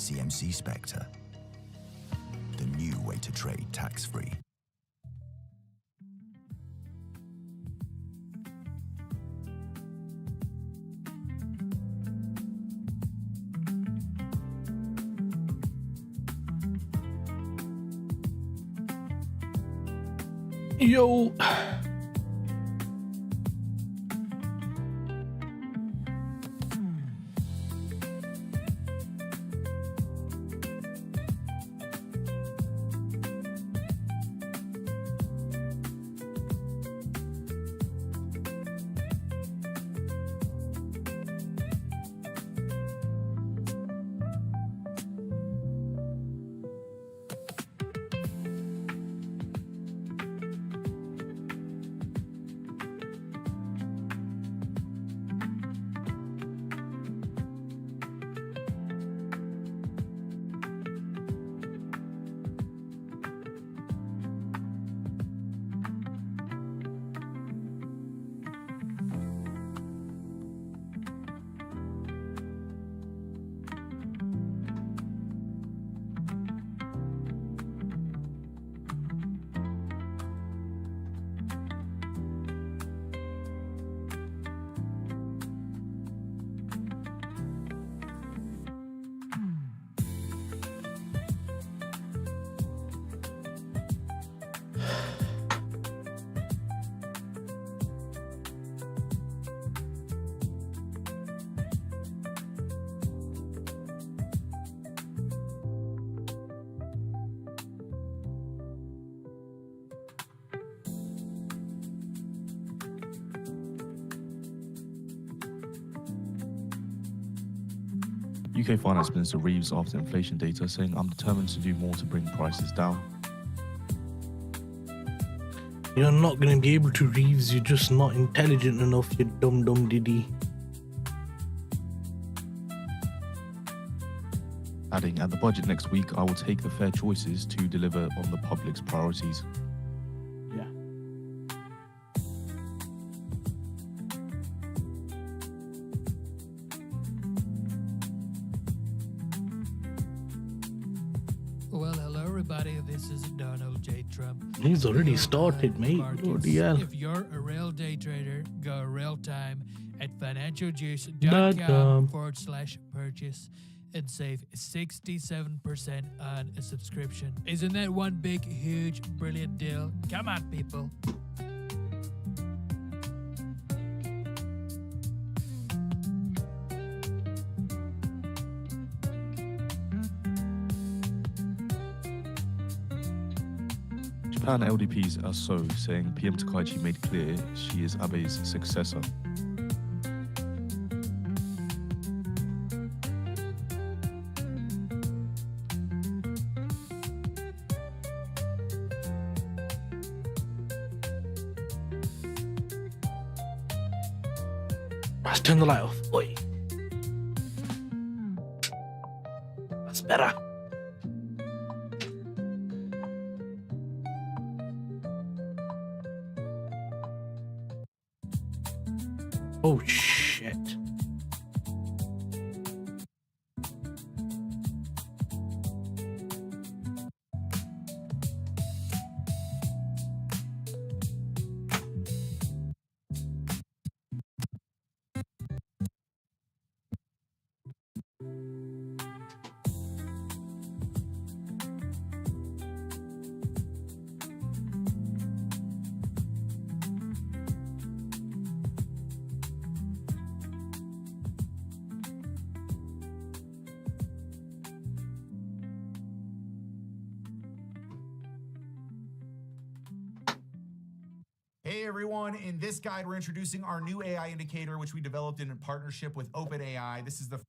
CMC Spectre, the new way to trade tax-free. Yo. UK Finance Minister Reeves after inflation data saying, "I'm determined to do more to bring prices down." You're not going to be able to, Reeves. You're just not intelligent enough, you dumb diddy. Adding, "At the budget next week, I will take the fair choices to deliver on the public's priorities." Yeah. Well, hello everybody, this is Donald J. Trump. He's already started, mate. Bloody hell. If you're a real day trader, go real time at financialjuice.com/purchase and save 67% on a subscription. Isn't that one big, huge, brilliant deal? Come on, people. Japan LDP's sooo saying PM Takaichi made clear she is Abe's successor. Let's turn the light off. Oi. That's better. Oh shit. Hey everyone, in this guide we're introducing our new AI indicator which we developed in partnership with OpenAI. This is the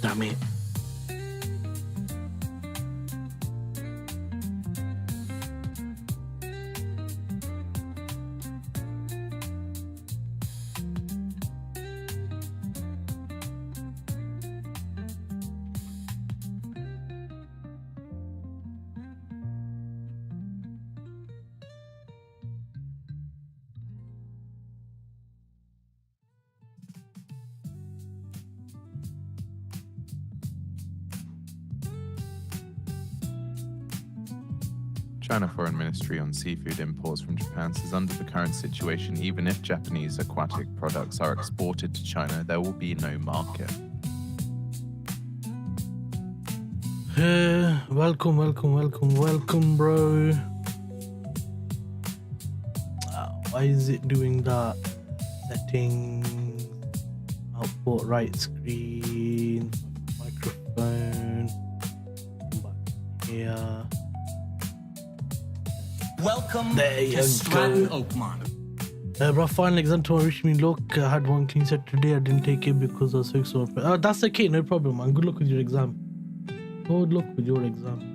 Damn it. China Foreign Ministry on seafood imports from Japan says under the current situation, even if Japanese aquatic products are exported to China, there will be no market. Welcome, bro. Why is it doing that? Settings, output right screen, microphone, here. Welcome There you to Stratton go. Oakmont. Bro, final exam tomorrow. Wish me luck. I had one clean set today. I didn't take it because I was so that's okay, no problem, man. Good luck with your exam. Good luck with your exam.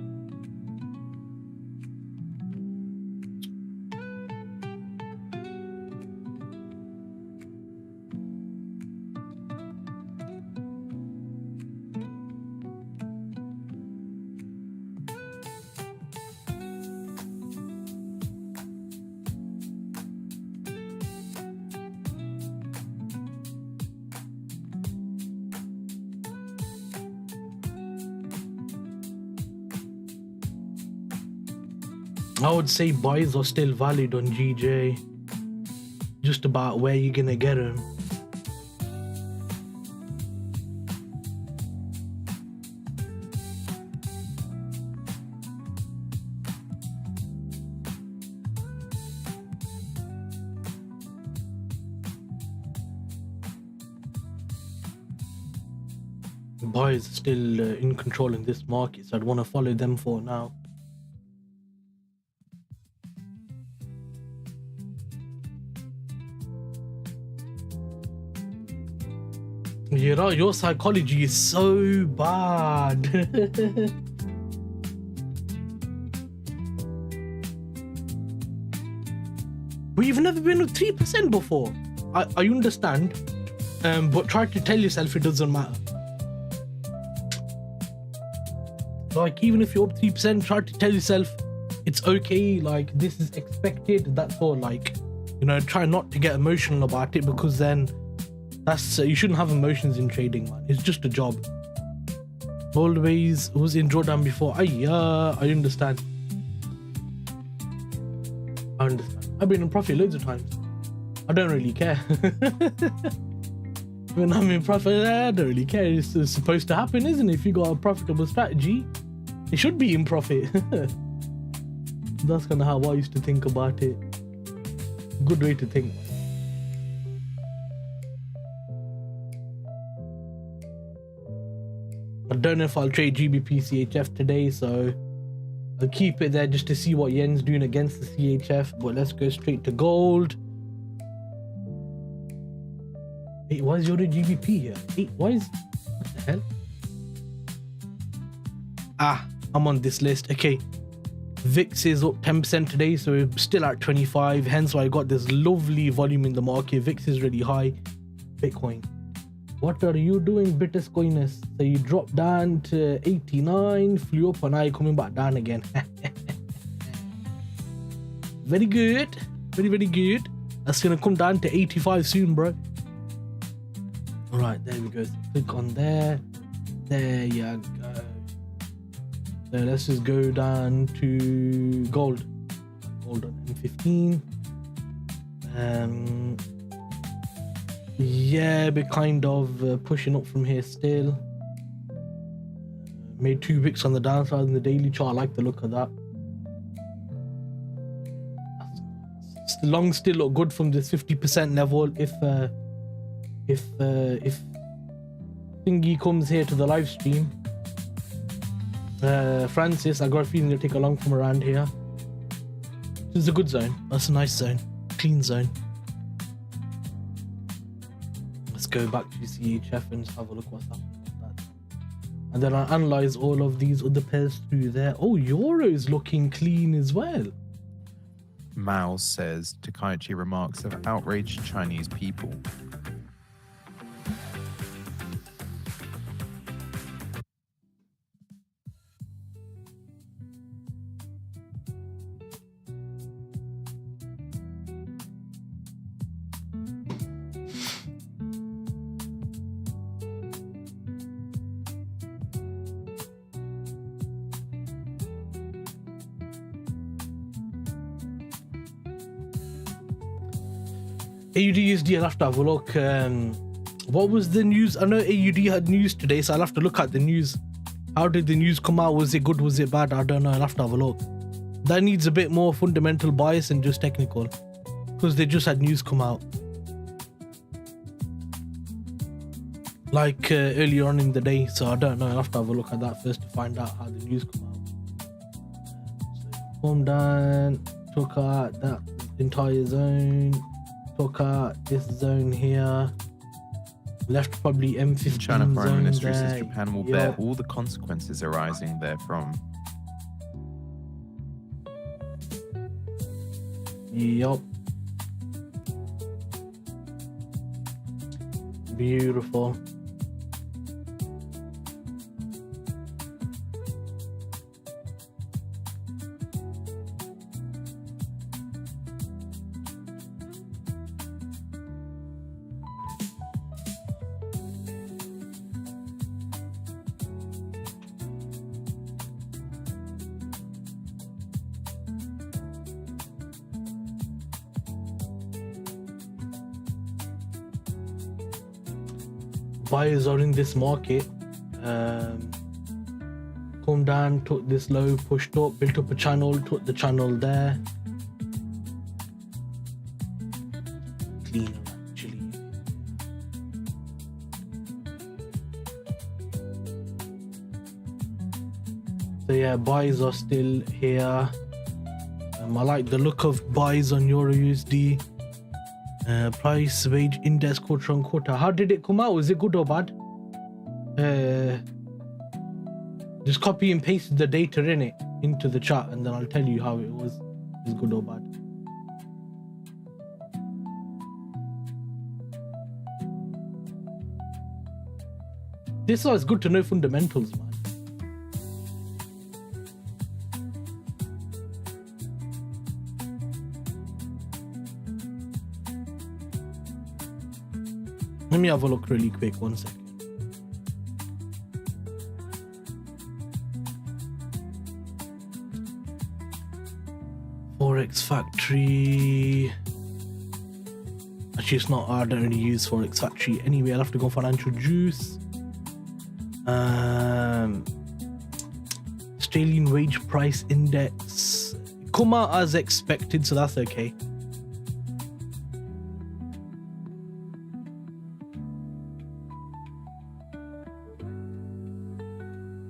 I would say buys are still valid on GJ. Just about where you're gonna get them. Buys are still in control in this market, so I'd want to follow them for now. You know, your psychology is so bad. We've never been with 3% before. I understand, but try to tell yourself it doesn't matter. Like, even if you're up 3%, try to tell yourself it's okay, like, this is expected, that's all. Like, you know, try not to get emotional about it, because then that's you shouldn't have emotions in trading, man. It's just a job. Always was in drawdown before. I understand. I've been in profit loads of times. I don't really care. When I'm in profit, I don't really care. It's supposed to happen, isn't it? If you got a profitable strategy, it should be in profit. That's kind of how I used to think about it. Good way to think. I don't know if I'll trade GBPCHF today, so I'll keep it there just to see what yen's doing against the CHF. But let's go straight to gold. Hey, why is your GBP here? Hey, why is... what the hell? I'm on this list. Okay, VIX is up 10% today, so we're still at 25. Hence why I got this lovely volume in the market. VIX is really high. Bitcoin. What are you doing, Bitcoiners? So you dropped down to 89, flew up, and now you're coming back down again. Very good. Very, very good. That's going to come down to 85 soon, bro. All right, there we go. So click on there. There you go. So let's just go down to gold. Gold on M15. Yeah, we're kind of pushing up from here still. Made 2 wicks on the downside in the daily chart. I like the look of that. Long still look good from this 50% level. If thingy comes here to the live stream, Francis, I got a feeling you'll take a long from around here. This is a good zone. That's a nice zone, clean zone. Let's go back to CHF and just have a look what's happening with that. And then I analyze all of these other pairs through there. Oh, Euro is looking clean as well. Mao says Takaichi remarks have outraged Chinese people. AUDUSD, I'll have to have a look. What was the news? I know AUD had news today, so I'll have to look at the news. How did the news come out? Was it good? Was it bad? I don't know. I'll have to have a look. That needs a bit more fundamental bias and just technical, because they just had news come out. Like earlier on in the day, so I don't know. I'll have to have a look at that first to find out how the news come out. So, come down, took out that entire zone. Took out this zone here, left probably M15 China Foreign zone Ministry there. says Japan will bear all the consequences arising therefrom. Yup. Beautiful. Buyers are in this market. Come down, took this low, pushed up, built up a channel, took the channel there. Cleaner actually. So yeah, buys are still here. I like the look of buys on EURUSD. Price wage index quarter on quarter. How did it come out? Was it good or bad? Just copy and paste the data in it into the chat, and then I'll tell you how it was. Is good or bad. This is good to know fundamentals, man. Let me have a look really quick, 1 second. Forex Factory. Actually, it's not. I don't really use Forex Factory anyway. I'll have to go Financial Juice. Australian Wage Price Index. Come out as expected, so that's okay.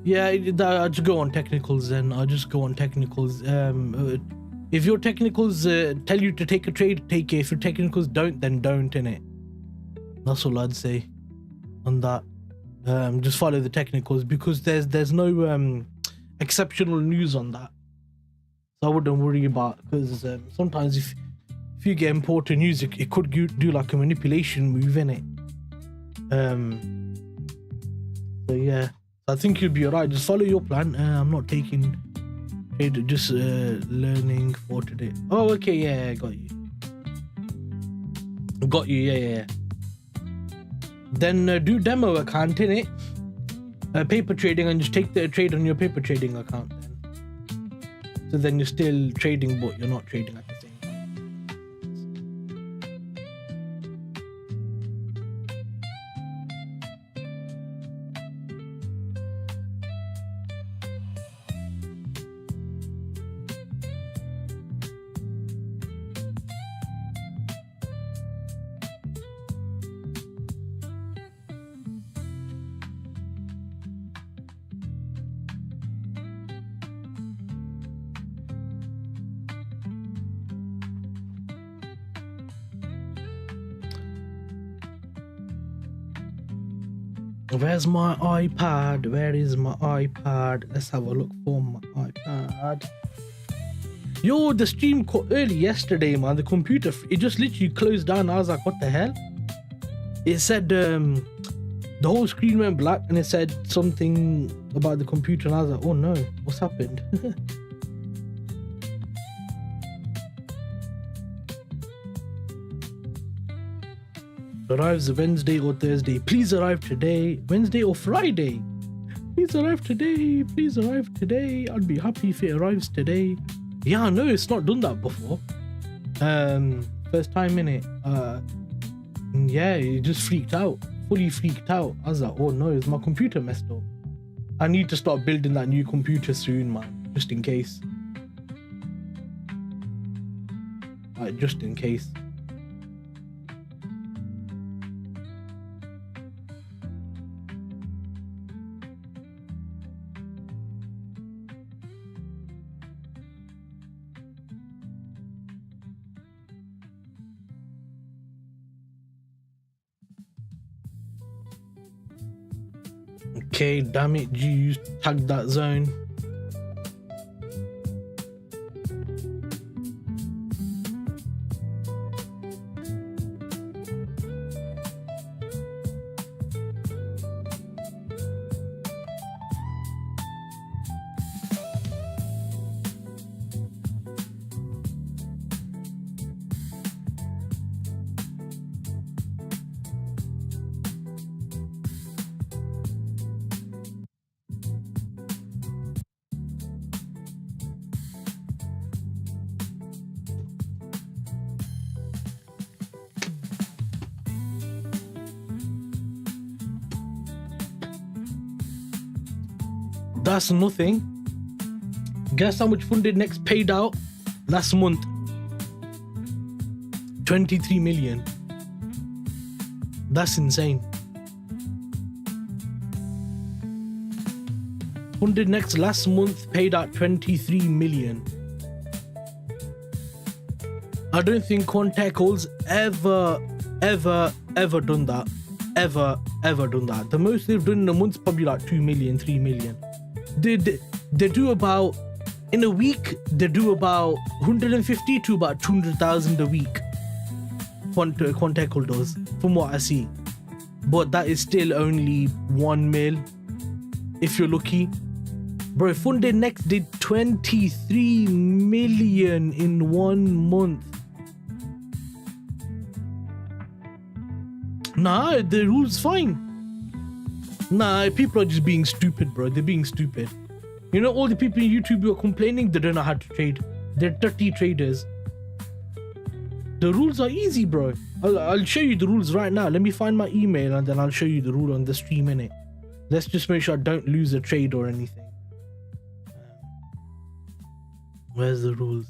Yeah, I'll just go on technicals then. I'll just go on technicals. If your technicals tell you to take a trade, take it. If your technicals don't, then don't, innit? That's all I'd say on that. Just follow the technicals, because there's no exceptional news on that. So I wouldn't worry about, because sometimes if you get important news, it could do like a manipulation move, innit? So yeah. I think you'll be alright. Just follow your plan. I'm not taking trade, just learning for today. Oh, okay, yeah, got you. Got you, yeah. Then do demo account, innit? Paper trading, and just take the trade on your paper trading account then. So then you're still trading, but you're not trading at the same time. Where's my iPad? Where is my iPad? Let's have a look for my iPad. Yo, the stream caught early yesterday, man. The computer, it just literally closed down. I was like, what the hell? It said the whole screen went black and it said something about the computer and I was like, oh no, what's happened? Arrives Wednesday or Thursday. Please arrive today. Wednesday or Friday. Please arrive today. Please arrive today. I'd be happy if it arrives today. Yeah, I know it's not done that before. First time in it. Yeah, it just freaked out. Fully freaked out. I was like, oh no, is my computer messed up? I need to start building that new computer soon, man. Just in case. Like, just in case. Okay, damn it, you tagged that zone. That's nothing. Guess how much Funded Next paid out last month? 23 million. That's insane. Funded Next last month paid out 23 million. I don't think Quantec's ever done that. Ever done that. The most they've done in a month's probably like 2 million, 3 million. They do about, in a week, they do about 150 to about 200,000 a week. Quantec does, from what I see. But that is still only 1 mil, if you're lucky. Bro, Funded Next did 23 million in 1 month. Nah, the rule's fine. Nah, people are just being stupid, bro. They're being stupid. You know, all the people in YouTube who are complaining, they don't know how to trade. They're dirty traders. The rules are easy, bro. I'll show you the rules right now. Let me find my email and then I'll show you the rule on the stream, innit? Let's just make sure I don't lose a trade or anything. Where's the rules?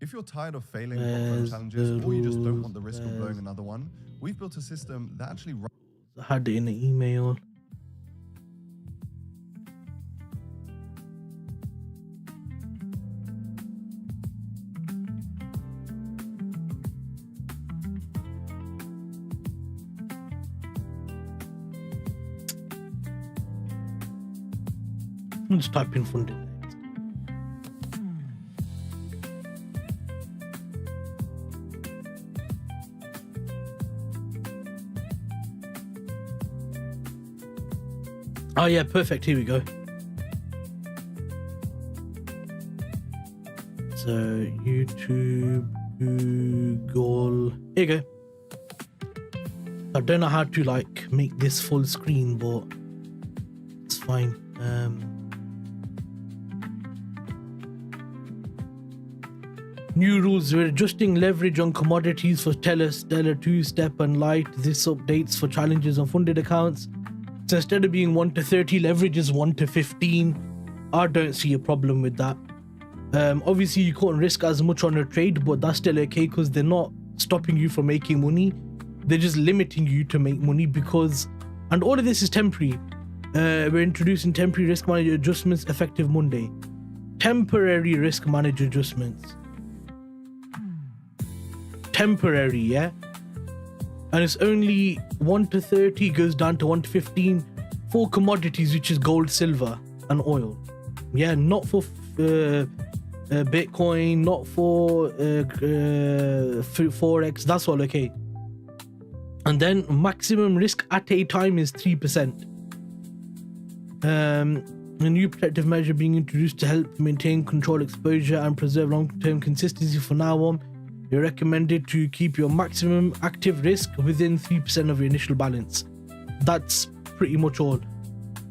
If you're tired of failing upfront challenges or you just don't want the risk of blowing another one, we've built a system that actually runs. I had it in the email. I'm just typing Funded Next. Oh yeah, perfect. Here we go. So YouTube, Google. Here you go. I don't know how to like make this full screen, but it's fine. New rules. We're adjusting leverage on commodities for Stellar, Stellar 2, Step and Light. This updates for challenges on funded accounts. So instead of being 1 to 30, leverage is 1 to 15. I don't see a problem with that. Obviously, you can't risk as much on a trade, but that's still okay because they're not stopping you from making money. They're just limiting you to make money because, and all of this is temporary. We're introducing temporary risk manager adjustments effective Monday. Temporary risk manager adjustments. Temporary, yeah? and it's only 1 to 30 goes down to 1 to 15 for commodities, which is gold, silver, and oil. Yeah, not for Bitcoin, not for Forex. That's all okay. And then maximum risk at a time is 3%. A new protective measure being introduced to help maintain control exposure and preserve long-term consistency. For now on, you're recommended to keep your maximum active risk within 3% of your initial balance. That's pretty much all.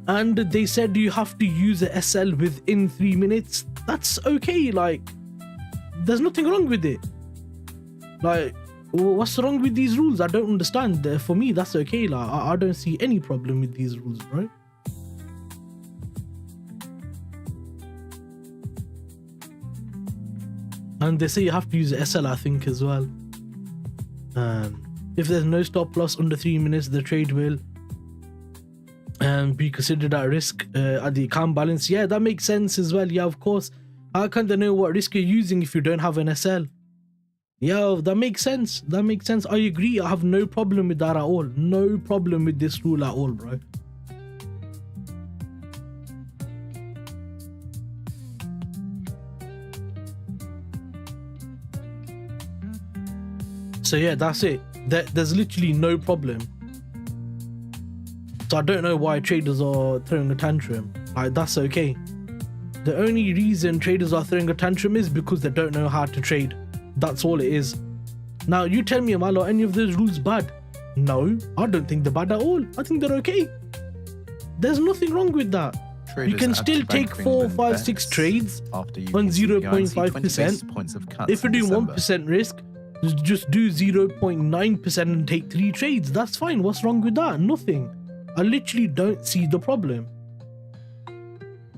And they said you have to use a SL within 3 minutes. That's okay. Like, there's nothing wrong with it. Like, what's wrong with these rules? I don't understand. For me, that's okay. Like, I don't see any problem with these rules, right? And they say you have to use a SL, I think, as well. If there's no stop loss under 3 minutes, the trade will be considered at risk at the account balance. Yeah, that makes sense as well. Yeah, of course. How can they know what risk you're using if you don't have an SL? Yeah, that makes sense. That makes sense. I agree. I have no problem with that at all. No problem with this rule at all, bro. So yeah, that's it. There's literally no problem. So I don't know why traders are throwing a tantrum. Like, that's okay. The only reason traders are throwing a tantrum is because they don't know how to trade. That's all it is. Now you tell me, am I like any of those rules bad? No, I don't think they're bad at all. I think they're okay. There's nothing wrong with that. Traders you can still take 4, 5, 6 trades on 0.5%. If you're doing 1% risk, just do 0.9% and take 3 trades. That's fine. What's wrong with that? Nothing. I literally don't see the problem.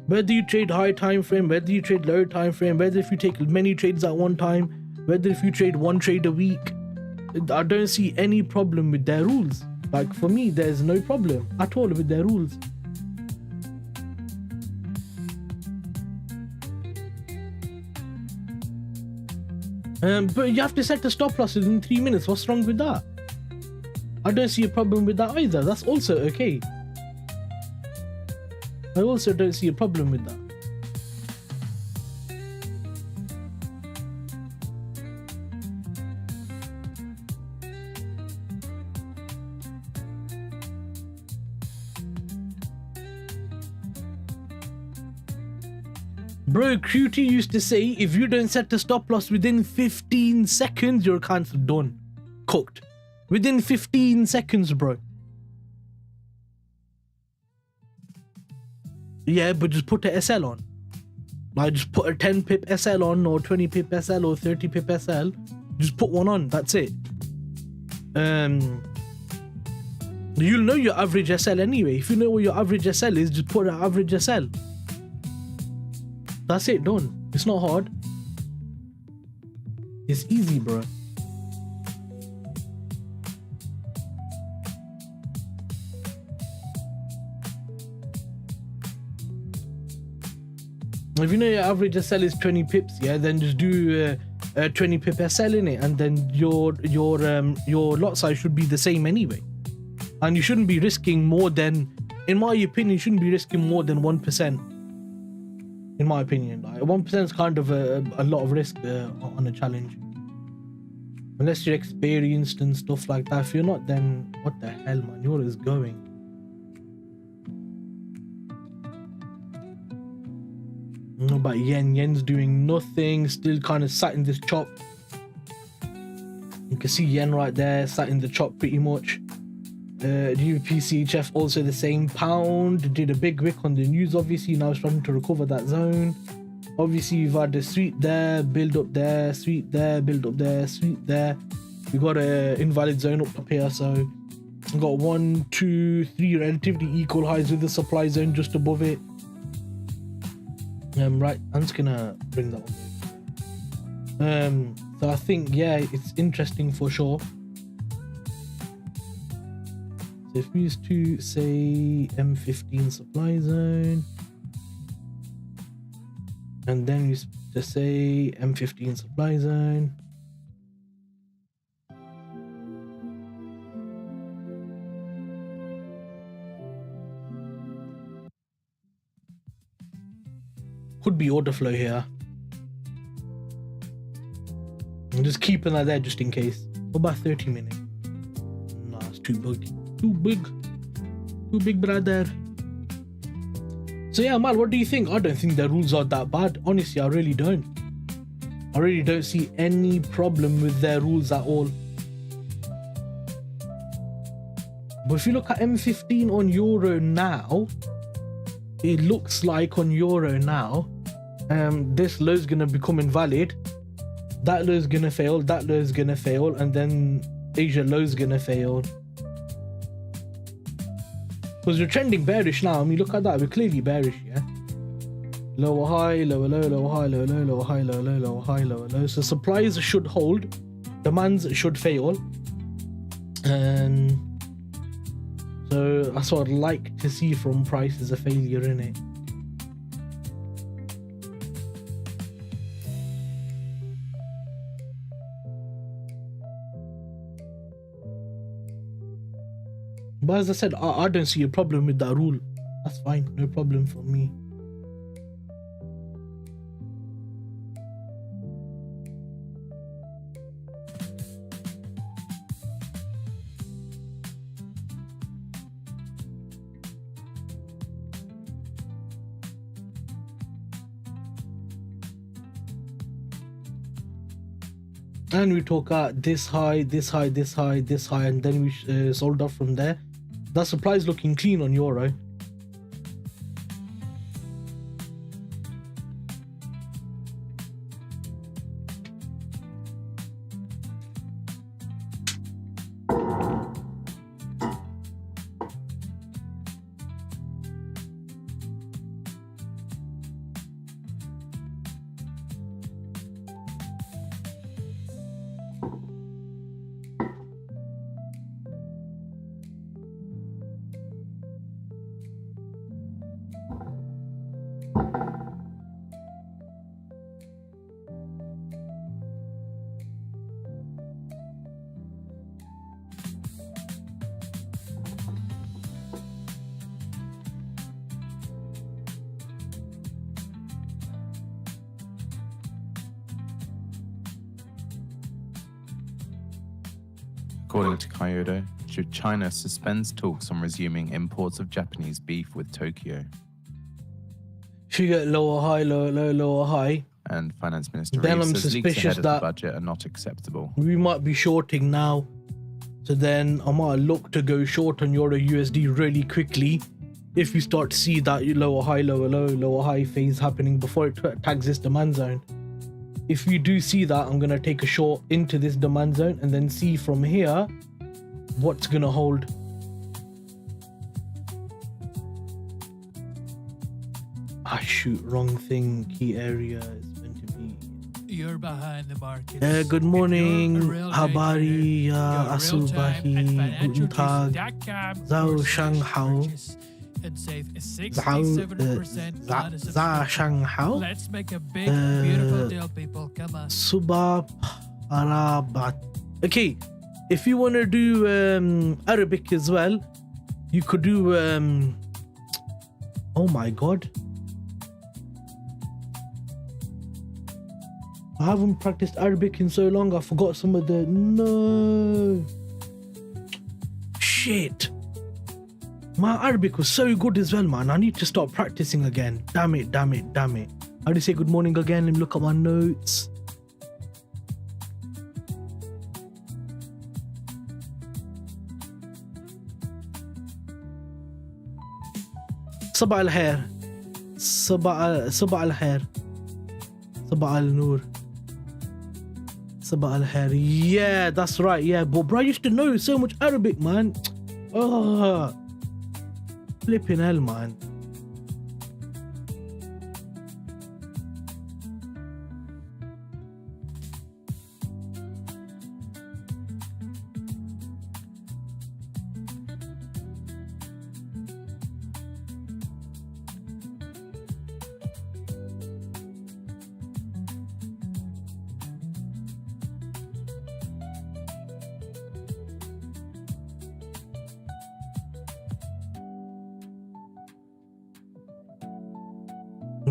Whether you trade high time frame, whether you trade low time frame, whether if you take many trades at one time, whether if you trade 1 trade a week, I don't see any problem with their rules. Like, for me, there's no problem at all with their rules. But you have to set the stop loss within 3 minutes. What's wrong with that? I don't see a problem with that either. That's also okay. I also don't see a problem with that. Bro, Cutie used to say, if you don't set the stop loss within 15 seconds, your account's done. Cooked. Within 15 seconds, bro. Yeah, but just put a SL on. Like, just put a 10 pip SL on, or 20 pip SL, or 30 pip SL. Just put one on, that's it. You'll know your average SL anyway. If you know what your average SL is, just put an average SL. That's it, done. It's not hard. It's easy, bro. If you know your average SL is 20 pips, yeah, then just do a 20 pip SL in it, and then your lot size should be the same anyway. And you shouldn't be risking more than, in my opinion, you shouldn't be risking more than 1%. In my opinion, like 1% is kind of a lot of risk on a challenge. Unless you're experienced and stuff like that. If you're not, then what the hell, man? You're just going. No, but Yen's doing nothing. Still kind of sat in this chop. You can see Yen right there, sat in the chop pretty much. GBPCHF also the same. Pound did a big wick on the news, obviously. Now starting to recover that zone. Obviously, you've had the sweep there, build up there, sweep there, build up there, sweep there. We got a invalid zone up here, so we got 1, 2, 3 relatively equal highs with the supply zone just above it. Right, I'm just gonna bring that one. So I think, yeah, it's interesting for sure. So if we used to say M15 supply zone, and then we used to say M15 supply zone, Could be order flow here. I'm just keeping that there just in case. What about 30 minutes? Nah, it's too big. Too big, brother. So yeah, man, what do you think? I don't think the rules are that bad. Honestly, I really don't. I really don't see any problem with their rules at all. But if you look at M15 on Euro now, it looks like on Euro now, this low is gonna become invalid. That low is gonna fail. That low is gonna fail, and then Asia low is gonna fail. Because we're trending bearish now. I mean, look at that. We're clearly bearish, yeah. Lower high, lower low, lower high, lower low, lower high, lower low, lower high, lower low. So supplies should hold, demands should fail, and so that's what I'd like to see from price is a failure in it. But as I said, I don't see a problem with that rule. That's fine, no problem for me. And we talk this high, this high, this high, this high, and then we sold off from there. That supply is looking clean on Euro. According to Kyoto, China suspends talks on resuming imports of Japanese beef with Tokyo. If you get lower high, lower low, lower high, And Finance Minister then Reeves I'm says leaks suspicious ahead of the that budget are not acceptable. we might be shorting now. So then I might look to go short on Euro USD really quickly if we start to see that lower high, lower low, lower high phase happening before it tags this demand zone. If we do see that, I'm going to take a short into this demand zone and then see from here what's going to hold. Ah, shoot, wrong thing. Key area is meant to be. You're behind the market. Good morning. Habari, Asubahi, Guten Tag, Zhao Shanghao. And save 67% Za Shanghao. Let's make a big, beautiful deal, people. Come on. Suba Arabat. Okay, if you want to do Arabic as well, you could do oh my god, I haven't practiced Arabic in so long. I forgot some of the shit. My Arabic was so good as well, man. I need to start practicing again. Damn it. How do you say good morning again? Let me look at my notes. Sabah al-khair. Sabah al-khair. Sabah al-nur. Sabah al-khair. Yeah, that's right. Yeah, but bro, I used to know so much Arabic, man. Oh. Flipping hell, man.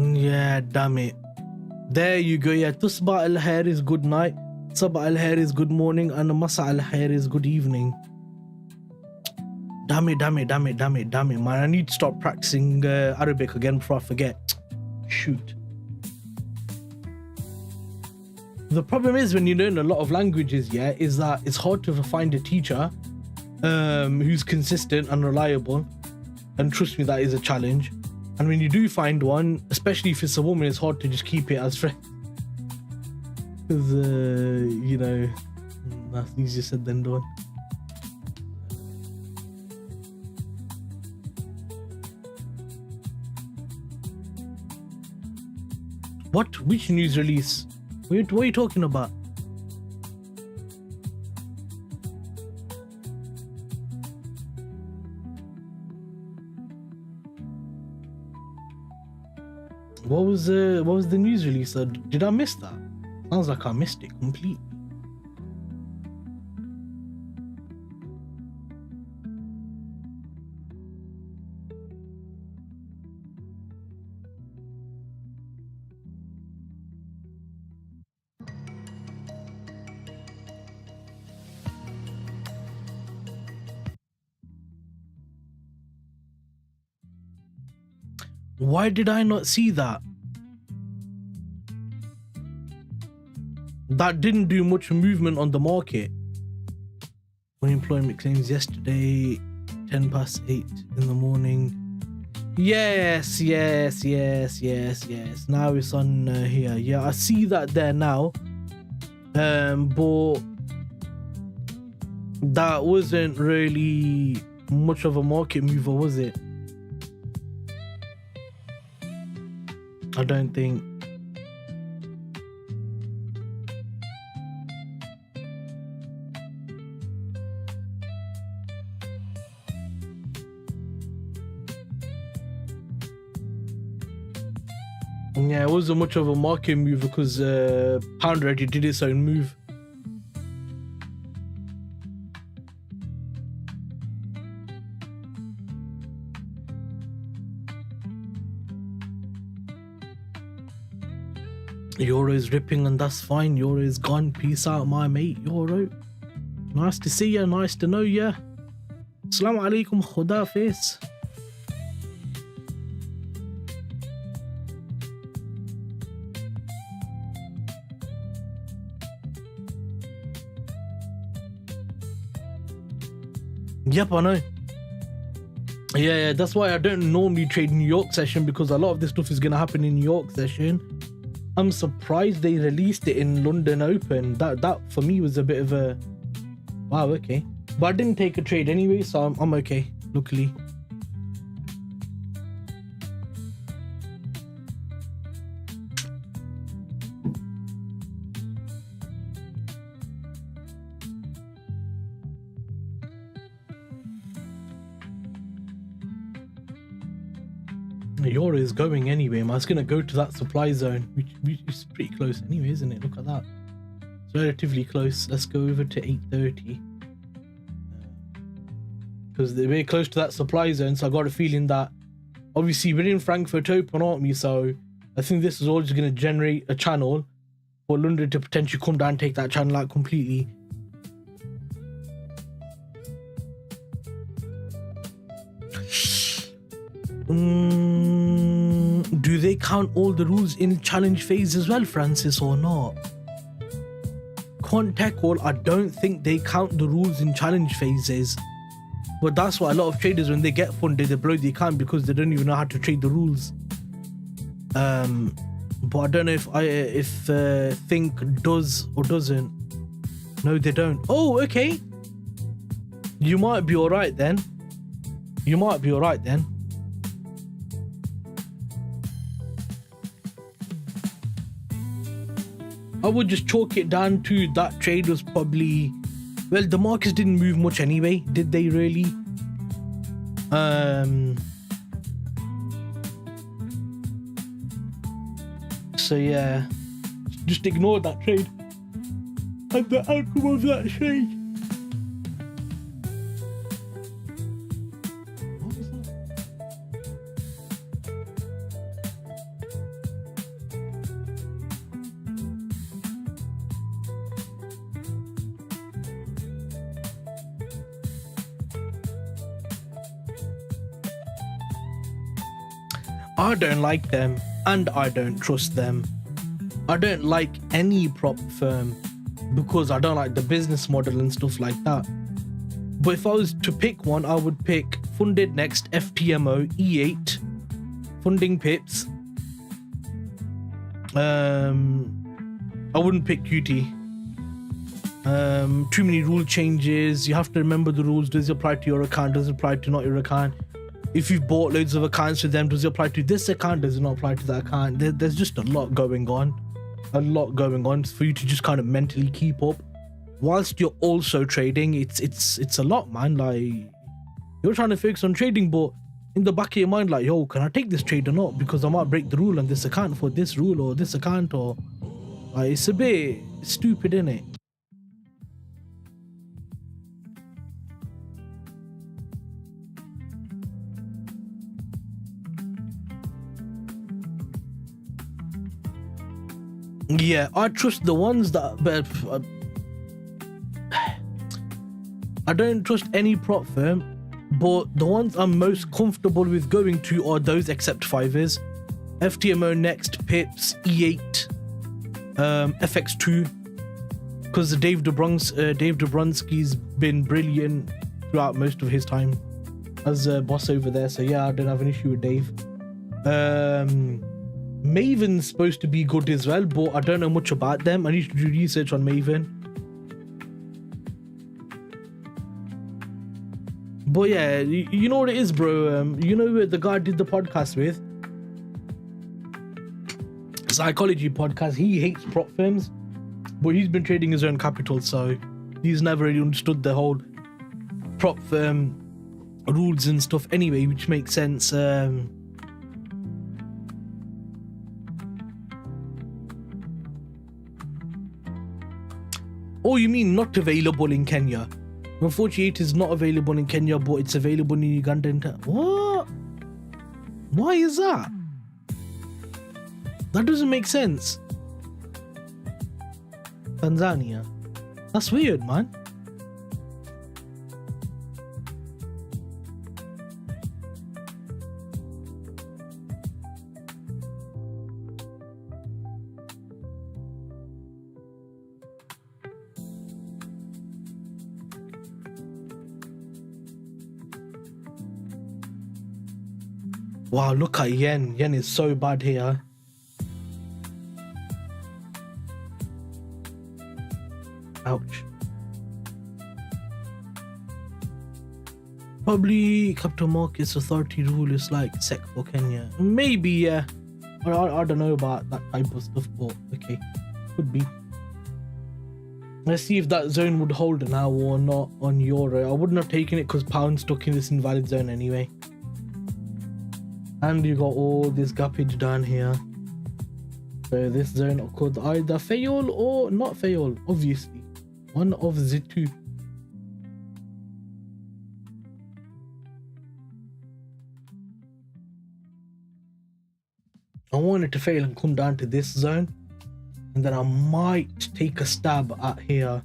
Yeah, damn it. There you go. Yeah, tusba al khair is good night, sabah al khair is good morning, and masa al khair is good evening. Damn it, man. I need to start practicing Arabic again before I forget. Shoot. The problem is when you learn a lot of languages, yeah, is that it's hard to find a teacher who's consistent and reliable. And trust me, that is a challenge. And when you do find one, especially if it's a woman, it's hard to just keep it as friends. Because, you know, that's easier said than done. What? Which news release? What are you talking about? What was the news release? Did I miss that? Sounds like I missed it completely. Why did I not see that? That didn't do much movement on the market. Unemployment claims yesterday, 10 past 8 in the morning. Yes. Now it's on here. Yeah, I see that there now. But that wasn't really much of a market mover, was it? I don't think. Yeah, it wasn't much of a market move because pound already did its own move. Euro is ripping and that's fine. Euro is gone. Peace out, my mate. Euro. Nice to see you. Nice to know you. Assalamu alaikum. Khuda Hafiz. Yep, I know. Yeah, that's why I don't normally trade New York session, because a lot of this stuff is gonna happen in New York session. I'm surprised they released it in London Open. That for me was a bit of a wow, okay. But I didn't take a trade anyway, so I'm okay, luckily. The euro is going anyway, man. It's gonna go to that supply zone, which is pretty close anyway, isn't it? Look at that. It's relatively close. Let's go over to 830. Because they're very close to that supply zone, so I got a feeling that obviously we're in Frankfurt Open, aren't we? So I think this is all just gonna generate a channel for London to potentially come down and take that channel out completely. Do they count all the rules in challenge phase as well, Francis, or not? Contact all, I don't think they count the rules in challenge phases. But that's why a lot of traders, when they get funded, they blow the account because they don't even know how to trade the rules. But I don't know if Think does or doesn't. No, they don't. Oh, okay. You might be alright then. I would just chalk it down to that trade was probably, well, the markets didn't move much anyway, did they really? So yeah, just ignore that trade and the outcome of that trade. What was that? I don't like them and I don't trust them. I don't like any prop firm because I don't like the business model and stuff like that. But if I was to pick one, I would pick Funded Next, FTMO, E8, Funding Pips. I wouldn't pick QT. Too many rule changes. You have to remember the rules. Does it apply to your account? Does it apply to not your account? If you've bought loads of accounts with them, does it apply to this account? Does it not apply to that account? There's just a lot going on. A lot going on for you to just kind of mentally keep up. Whilst you're also trading, it's a lot, man. Like, you're trying to focus on trading, but in the back of your mind, like, yo, can I take this trade or not? Because I might break the rule on this account for this rule or this account, or like, it's a bit stupid, innit? Yeah, I trust the ones that, but I don't trust any prop firm, but the ones I'm most comfortable with going to are those except fivers. FTMO Next, Pips, E8, FX2, because Dave Dobronsky's been brilliant throughout most of his time as a boss over there, so yeah, I don't have an issue with Dave. Maven's supposed to be good as well, but I don't know much about them. I need to do research on Maven. But yeah, you know what it is, bro. You know the guy I did the podcast with, Psychology Podcast. He hates prop firms, but he's been trading his own capital, so he's never really understood the whole prop firm rules and stuff anyway, which makes sense. Oh, you mean not available in Kenya? 148 is not available in Kenya, but it's available in Uganda. What? Why is that? That doesn't make sense. Tanzania. That's weird, man. Wow, look at yen. Yen is so bad here. Ouch. Probably Capital Markets Authority rule is like SEC for Kenya. Maybe, yeah. I don't know about that type of stuff, but okay. Could be. Let's see if that zone would hold now or not on euro. I wouldn't have taken it because pound's stuck in this invalid zone anyway. And you got all this gappage down here. So this zone could either fail or not fail, obviously. One of the two. I want it to fail and come down to this zone. And then I might take a stab at here.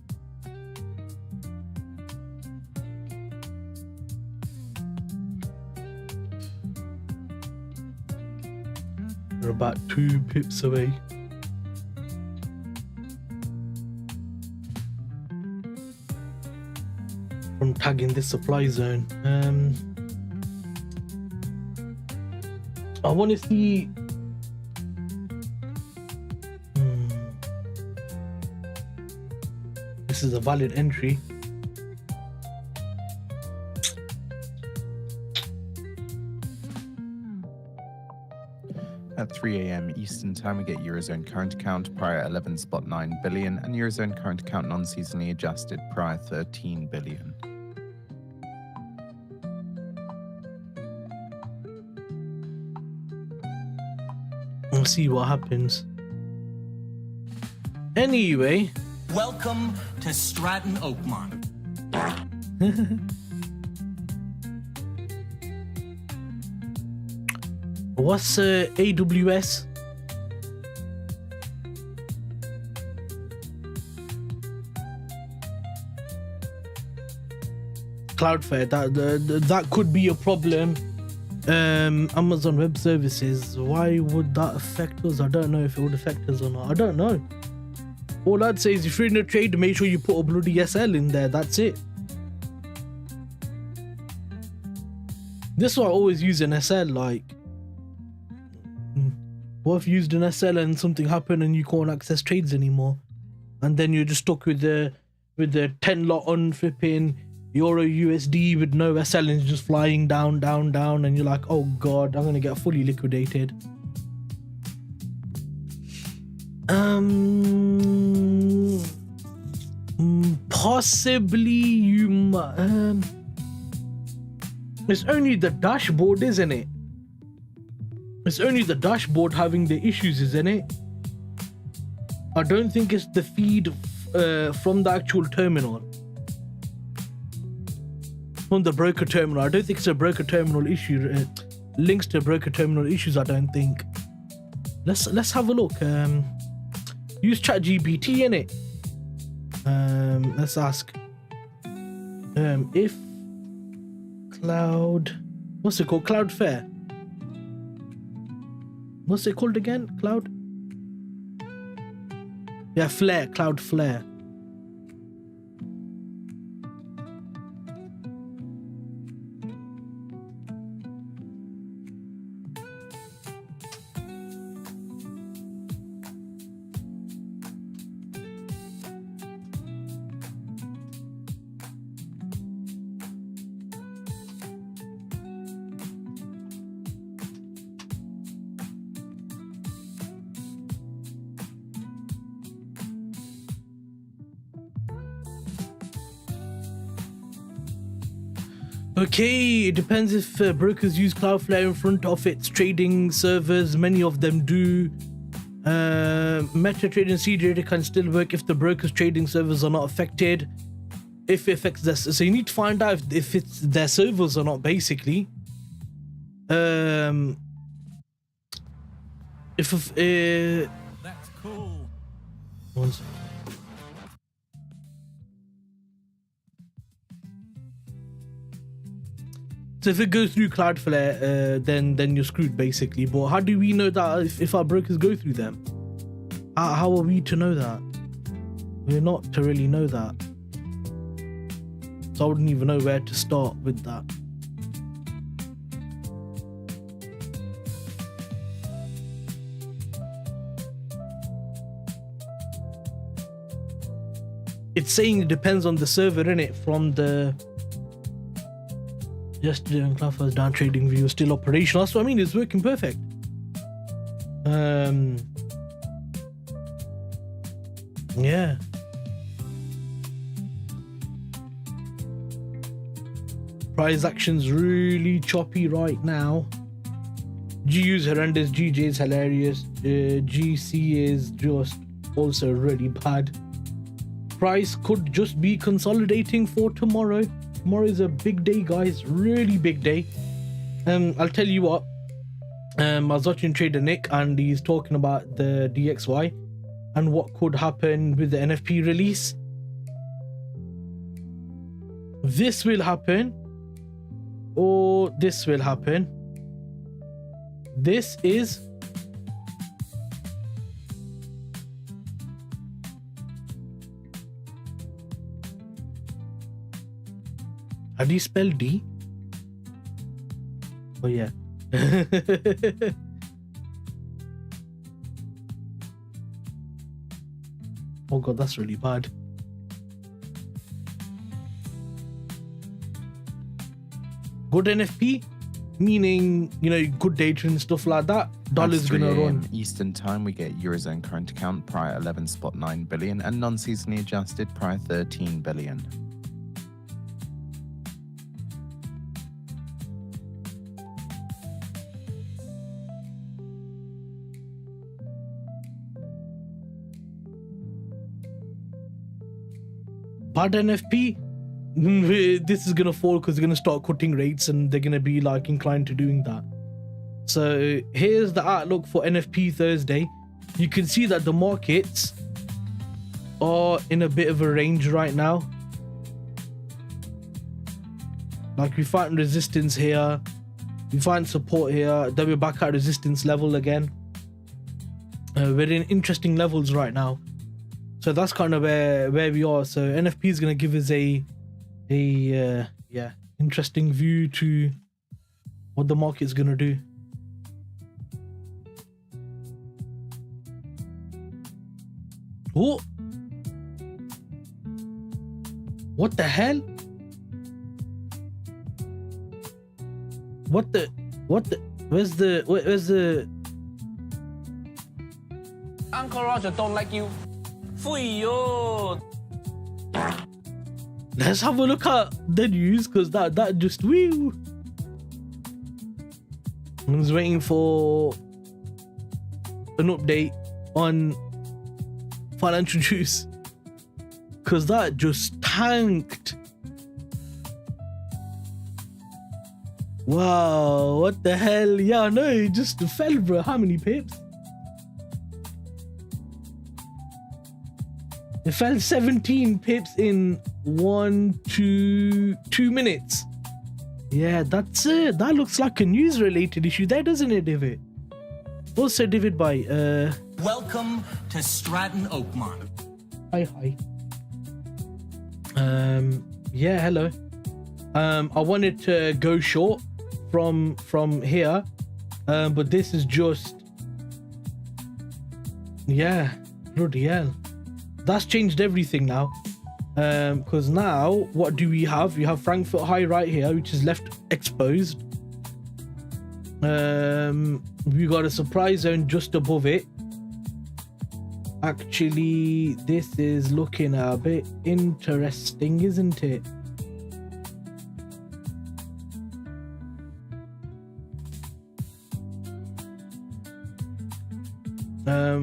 We're about 2 pips away. From tagging this supply zone. I want to see. This is a valid entry. At 3 a.m. Eastern Time, we get Eurozone current account prior 11.9 billion and Eurozone current account non-seasonally adjusted prior 13 billion. We'll see what happens. Anyway. Welcome to Stratton Oakmont. What's AWS? Cloudflare. That could be a problem. Amazon Web Services, why would that affect us? I don't know if it would affect us or not. I don't know. All I'd say is if you're in a trade, make sure you put a bloody SL in there. That's it. This is why I always use an SL. Like, what if you used an SL and something happened and you can't access trades anymore, and then you're just stuck with the 10 lot on flipping Euro USD with no SL and just flying down, and you're like, oh god, I'm gonna get fully liquidated. Possibly you it's only the dashboard, isn't it? It's only the dashboard having the issues, isn't it? I don't think it's the feed from the actual terminal. From the broker terminal. I don't think it's a broker terminal issue. Links to broker terminal issues, I don't think. Let's have a look. Use ChatGPT in it. Let's ask. If Cloud, what's it called? Cloudflare. What's it called again? Cloud? Yeah, Flare. Cloudflare. Okay, it depends if brokers use Cloudflare in front of its trading servers. Many of them do. MetaTrader and CTrader can still work if the broker's trading servers are not affected. If it affects this, so you need to find out if it's their servers or not, basically. That's cool. One second. So if it goes through Cloudflare, then you're screwed, basically. But how do we know that if our brokers go through them? How are we to know that? We're not to really know that. So I wouldn't even know where to start with that. It's saying it depends on the server, innit? From the yesterday when Cloudflare was down, TradingView was still operational. That's what I mean. It's working perfect. Yeah. Price action's really choppy right now. GU is horrendous. GJ is hilarious. GC is just also really bad. Price could just be consolidating for tomorrow. Tomorrow is a big day, guys. Really big day. I'll tell you what. I was watching Trader Nick and he's talking about the DXY and what could happen with the NFP release. This will happen, or this will happen. This is how do you spell D? Oh yeah. Oh god, that's really bad. Good NFP, meaning, you know, good data and stuff like that. Dollar's gonna run. Eastern time, we get Eurozone current account prior 11.9 billion and non-seasonally adjusted prior 13 billion. Bad NFP, this is gonna fall because they're gonna start cutting rates and they're gonna be like inclined to doing that. So here's the outlook for NFP Thursday. You can see that the markets are in a bit of a range right now. Like we found resistance here, We find support here. Then we're back at resistance level again. We're in interesting levels right now. So that's kind of where we are. So NFP is going to give us a interesting view to what the market's going to do. Oh, what the hell? What the where's the Uncle Roger don't like you. Fuyo. Let's have a look at the news, because that just woo. I was waiting for an update on financial news, because that just tanked. Wow, what the hell? Yeah, no, it just fell, bro. How many pips? It fell 17 pips in 2 minutes. Yeah, that's it. That looks like a news related issue there, doesn't it, David? Also, David, bye. Welcome to Stratton Oakmont. Hi. Yeah, hello. I wanted to go short from here, but this is just, yeah, bloody hell. That's changed everything now, because now what do we have? We have Frankfurt high right here, which is left exposed. We got a surprise zone just above it. Actually, this is looking a bit interesting, isn't it?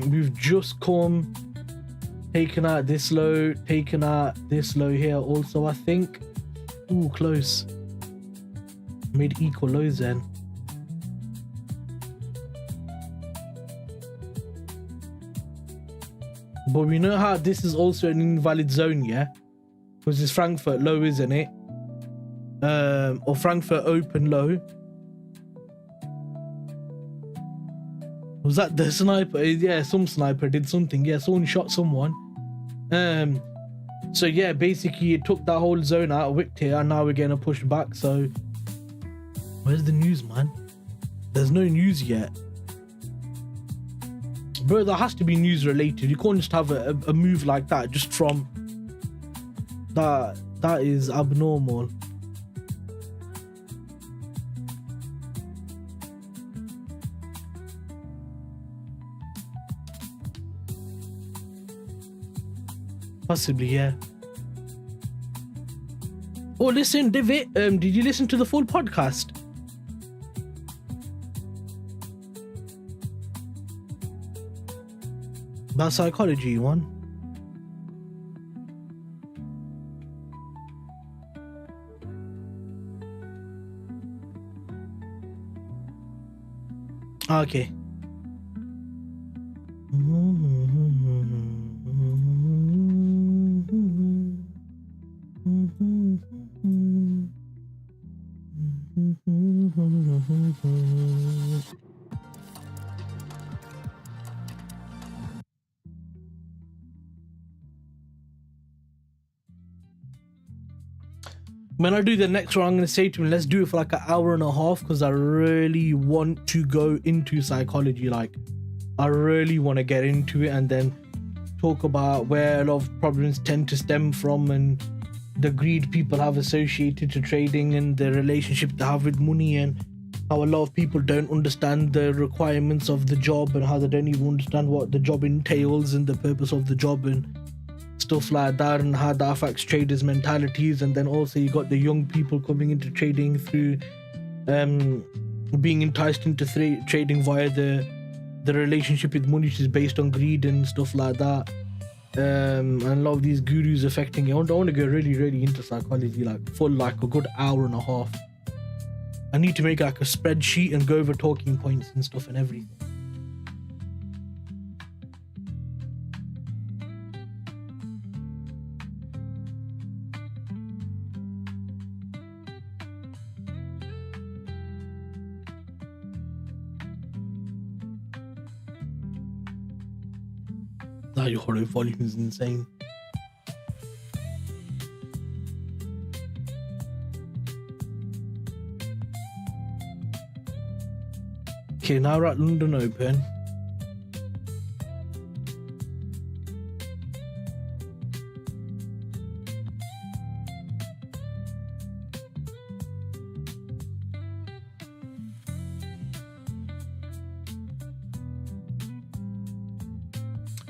We've just come, taken out this low, taken out this low here also, I think. Ooh, close. Made equal lows then. But we know how this is also an invalid zone, yeah? Because it's Frankfurt low, isn't it? Or Frankfurt open low. Was that the sniper? Yeah, some sniper did something. Yeah, someone shot someone. So yeah, basically it took that whole zone out, wicked here, and now we're getting a push back. So where's the news, man? There's no news yet. Bro, there has to be news related. You can't just have a move like that just from that. That is abnormal. Possibly, yeah. Oh, listen, David, did you listen to the full podcast? That psychology one? Okay. When I do the next one, I'm going to say to him, let's do it for like an hour and a half, because I really want to go into psychology. Like, I really want to get into it and then talk about where a lot of problems tend to stem from and the greed people have associated to trading and the relationship they have with money, and how a lot of people don't understand the requirements of the job and how they don't even understand what the job entails and the purpose of the job and stuff like that, and how that affects traders' mentalities. And then also you got the young people coming into trading through being enticed into trading via the relationship with money, which is based on greed and stuff like that. And a lot of these gurus affecting it. I want to go really into psychology, like for like a good hour and a half. I need to make like a spreadsheet and go over talking points and stuff and everything. Now your horror volume is insane. Okay, now we're at London Open.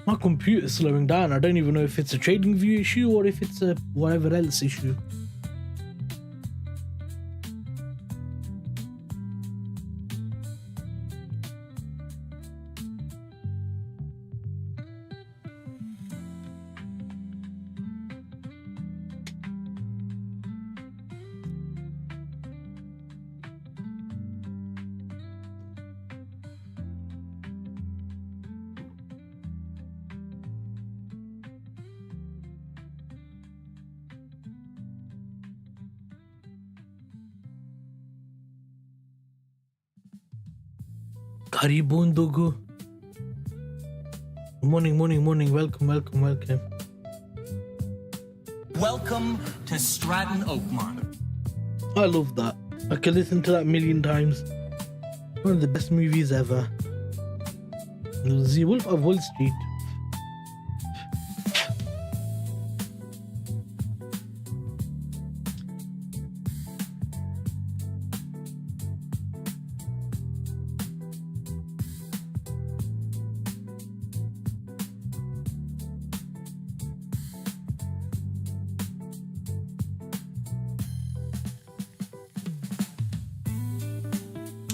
My computer's slowing down. I don't even know if it's a TradingView issue or if it's a whatever else issue. Karibun Dogu. Morning. Welcome. Welcome to Stratton Oakmont. I love that. I can listen to that a million times. One of the best movies ever. The Wolf of Wall Street.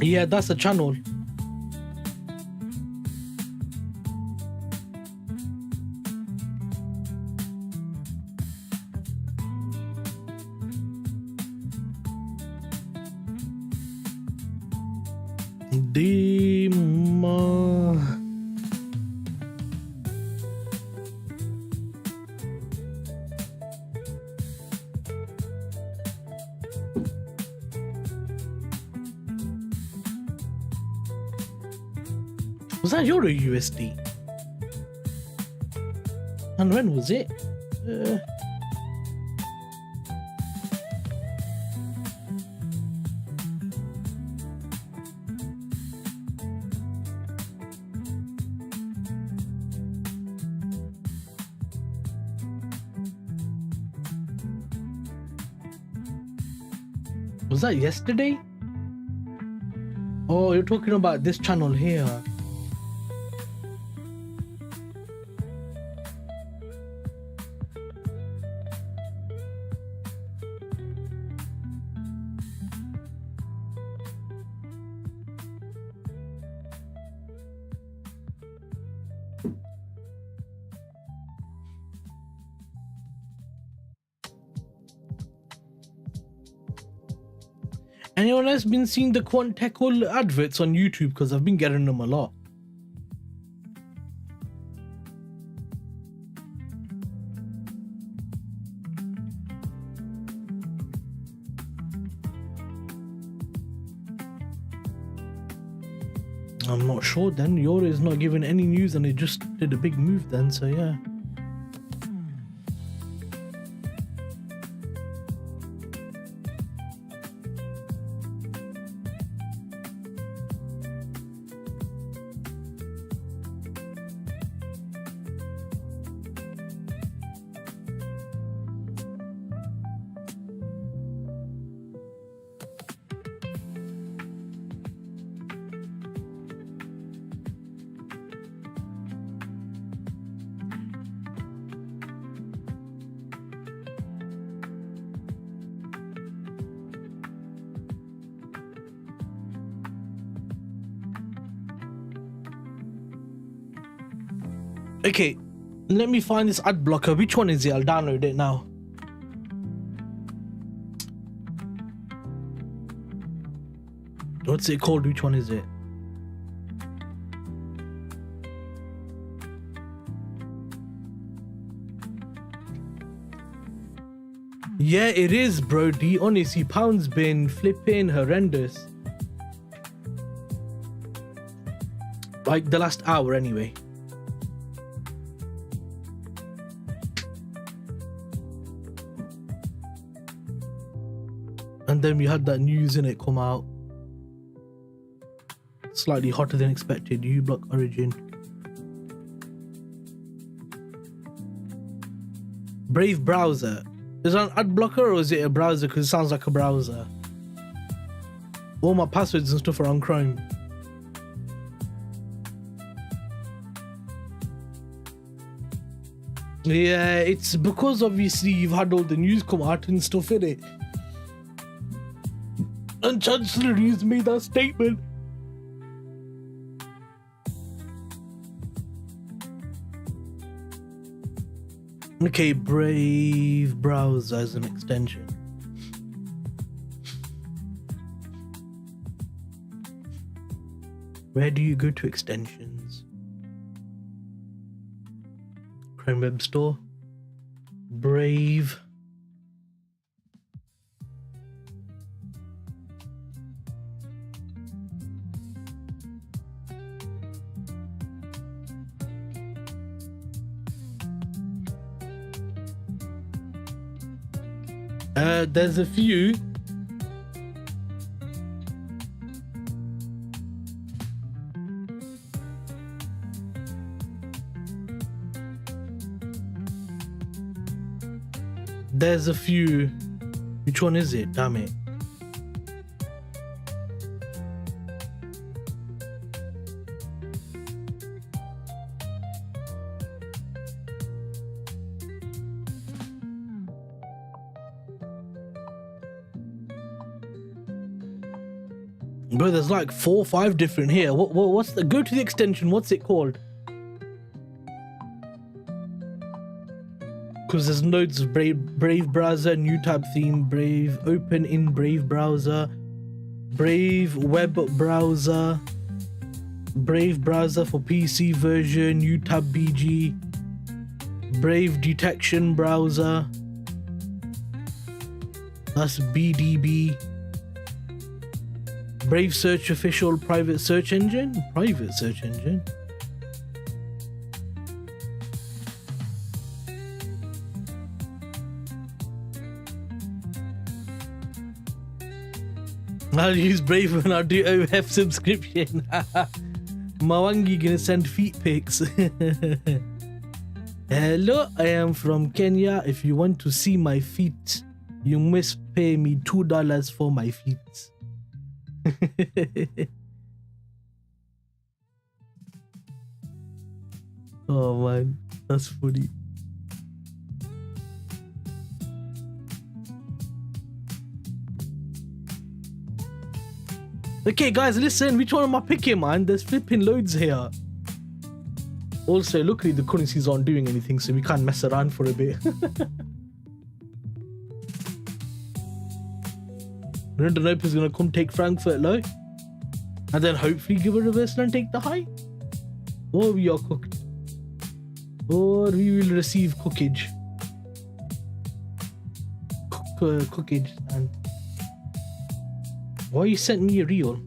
Yeah, that's a channel. Was that eurusd? And when was it? Was that yesterday? Oh, you're talking about this channel here. Anyone else been seeing the Quant Tech all adverts on YouTube? Because I've been getting them a lot. I'm not sure then. Euro is not giving any news and it just did a big move then, so yeah. Okay, let me find this ad blocker. Which one is it? I'll download it now. What's it called? Which one is it? Yeah, it is, bro. Honestly, pound's been flipping horrendous. Like the last hour, anyway. And then we had that news in it come out. Slightly hotter than expected. U-block origin. Brave browser. Is that an ad blocker or is it a browser? Because it sounds like a browser. All my passwords and stuff are on Chrome. Yeah, it's because obviously you've had all the news come out and stuff in it. And Chancellor News made that statement. Okay, Brave browser as an extension. Where do you go to extensions? Chrome Web Store. Brave. There's a few. There's a few. Which one is it? Damn it. Bro, there's like 4 or 5 different here. What's the, go to the extension, what's it called? Because there's loads of Brave browser, new tab theme, Brave, open in Brave browser, Brave web browser, Brave browser for PC version, new tab BG, Brave detection browser, that's BDB, Brave search official private search engine, I'll use Brave when I do OF subscription. Mawangi gonna send feet pics. Hello, I am from Kenya. If you want to see my feet, you must pay me $2 for my feet. Oh man, that's funny. Okay guys, listen, which one am I picking, man? There's flipping loads here. Also, luckily the currencies aren't doing anything, so we can't mess around for a bit. London Open is gonna come take Frankfurt low, and then hopefully give a reversal and take the high. Or we are cooked. Or we will receive cookage. Cookage, and why you sent me a reel?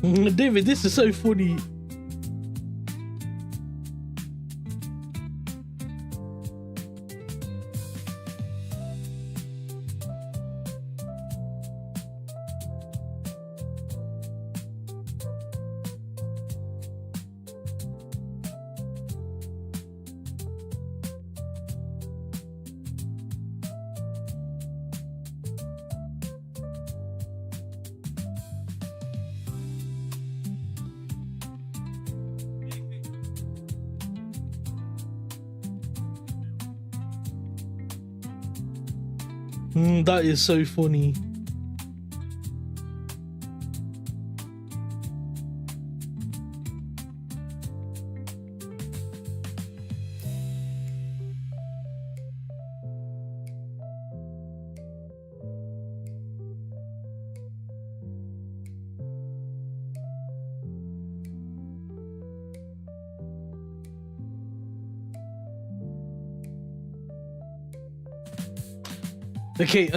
David, this is so funny. That is so funny. Okay,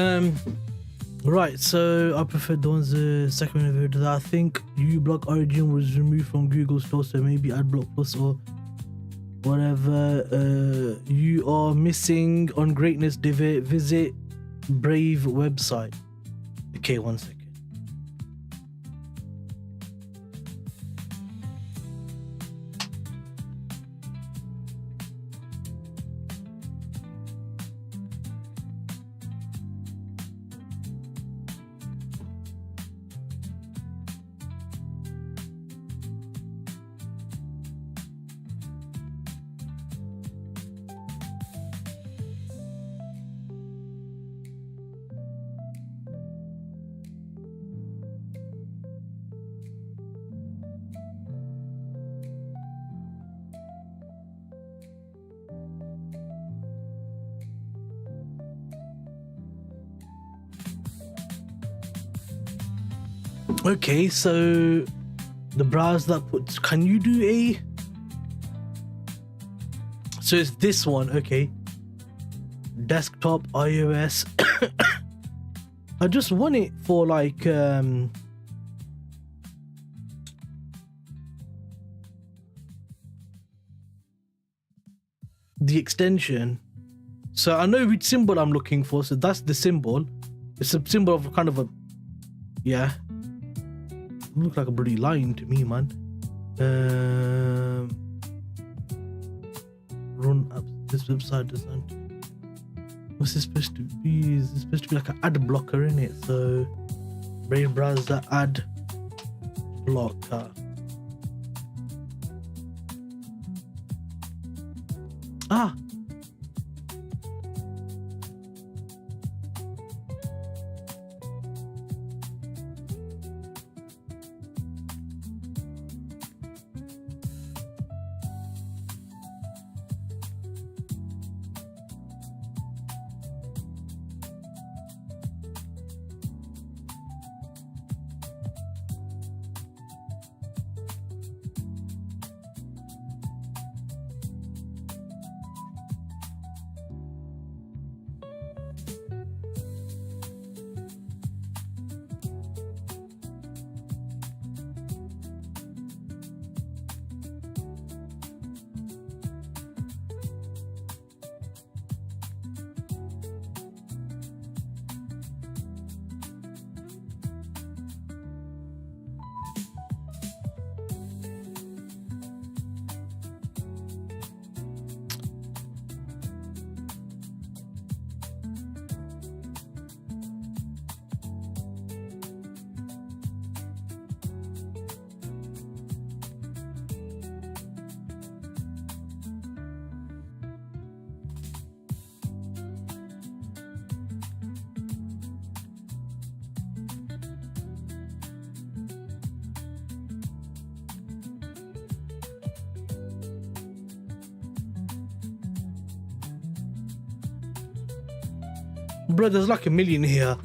right, so I prefer the ones second one that I think uBlock Origin was removed from Google Store, so maybe AdBlock Plus or whatever. You are missing on greatness, David. Visit Brave website. Okay, 1 second. Okay, so the browser that puts, can you do a, so it's this one, okay, desktop iOS. I just want it for like the extension. So I know which symbol I'm looking for, so that's the symbol. It's a symbol of kind of a, yeah, look like a bloody lion to me, man. Run up this website doesn't. What's this supposed to be? Is this supposed to be like an ad blocker in it? So Brave browser ad blocker. Ah. Bro, there's like a million here.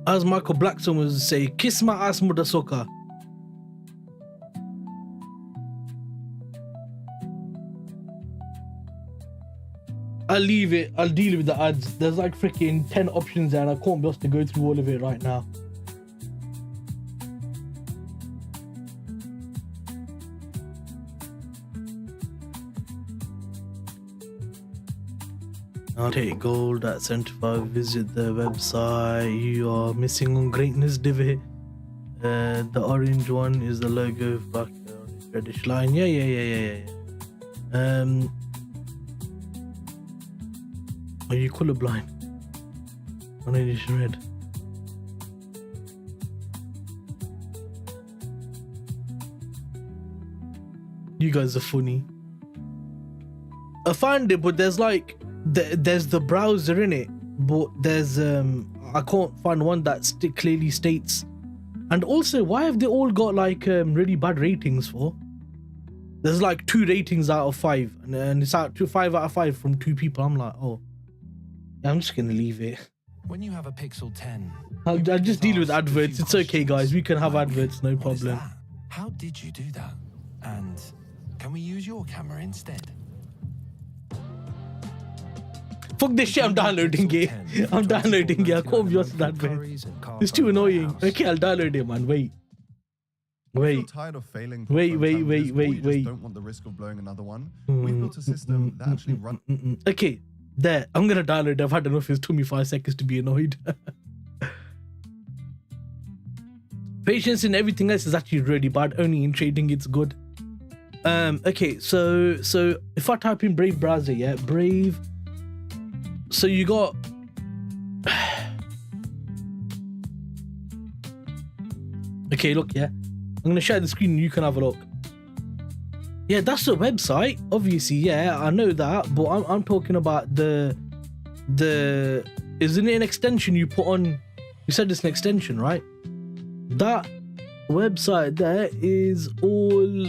As Michael Blackson would say, kiss my ass, mother sucker. I'll leave it. I'll deal with the ads. There's like freaking 10 options there and I can't be asked to go through all of it right now. I'll take gold at 75. Visit the website. You are missing on greatness, divot. The orange one is the logo back on the reddish line. Yeah. Are you colorblind? On edition red. You guys are funny. I found it, but there's like there's the browser in it, but there's I can't find one that clearly states. And also, why have they all got like really bad ratings for? There's like 2 ratings out of 5, and it's out to 5 out of 5 from 2 people. I'm like, oh, yeah, I'm just gonna leave it. When you have a Pixel 10, I'll just deal with adverts. It's okay, guys. We can have adverts, no problem. How did you do that? And can we use your camera instead? Fuck this shit, I'm downloading it. I'm downloading it. I can't be honest with adverts. It's too annoying. Okay, I'll download it, man. Wait. If you're tired of failing or you just don't want the risk of blowing another one, we've built a system that actually runs. Okay, there. I'm gonna download it. I've had enough. It took me 5 seconds to be annoyed. Patience in everything else is actually really bad. Only in trading it's good. Okay, so if I type in Brave browser, yeah, Brave. So you got okay, look, yeah. I'm gonna share the screen and you can have a look. Yeah, that's the website, obviously, yeah, I know that, but I'm talking about the isn't it an extension you put on? You said it's an extension, right? That website there is all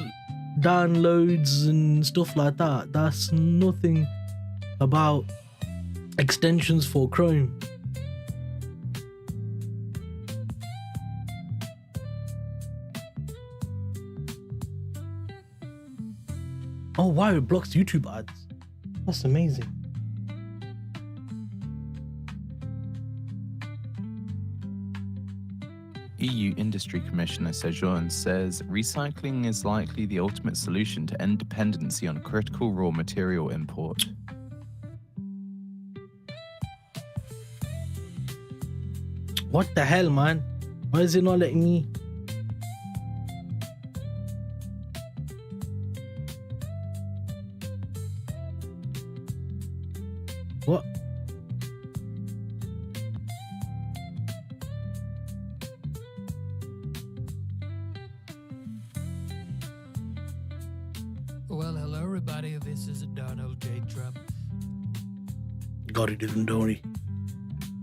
downloads and stuff like that. That's nothing about extensions for Chrome. Oh wow, it blocks YouTube ads. That's amazing. EU Industry Commissioner Sejourne says recycling is likely the ultimate solution to end dependency on critical raw material import. What the hell, man? Why is it not letting me? What? Well, hello everybody, this is Donald J. Trump. Got it, didn't worry.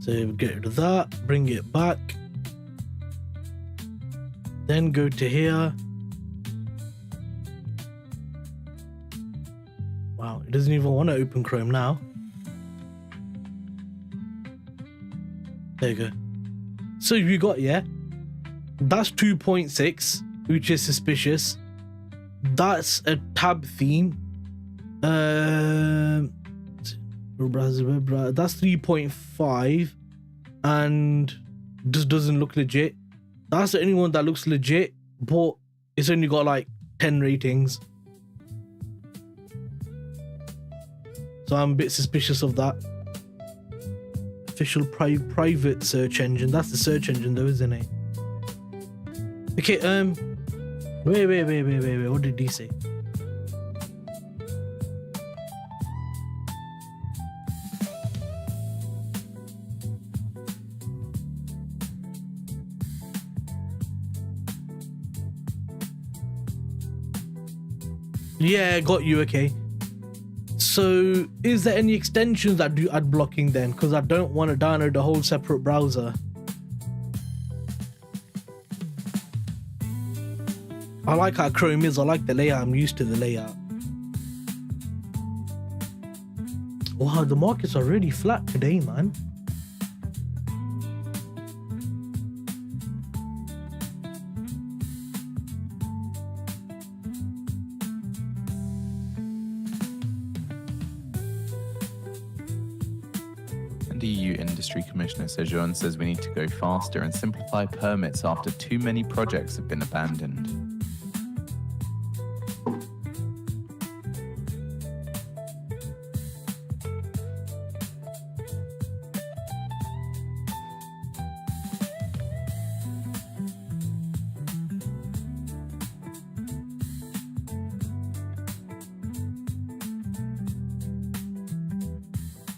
So get rid of that, bring it back. Then go to here. Wow, it doesn't even want to open Chrome now. There you go. So you got, yeah, that's 2.6, which is suspicious. That's a tab theme. That's 3.5 and just doesn't look legit. That's the only one that looks legit, but it's only got like 10 ratings. So I'm a bit suspicious of that. Official private search engine. That's the search engine though, isn't it? Okay, wait. What did he say? Yeah, got you. Okay. So, is there any extensions that do ad blocking then? Because I don't want to download a whole separate browser. I like how Chrome is. I like the layout. I'm used to the layout. Wow, the markets are really flat today, man. And EU Industry Commissioner Sejourn says we need to go faster and simplify permits after too many projects have been abandoned.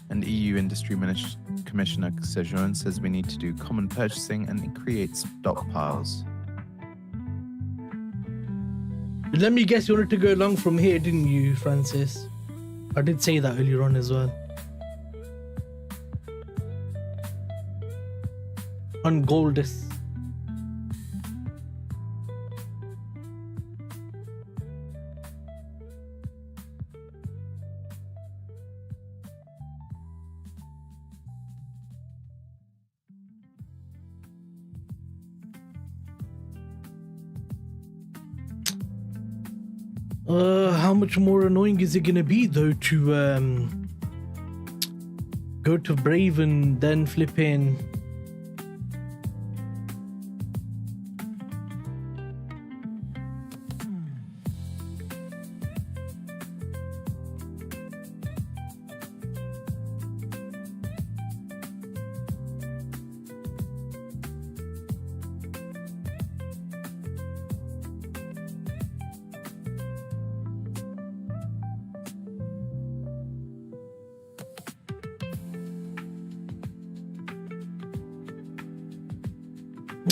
And EU Industry Commissioner Sejourn says we need to do common purchasing and create stockpiles. Let me guess, you wanted to go along from here, didn't you, Francis? I did say that earlier on as well. On Goldus. How much more annoying is it gonna be though to go to Brave and then flip in?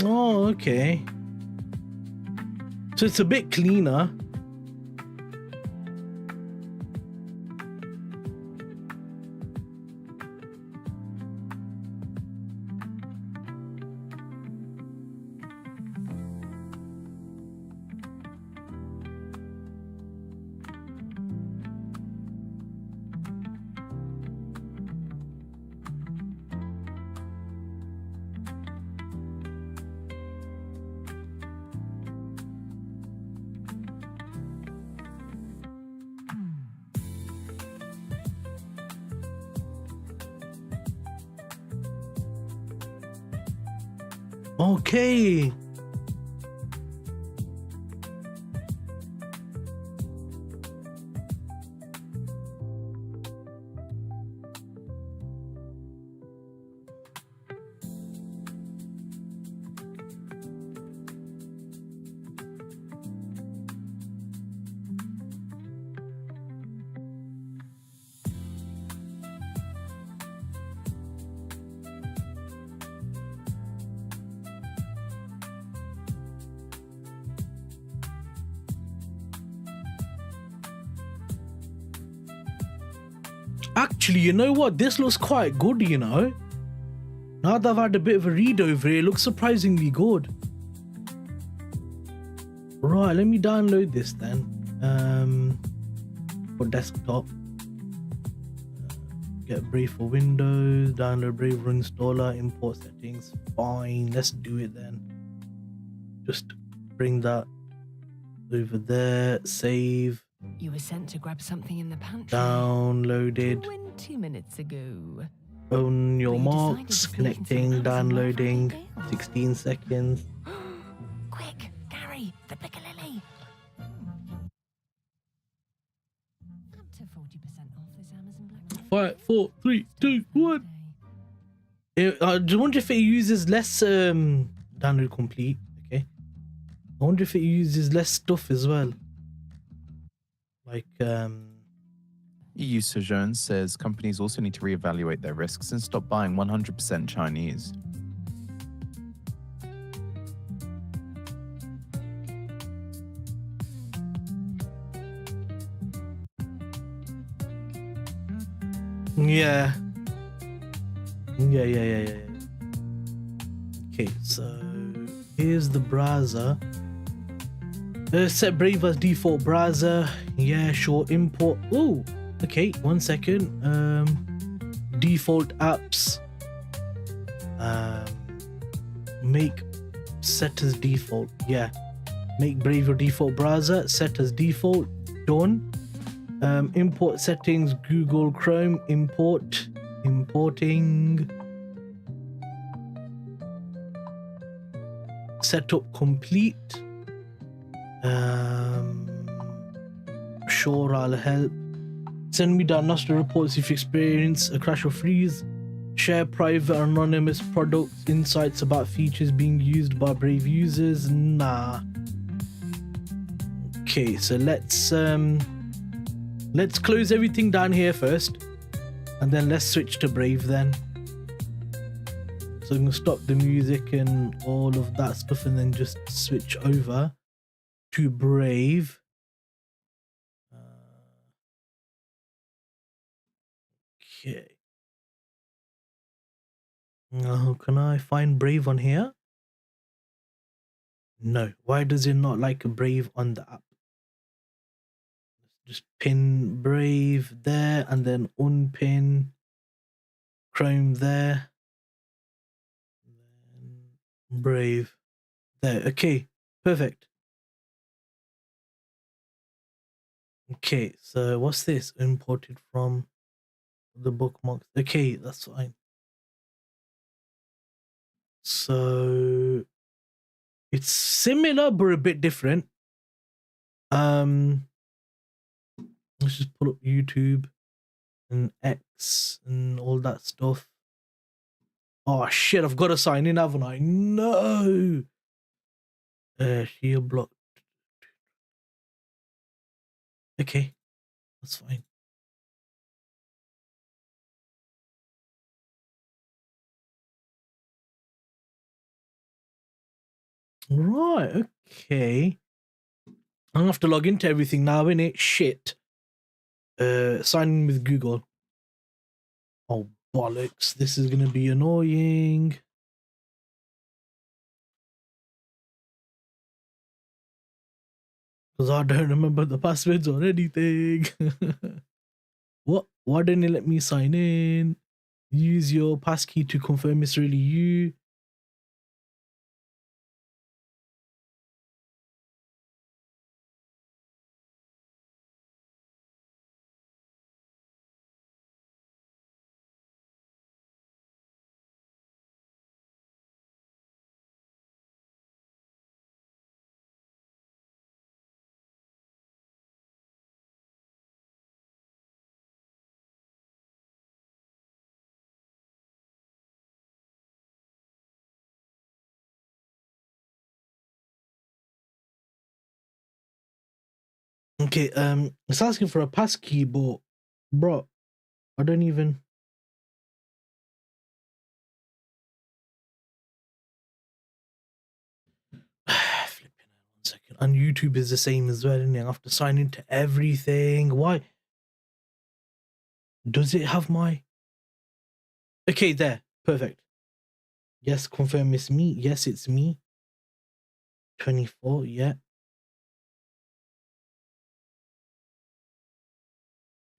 Oh, okay. So it's a bit cleaner. Okay. Actually, you know what? This looks quite good, you know. Now that I've had a bit of a read over it, it looks surprisingly good. Right, let me download this then. For desktop. Get Brave for Windows, download Brave installer, import settings. Fine, let's do it then. Just bring that over there, save. You were sent to grab something in the pantry. Downloaded. 20 minutes ago. On your But you marks, decided to sneak connecting, into the house and downloading. roll Friday 16 seconds. Quick, Gary, the Piccalilli. Up to 40% off this Amazon Black Friday. 5, 4, 3, 2, 1. I wonder if it uses less download complete. Okay. I wonder if it uses less stuff as well. Like EU Sojourn says companies also need to reevaluate their risks and stop buying 100% Chinese. Yeah. Okay, so here's the browser. Set Brave as default browser. Yeah, sure. Import. Oh, okay. 1 second. Default apps. Make set as default. Yeah. Make Brave your default browser. Set as default. Done. Import settings. Google Chrome. Import. Importing. Setup complete. Sure, I'll help. Send me diagnostic reports if you experience a crash or freeze. Share private anonymous products, insights about features being used by brave users. Nah. Okay, so let's close everything down here first, and then let's switch to Brave then. So I'm gonna stop the music and all of that stuff, and then just switch over to Brave. Okay. Now, can I find Brave on here? No. Why does it not like a Brave on the app? Just pin Brave there and then unpin Chrome there. Brave there. Okay, perfect. Okay, so what's this? Imported from the bookmarks. Okay, that's fine. So it's similar but a bit different. Let's just pull up YouTube and X and all that stuff. Oh shit, I've got to sign in, haven't I? No. Share block. Okay, that's fine. Right, okay. I'm gonna have to log into everything now, innit? Shit. Sign in with Google. Oh bollocks, this is gonna be annoying. Because I don't remember the passwords or anything. What? Why didn't it let me sign in? Use your passkey to confirm it's really you. Okay, it's asking for a passkey, but bro, I don't even. Flipping out 1 second. And YouTube is the same as well, isn't it? I have to sign into everything. Why? Does it have my? Okay, there, perfect. Yes, confirm it's me. Yes, it's me. 24, yeah.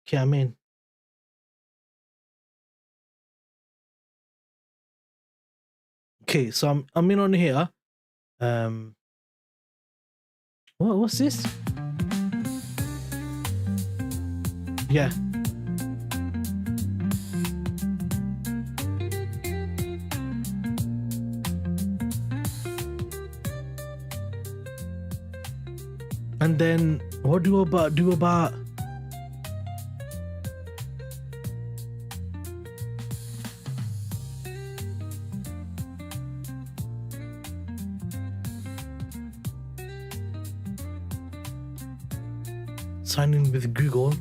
Okay, I'm in. Okay, so I'm in on here. What's this? Yeah. And then what do about sign in with Google?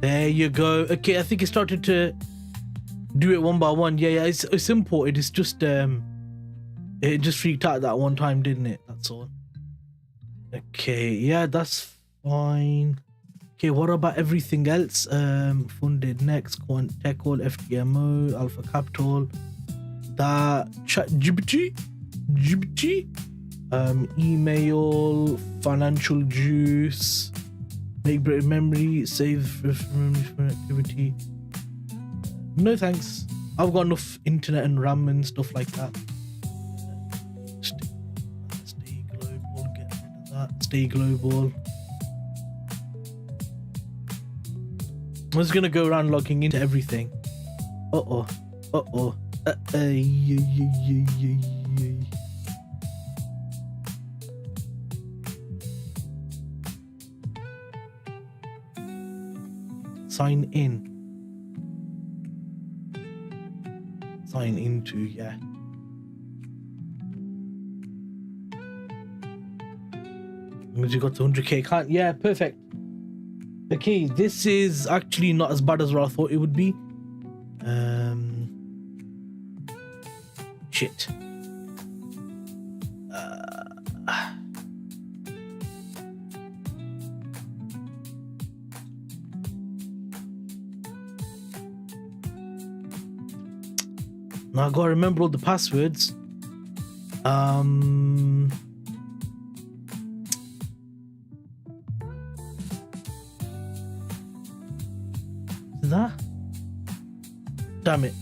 There you go. Okay, I think it started to do it one by one. Yeah, it's imported. It's just it just freaked out that one time, didn't it? That's all. Okay, yeah, that's fine. Okay, what about everything else? Funded next, Quant Tech All, FDMO, Alpha Capital, that chat GPT, email, financial juice, make great memory, save from activity. No thanks. I've got enough internet and RAM and stuff like that. Stay global, get rid of that. Stay global. I'm just gonna go around logging into everything. Uh-oh. Uh-oh. Sign in. Sign into, yeah. You got the 100k account. Yeah, perfect. Okay, this is actually not as bad as what I thought it would be. Shit. Now I gotta remember all the passwords. That? Damn it.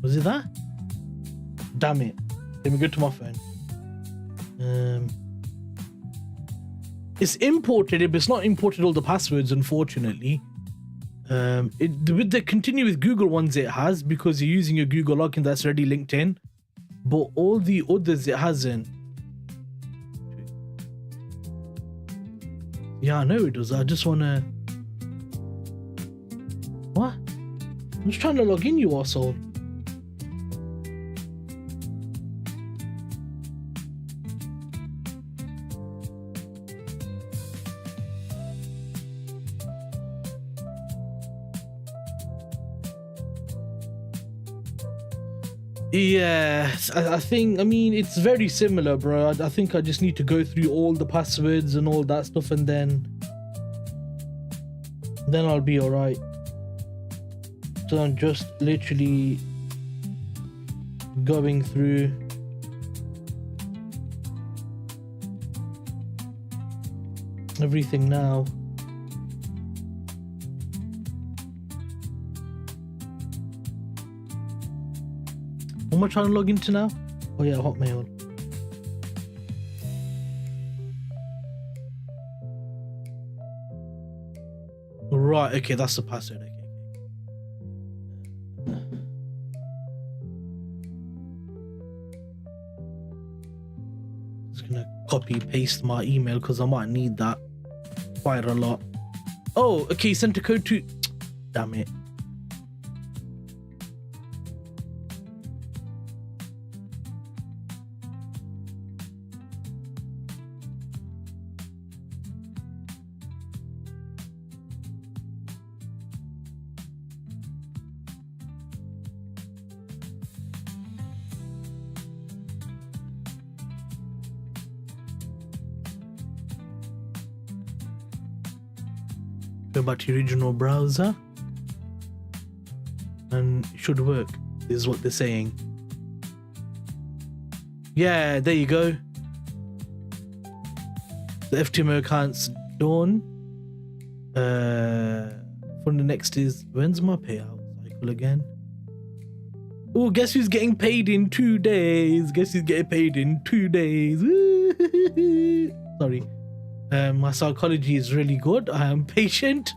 Was it that? Damn it. Let me go to my phone. It's imported, but it's not imported all the passwords, unfortunately. With the continue with Google ones it has, because you're using your Google login that's already linked in, but all the others it hasn't. Yeah, I know it does. I just wanna. What? I'm just trying to log in, you arsehole. Yeah, I mean, it's very similar, bro. I think I just need to go through all the passwords and all that stuff, and then I'll be all right. So I'm just literally going through everything now. What am I trying to log into now? Oh yeah, Hotmail. Right, okay, that's the password. Okay. Just gonna copy paste my email because I might need that quite a lot. Oh, okay, sent a code to. Damn it. Go back to your original browser and it should work. This is what they're saying. Yeah, there you go. The FTMO account's done. For the next is, when's my payout cycle again? Oh, guess who's getting paid in 2 days? Guess who's getting paid in 2 days? Sorry. My psychology is really good. I am patient.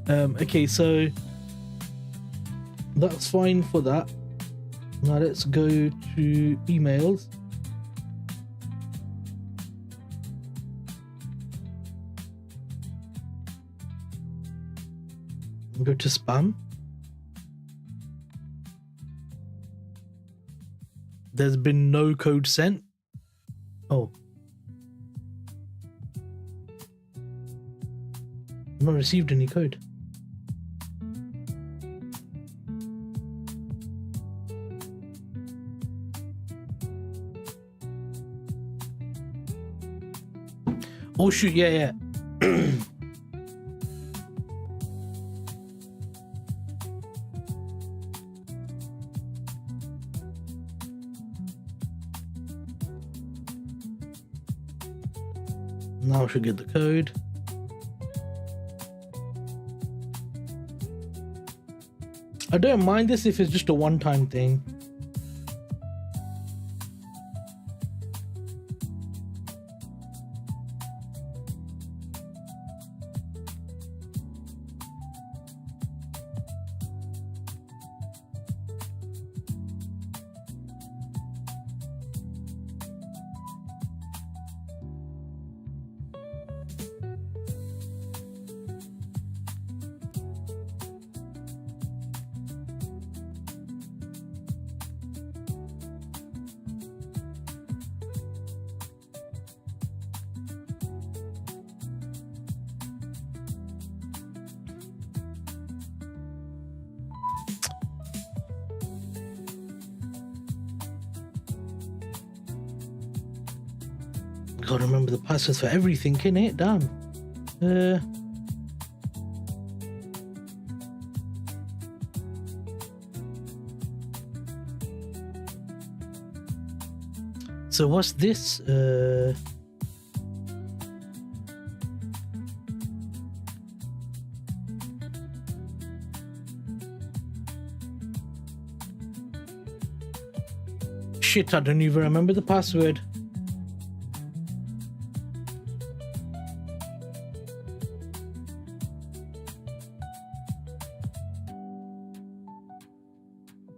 Okay, so that's fine for that. Now let's go to emails. Go to spam. There's been no code sent. Oh. I've not received any code. Oh shoot, yeah. Now I should get the code. I don't mind this if it's just a one-time thing. Gotta remember the passwords for everything, innit? Damn. So what's this? Shit, I don't even remember the password.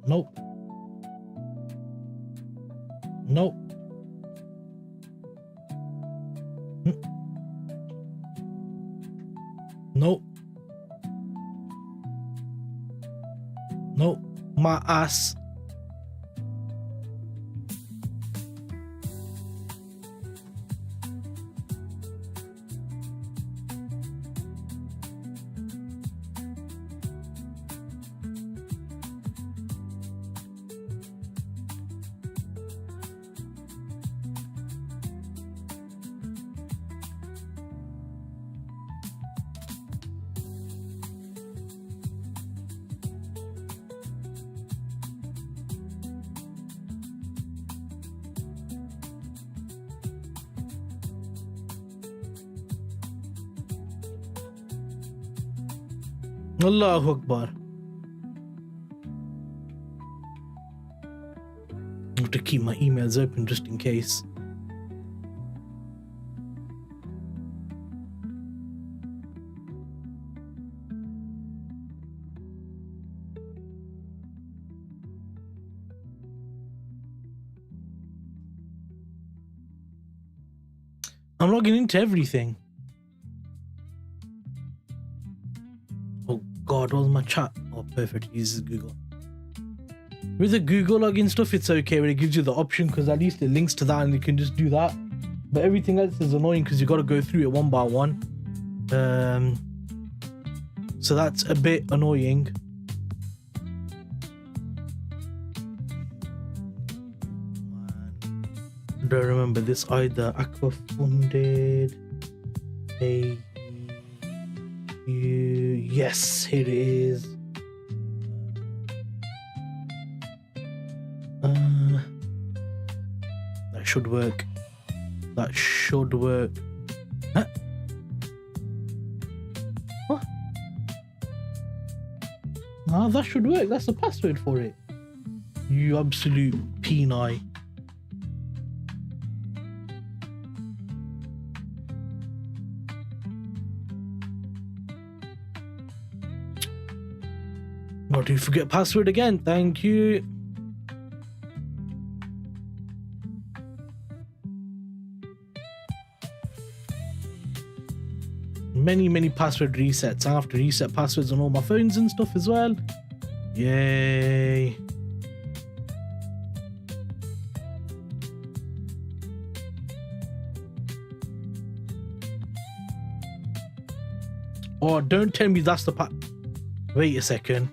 Nope. Nope. Nope. Nope. My ass. Allahu Akbar. I have to keep my emails open just in case. I'm logging into everything. Oh God, what was my chat? Oh, perfect. It uses Google. With the Google login stuff, it's okay when it gives you the option because at least it links to that and you can just do that. But everything else is annoying because you got to go through it one by one. So that's a bit annoying. Don't remember this either. Aqua funded. Yes, here it is. That should work. That should work. Huh? What? Ah, that should work. That's the password for it. You absolute peni. Not to forget password again. Thank you. Many password resets. I have to reset passwords on all my phones and stuff as well. Yay. Oh, don't tell me that's the wait a second.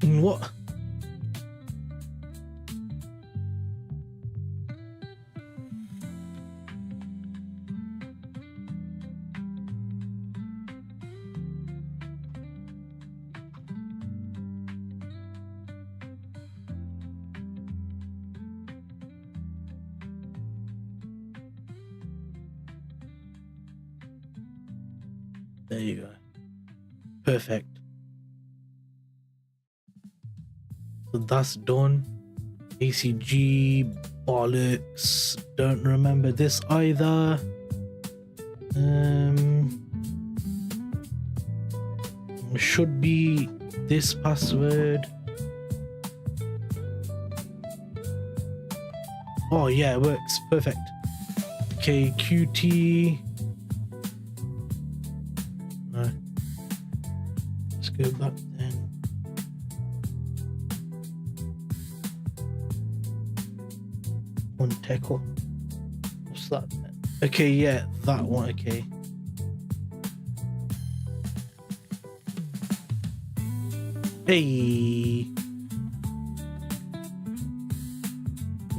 What? There you go. Perfect. So that's done. ACG bollocks. Don't remember this either. Should be this password. Oh yeah, it works. Perfect. Okay, QT. No. Let's go back then. One tackle. What's that then? Okay, yeah, that one. Okay. Hey.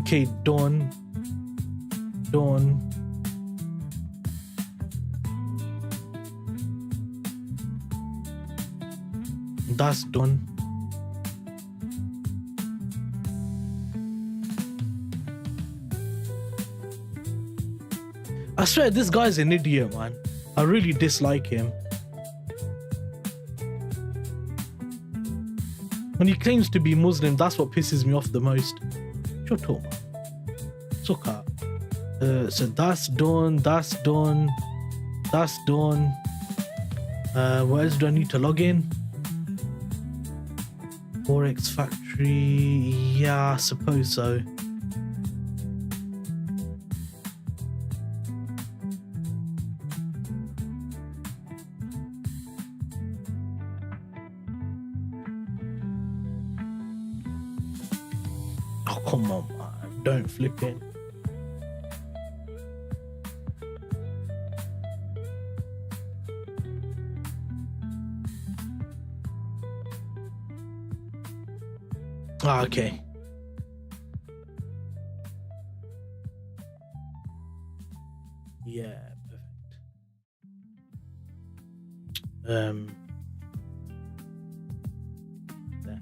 Okay, done. That's done. I swear this guy's an idiot, man. I really dislike him. When he claims to be Muslim, that's what pisses me off the most. Shut up, man. Suck up. So that's done. What else do I need to log in? Forex factory. Yeah, I suppose so. Oh, come on, man. Don't flip in. Ah, okay. Yeah, perfect. There.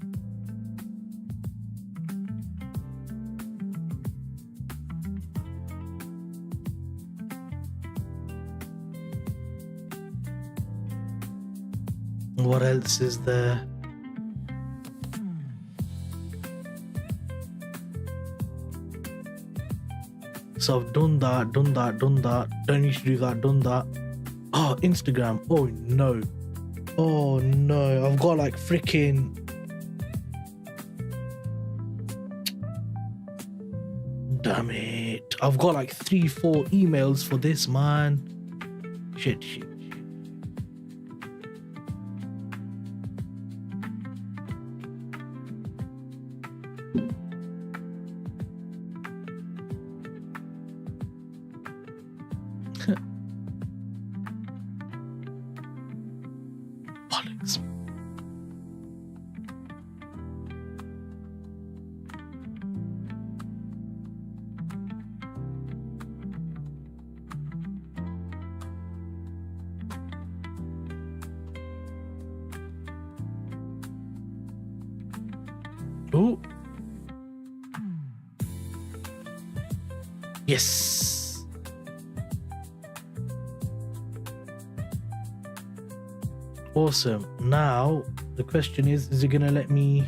What else is there? So I've done that. Don't need to do that, done that. Oh, Instagram. Oh no. I've got like freaking... Damn it. I've got like 3-4 emails for this, man. Shit. Bollocks. Oh. Yes. Awesome. Now the question is it gonna let me...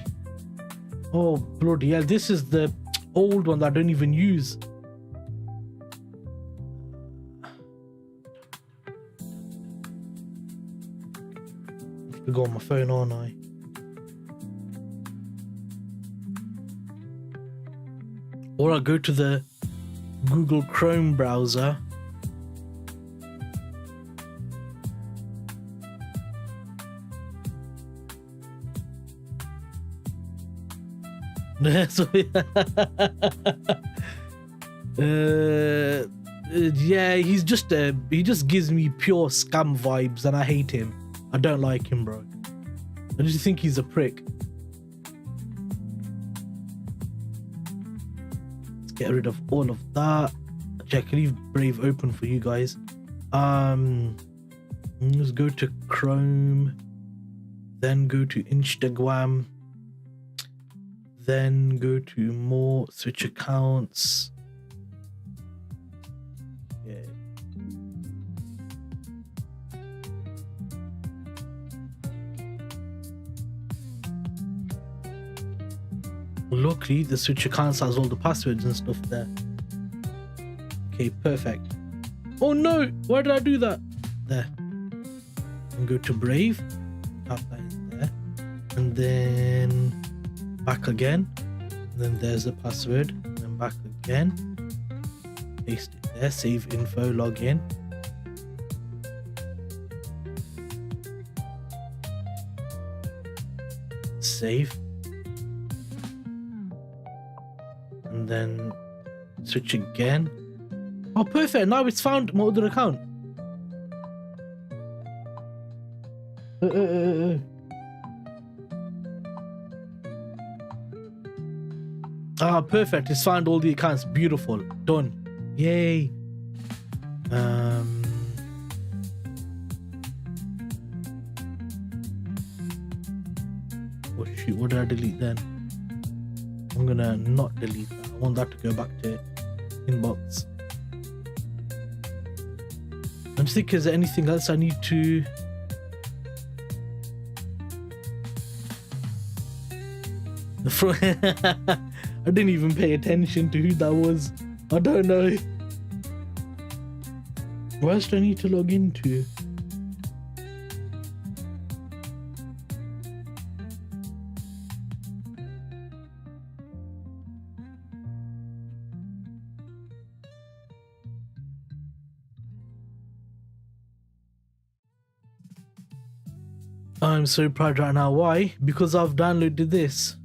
Oh bloody hell, this is the old one that I don't even use. I have to go on my phone, aren't I? Or I'll go to the Google Chrome browser. So, yeah, he just gives me pure scam vibes and I hate him. I don't like him, bro. I just think he's a prick. Let's get rid of all of that. Actually, I can leave Brave open for you guys. Let's go to Chrome, then go to Instagram, then go to more, switch accounts. Yeah. Luckily, the switch accounts has all the passwords and stuff there. Okay, perfect. Oh no, why did I do that? There. And go to Brave. Tap that in there. And then back again. And then there's the password. And then back again. Paste it there. Save info, log in. Save. And then switch again. Oh, perfect. Now it's found my other account. Ah, perfect. It's found all the accounts. Beautiful. Done. Yay. Oh shoot, what did I delete then? I'm gonna not delete that. I want that to go back to inbox. I'm just thinking, is there anything else I need to... I didn't even pay attention to who that was. I don't know. What else do I need to log into? I'm so proud right now. Why? Because I've downloaded this.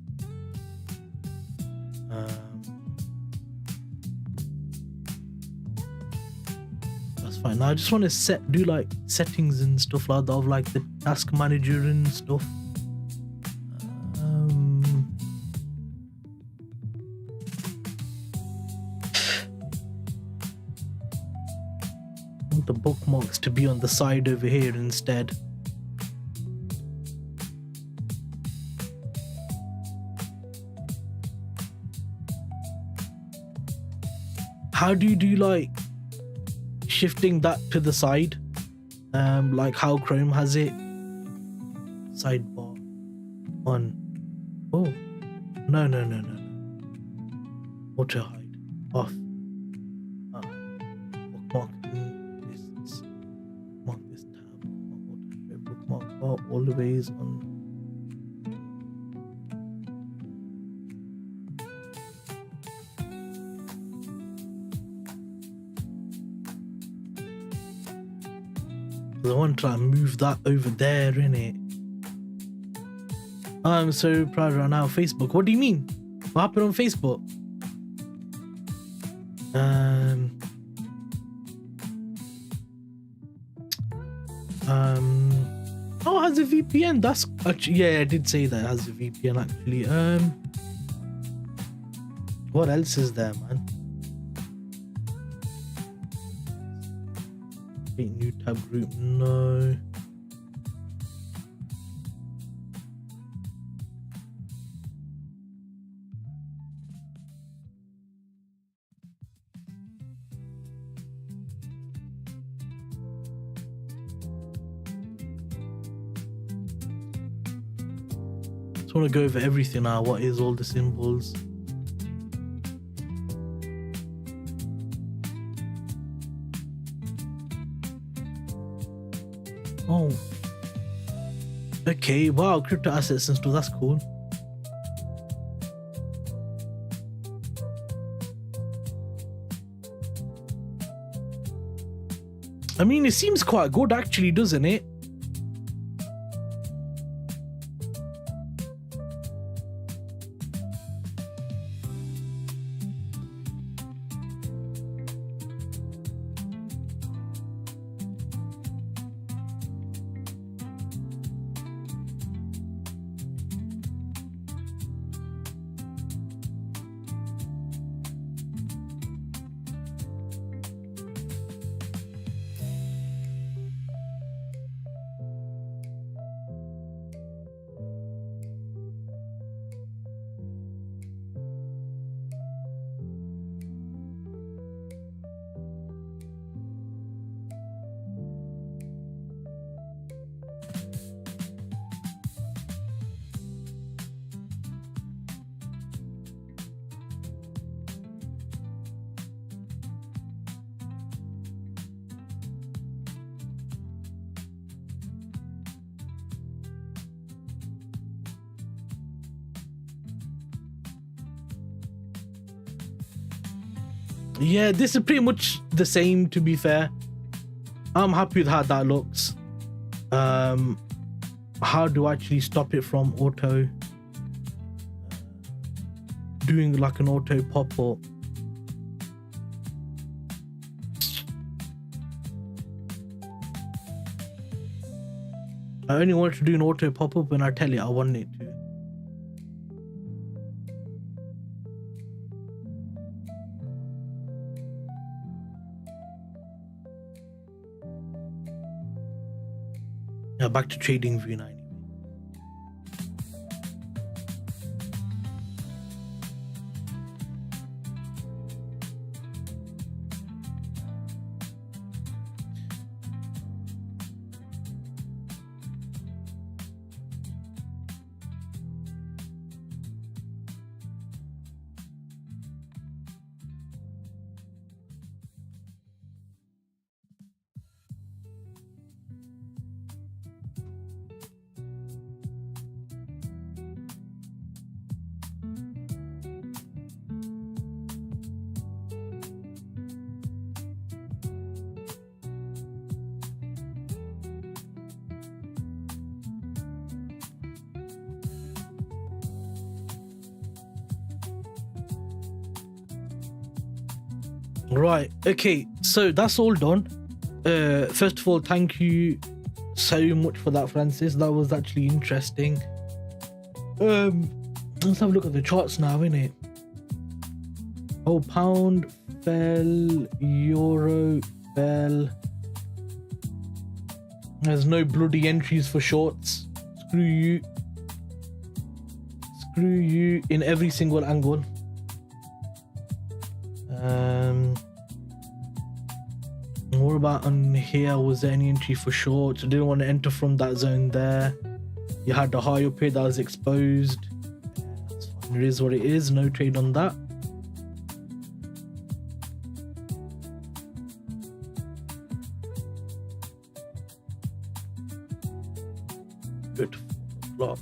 That's fine. Now I just want to do like settings and stuff like that of like the task manager and stuff. I want the bookmarks to be on the side over here instead. How do you do like shifting that to the side? Like how Chrome has it. Sidebar on. Oh, no. Auto hide off. Bookmark this. Mark this tab. Bookmark bar always on. I want to try and move that over there, innit? I'm so proud right now. Facebook. What do you mean? What happened on Facebook? Oh, it has a VPN. That's actually, yeah, I did say that it has a VPN actually. What else is there, man? New tab group, no. Just want to go over everything now. What is all the symbols? Oh, okay. Wow, crypto assets and stuff. That's cool. I mean, it seems quite good, actually, doesn't it? Yeah, this is pretty much the same, to be fair. I'm happy with how that looks. How do I actually stop it from auto doing like an auto pop-up? I only wanted to do an auto pop-up when I tell it I want it to. Now back to TradingView now. Right, okay, so that's all done. First of all, thank you so much for that, Francis. That was actually interesting. Let's have a look at the charts now, innit? Oh, pound fell, euro fell. There's no bloody entries for shorts. Screw you. Screw you in every single angle. What about on here? Was there any entry for shorts? I didn't want to enter from that zone there. You had the high up here that was exposed. That's fine. It is what it is. No trade on that. Good. Block.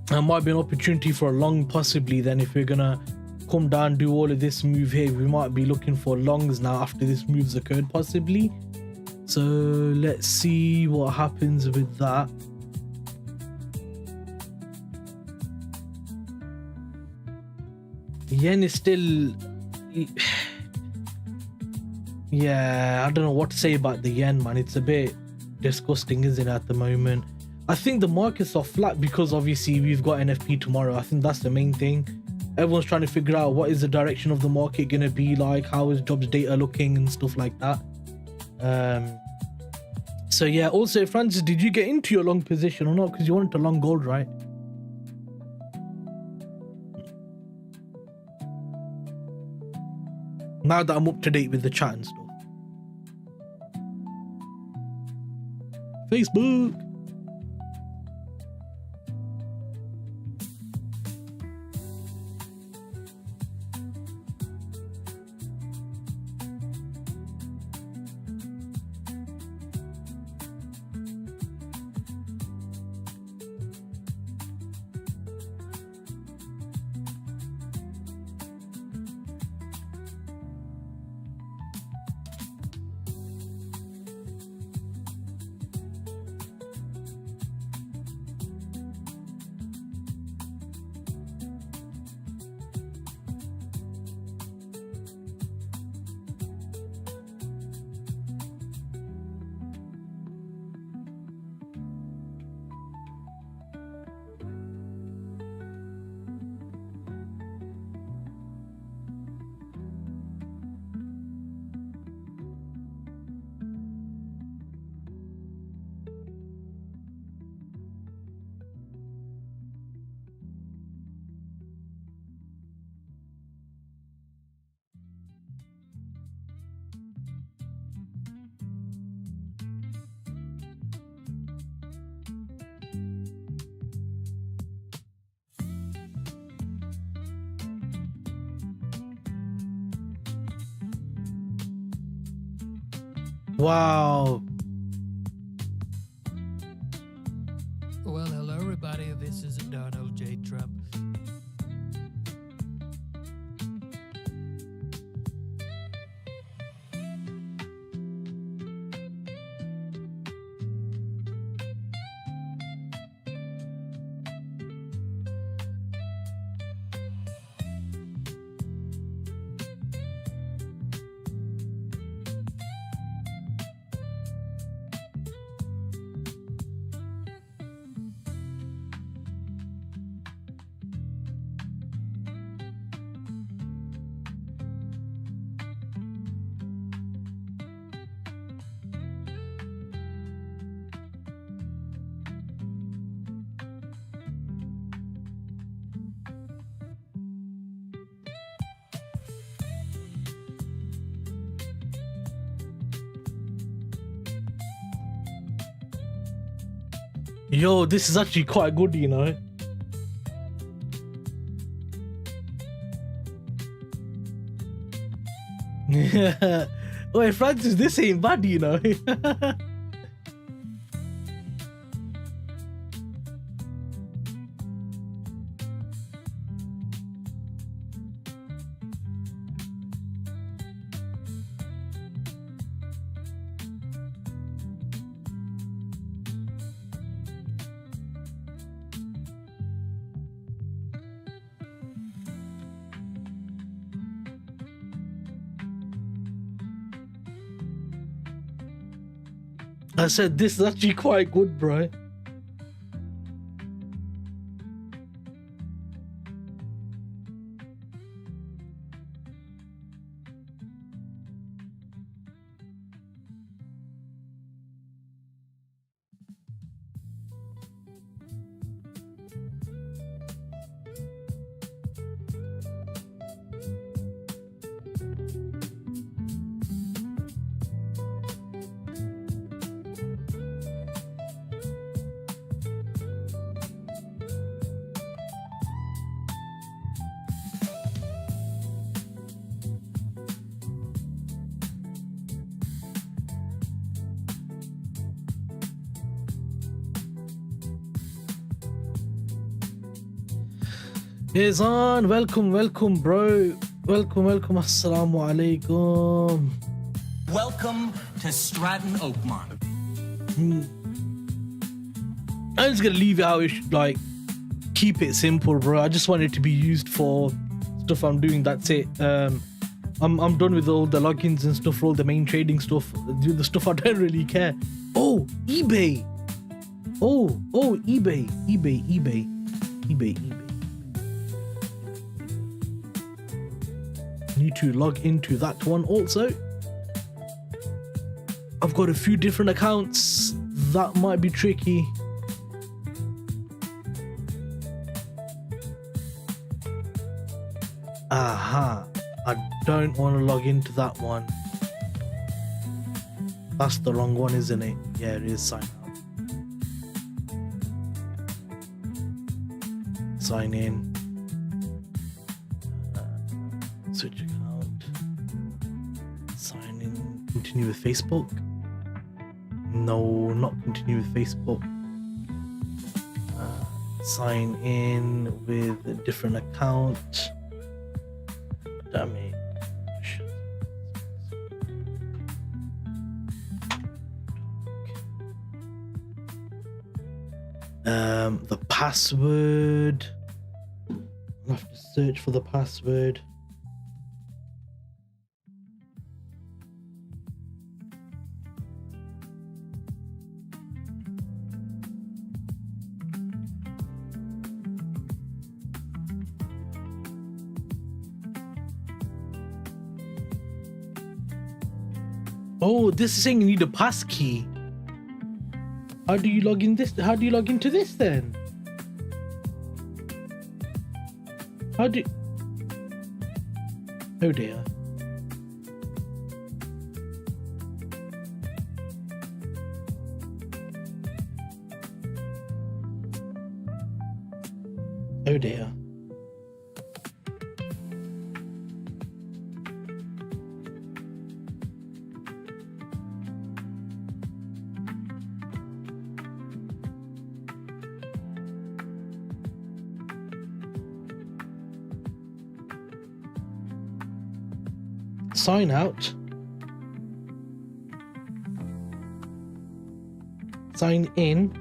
That might be an opportunity for a long, possibly. Then if we're gonna come down, do all of this move here, we might be looking for longs now after this move's occurred, possibly. So let's see what happens with that. The yen is still, yeah, I don't know what to say about the yen, man. It's a bit disgusting, isn't it, at the moment? I think the markets are flat because obviously we've got NFP tomorrow. I think that's the main thing. Everyone's trying to figure out what is the direction of the market going to be like, how is jobs data looking and stuff like that. So yeah, also Francis, did you get into your long position or not? Because you wanted to long gold, right? Now that I'm up to date with the chat and stuff. Facebook. Wow. Well, hello everybody, this is Donald J. Trump. Yo, this is actually quite good, you know. Wait, Francis, this ain't bad, you know. I said this is actually quite good, bro. Is on. Welcome, bro. Welcome. Assalamu alaikum. Welcome to Stratton Oakmont. I'm just gonna leave it how it should, like, keep it simple, bro. I just want it to be used for stuff I'm doing. That's it. I'm done with all the logins and stuff for all the main trading stuff. Do the stuff I don't really care. Oh, eBay. Oh, eBay. Need to log into that one also. I've got a few different accounts. That might be tricky. Aha. I don't want to log into that one. That's the wrong one, isn't it? Yeah, it is. Sign out. Sign in. Switch account. Sign in. Continue with Facebook. No, not continue with Facebook. Sign in with a different account. Damn it. The password. I'll have to search for the password. Oh, this is saying you need a pass key. How do you log in this? How do you log into this then? How do? Oh dear. Oh dear. Sign out. Sign in.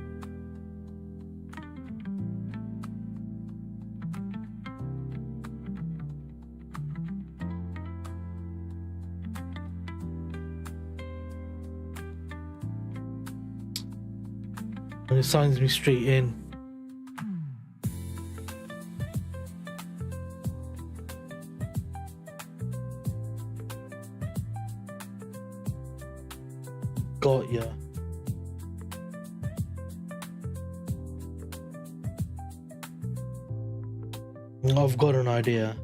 And it signs me straight in. Got ya. I've got an idea.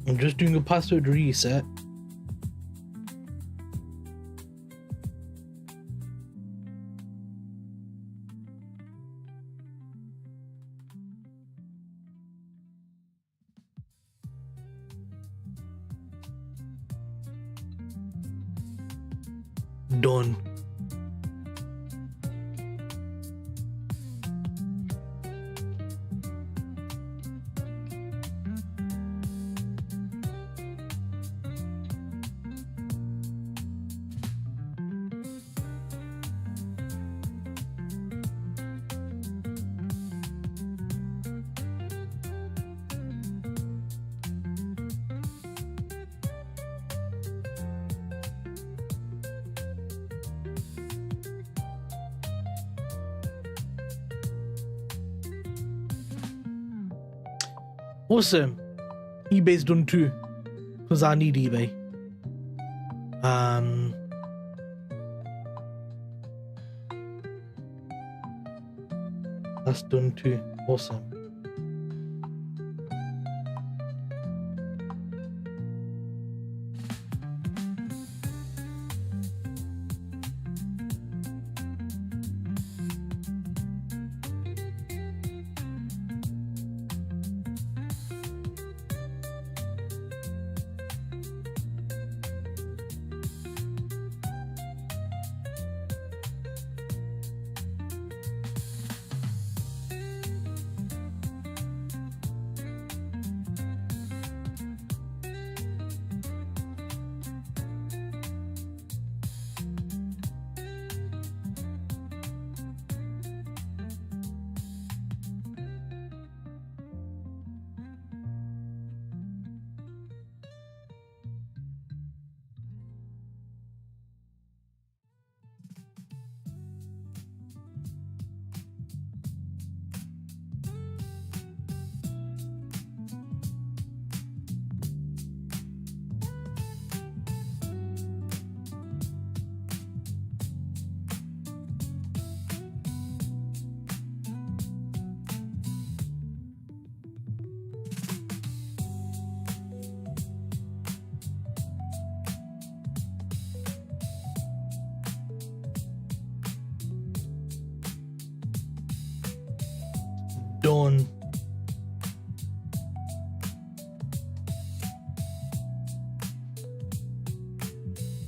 I'm just doing a password reset. Done. Awesome. eBay's done too, because I need eBay. That's done too. Awesome. Done.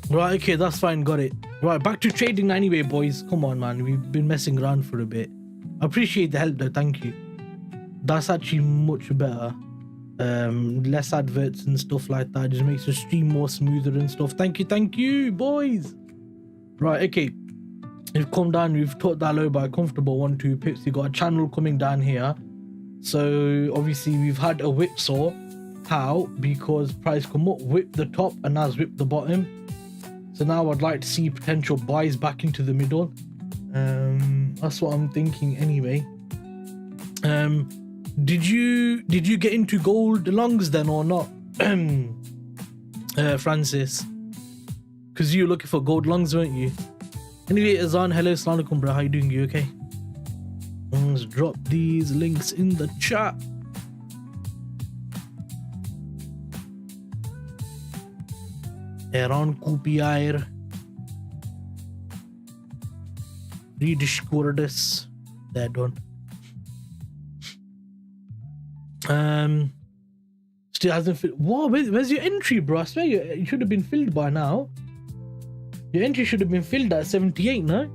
Right, okay, that's fine, got it. Right, back to trading anyway, boys. Come on, man, we've been messing around for a bit. I appreciate the help though, thank you. That's actually much better. Less adverts and stuff like that, just makes the stream more smoother and stuff. Thank you, boys. Right, okay. We've come down, we've taught that low by a comfortable 1-2 pips. We got a channel coming down here. So obviously we've had a whipsaw. How? Because price come up, whip the top, and now whip the bottom. So now I'd like to see potential buys back into the middle. That's what I'm thinking anyway. Did you get into gold longs then or not, Francis? Because you were looking for gold longs, weren't you? Anyway, Azan, hello, assalamu alaikum, bro. How you doing? You okay? Let's drop these links in the chat. Eran Kupiair. Rediscordus. That one. Still hasn't filled. Whoa, where's your entry, bro? I swear you should have been filled by now. Your entry should have been filled at 78, no?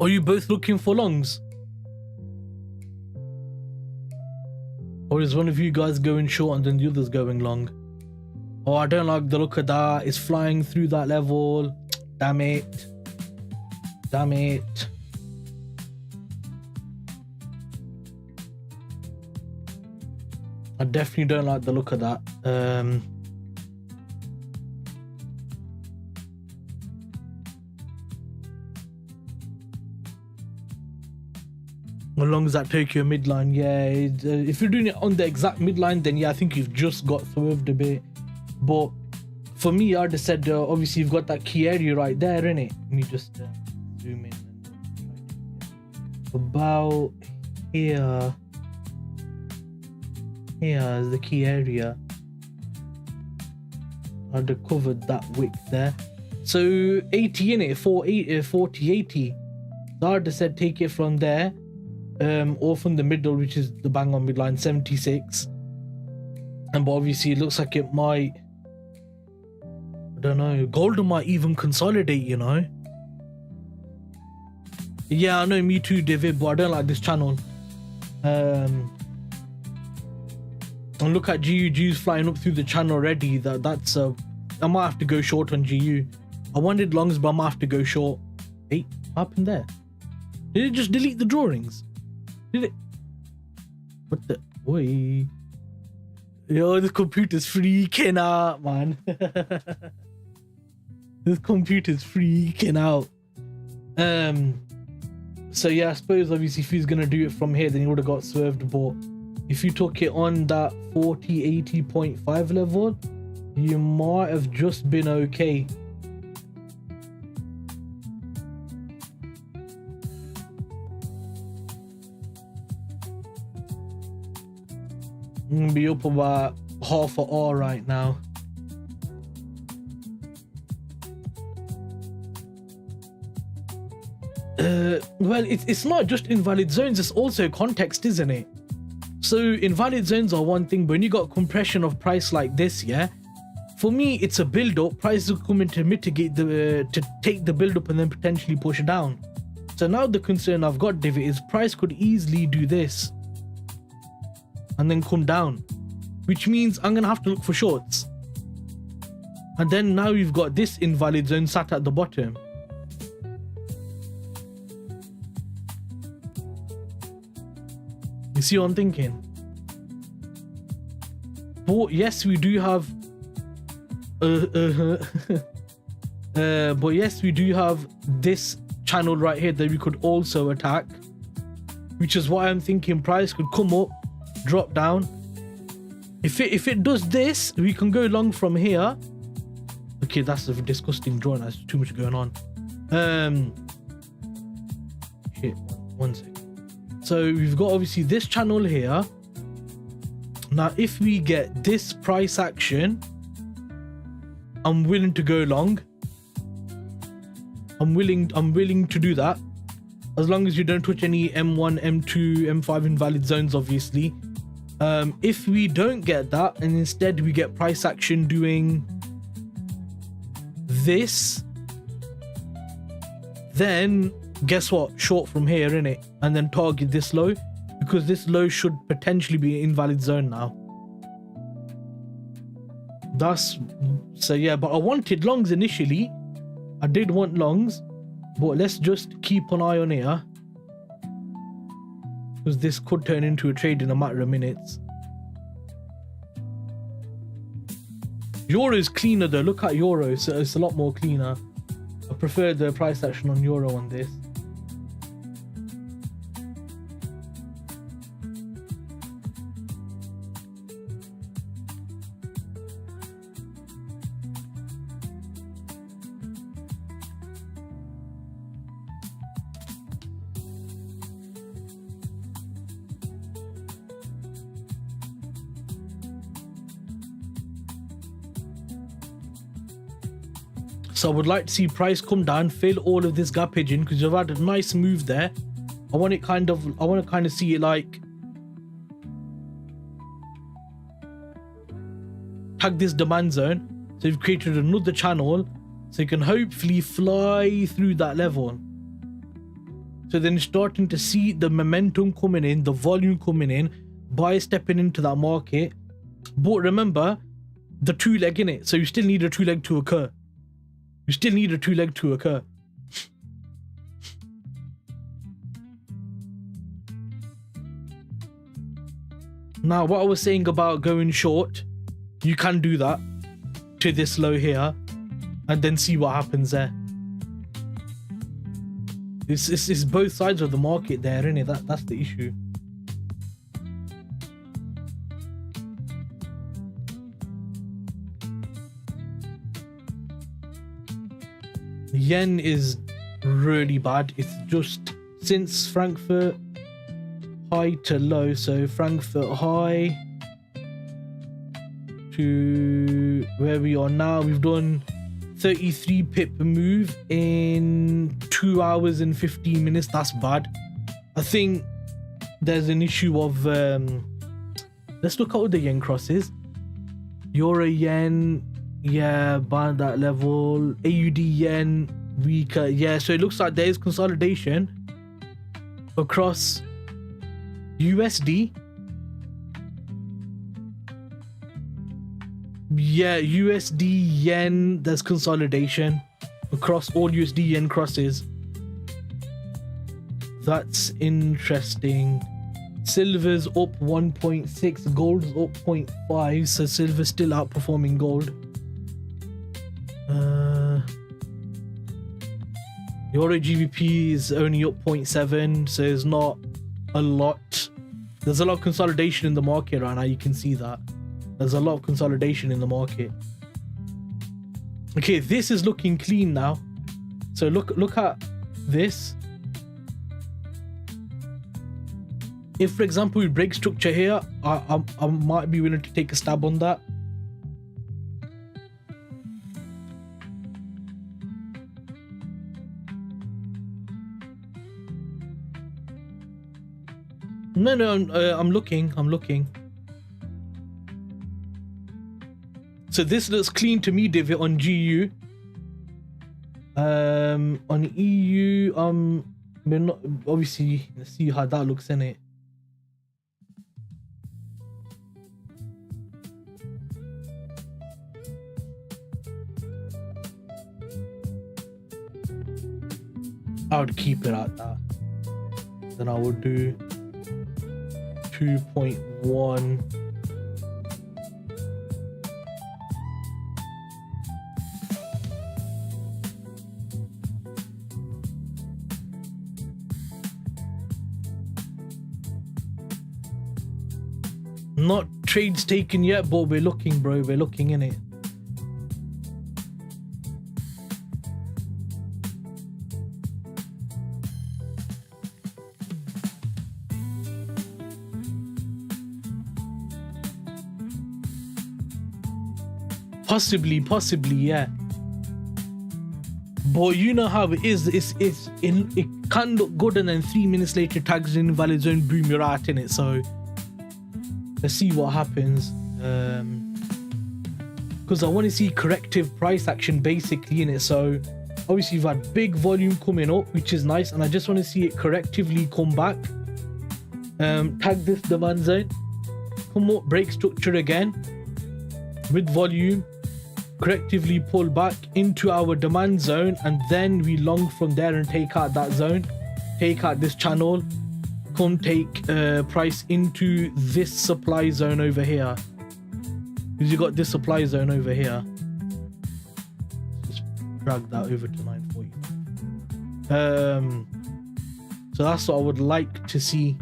Are you both looking for longs? Or is one of you guys going short and then the other's going long? Oh, I don't like the look of that. It's flying through that level. Damn it. Damn it. I definitely don't like the look of that. As long as that Tokyo midline, yeah. If you're doing it on the exact midline, then yeah, I think you've just got swerved a bit. But for me, I'd have said, obviously, you've got that key area right there, innit? Let me just zoom in. About here. Here is the key area. I'd have covered that wick there. So 80 in it, 40, 80. So I'd have said take it from there. Or from the middle, which is the bang on midline, 76. And but obviously it looks like it might, I don't know, gold might even consolidate, you know. Yeah, I know, me too, David, but I don't like this channel. And look at GU's flying up through the channel already. That's I might have to go short on GU. I wanted longs, but I might have to go short. Hey, what happened there? Did it just delete the drawings? Did it? What the? Oi. Yo, this computer's freaking out, man. This computer's freaking out. So yeah, I suppose obviously if he's gonna do it from here, then he would have got swerved. But if you took it on that 40, 80.5 level, you might have just been okay. I'm gonna be up about half an hour right now. Well, it's not just invalid zones, it's also context, isn't it? So invalid zones are one thing, but when you got compression of price like this, yeah, for me it's a build up. Price is coming to mitigate to take the build up and then potentially push it down. So now the concern I've got, David, is price could easily do this and then come down, which means I'm gonna have to look for shorts. And then now you've got this invalid zone sat at the bottom. You see what I'm thinking? But yes, we do have but yes, we do have this channel right here that we could also attack, which is why I'm thinking price could come up, drop down. If it does this, we can go long from here. Okay, that's a disgusting drawing. There's too much going on. Shit, one second. So we've got obviously this channel here. Now if we get this price action, I'm willing to go long. I'm willing to do that, as long as you don't touch any M1, M2, M5 invalid zones, obviously. If we don't get that and instead we get price action doing this, then guess what? Short from here, innit? And then target this low, because this low should potentially be an invalid zone now. That's so yeah, but I wanted longs initially. I did want longs, but let's just keep an eye on here, because this could turn into a trade in a matter of minutes. Euro is cleaner though. Look at Euro, so it's a lot more cleaner. I prefer the price action on Euro on this. So I would like to see price come down, fill all of this gappage in, because you've had a nice move there. I want to kind of see it like tag this demand zone. So you've created another channel, so you can hopefully fly through that level. So then starting to see the momentum coming in, the volume coming in, buyers stepping into that market. But remember, the 2-leg in it. So you still need a 2-leg to occur. You still need a 2-leg to occur. Now, what I was saying about going short, you can do that to this low here and then see what happens there. It's both sides of the market there, isn't it? That's the issue. Yen is really bad. It's just since Frankfurt high to low. So Frankfurt high to where we are now. We've done 33 pip move in 2 hours and 15 minutes. That's bad. I think there's an issue of let's look at what the yen crosses. Euro yen, yeah, by that level. AUD yen weaker, yeah. So it looks like there is consolidation across USD. Yeah, USD yen, there's consolidation across all USD yen crosses. That's interesting. Silver's up 1.6, gold's up 0.5, so silver's still outperforming gold. Euro GBP is only up 0.7, so there's not a lot. There's a lot of consolidation in the market right now. You can see that. There's a lot of consolidation in the market. Okay, this is looking clean now. So look at this. If, for example, we break structure here, I might be willing to take a stab on that. No, I'm looking. So this looks clean to me, Divot, on GU. On EU, we're not, obviously, let's see how that looks in it. I would keep it at that. Then I would do 2.1. Not trades taken yet, but we're looking, bro. We're looking in it. Possibly, yeah. But you know how it is. It can look good, and then 3 minutes later, tags in invalid zone, boom, you're out in it. So let's see what happens. Because I want to see corrective price action basically in it. So obviously you've had big volume coming up, which is nice, and I just want to see it correctively come back. Tag this demand zone, come up, break structure again with volume, correctively pull back into our demand zone, and then we long from there and take out that zone, take out this channel, come take price into this supply zone over here, because you got this supply zone over here. Just drag that over to 940. So that's what I would like to see.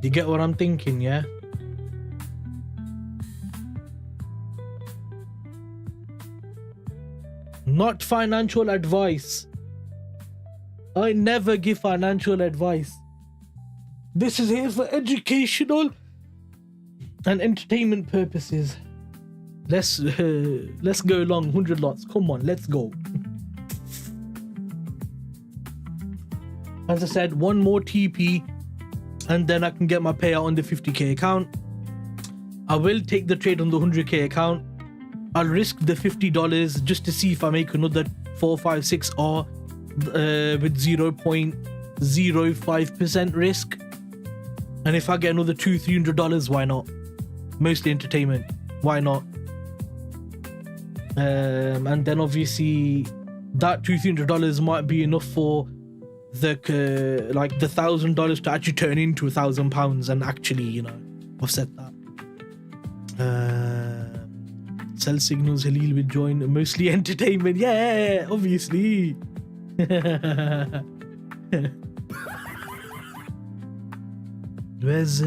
You get what I'm thinking, yeah? Not financial advice. I never give financial advice. This is here for educational and entertainment purposes. Let's go long, 100 lots. Come on, let's go. As I said, one more TP, and then I can get my payout on the 50k account. I will take the trade on the 100k account. I'll risk the $50 just to see if I make another 456R with 0.05% risk. And if I get another $200-300, why not? Mostly entertainment. Why not? And then obviously that $200-300 might be enough for the like the $1,000 to actually turn into £1,000 and actually, you know, offset that. Sell signals, Halil will join. Mostly entertainment. Yeah, obviously. Where's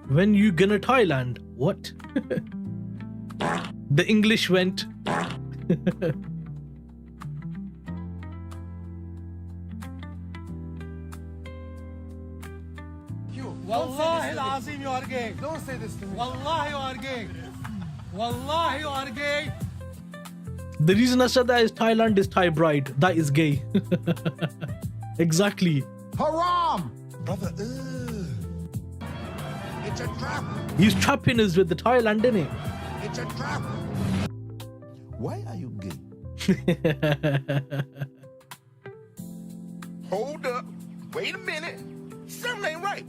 when you gonna Thailand? What? The English went. Wallahi al-Azim, you are gay. Don't say this to me. Wallahi, you are gay. Wallahi, you are gay. The reason I said that is Thailand is Thai bride. That is gay. Exactly. Haram! Brother, It's a trap. He's trapping us with the Thailand, innit? It's a trap. why are you gay? Hold up. Wait a minute. Something ain't right.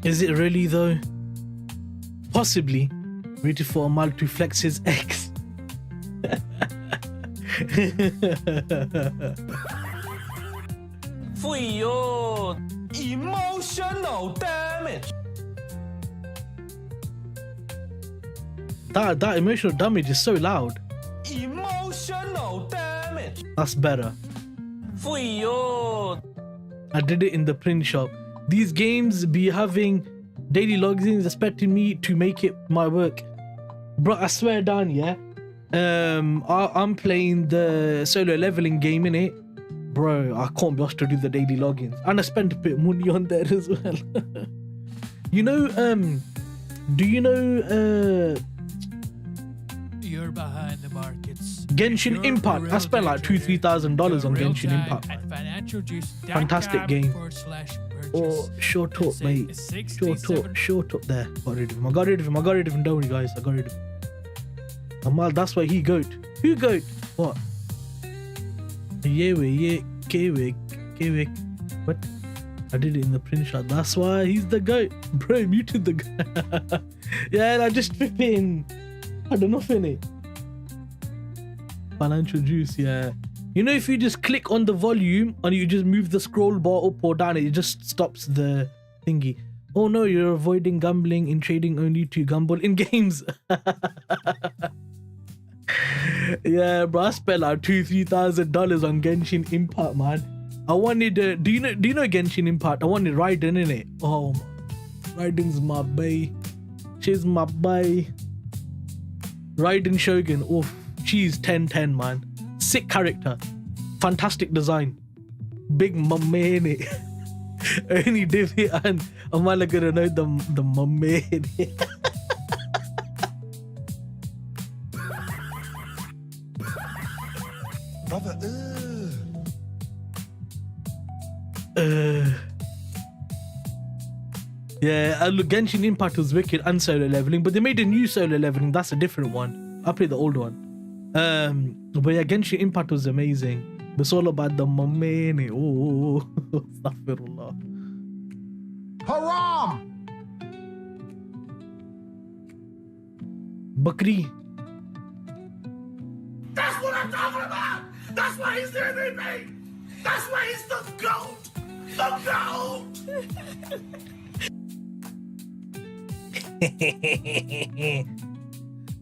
Is it really though? Possibly. Waiting for Amal to flex his ex. Emotional damage. That emotional damage is so loud. Emotional damage. That's better. I did it in the print shop. These games be having daily logins expecting me to make it my work. Bro, I swear down, yeah. I'm playing the solo leveling game, innit? Bro, I can't be asked to do the daily logins. And I spent a bit of money on there as well. You know, do you know You're behind the markets. Genshin Impact? I spent like $2,000-3,000 on Genshin Impact. Fantastic game. Oh, short up, mate. Short up there. Got rid of him. I got rid of him. Don't worry, guys. I got rid of him. Amal, that's why he goat. Who goat? What? Yeah, what? I did it in the print shot. That's why he's the goat. Bro, muted the guy. Yeah, I just flipping. I don't know, innit? Financial juice, yeah. You know, if you just click on the volume and you just move the scroll bar up or down, it just stops the thingy. Oh no, you're avoiding gambling in trading only to gamble in games. Yeah, bro, I spent like $2,000-3,000 on Genshin Impact, man. I wanted do you know Genshin Impact? I wanted Raiden in it. Oh, Raiden's my bae. She's my bae. Raiden Shogun. Oh, she's 10/10, man. Sick character, fantastic design, big mummy in it. Only Divi and Amala gonna know the mummy in it. Brother, yeah, look, Genshin Impact was wicked and solo leveling, but they made a new solo leveling. That's a different one. I played the old one. But yeah, Genshin Impact was amazing. But it's all about the money. Oh, astaghfirullah. Haram! Bakri. That's what I'm talking about! That's why he's the MVP! That's why he's the GOAT! The GOAT!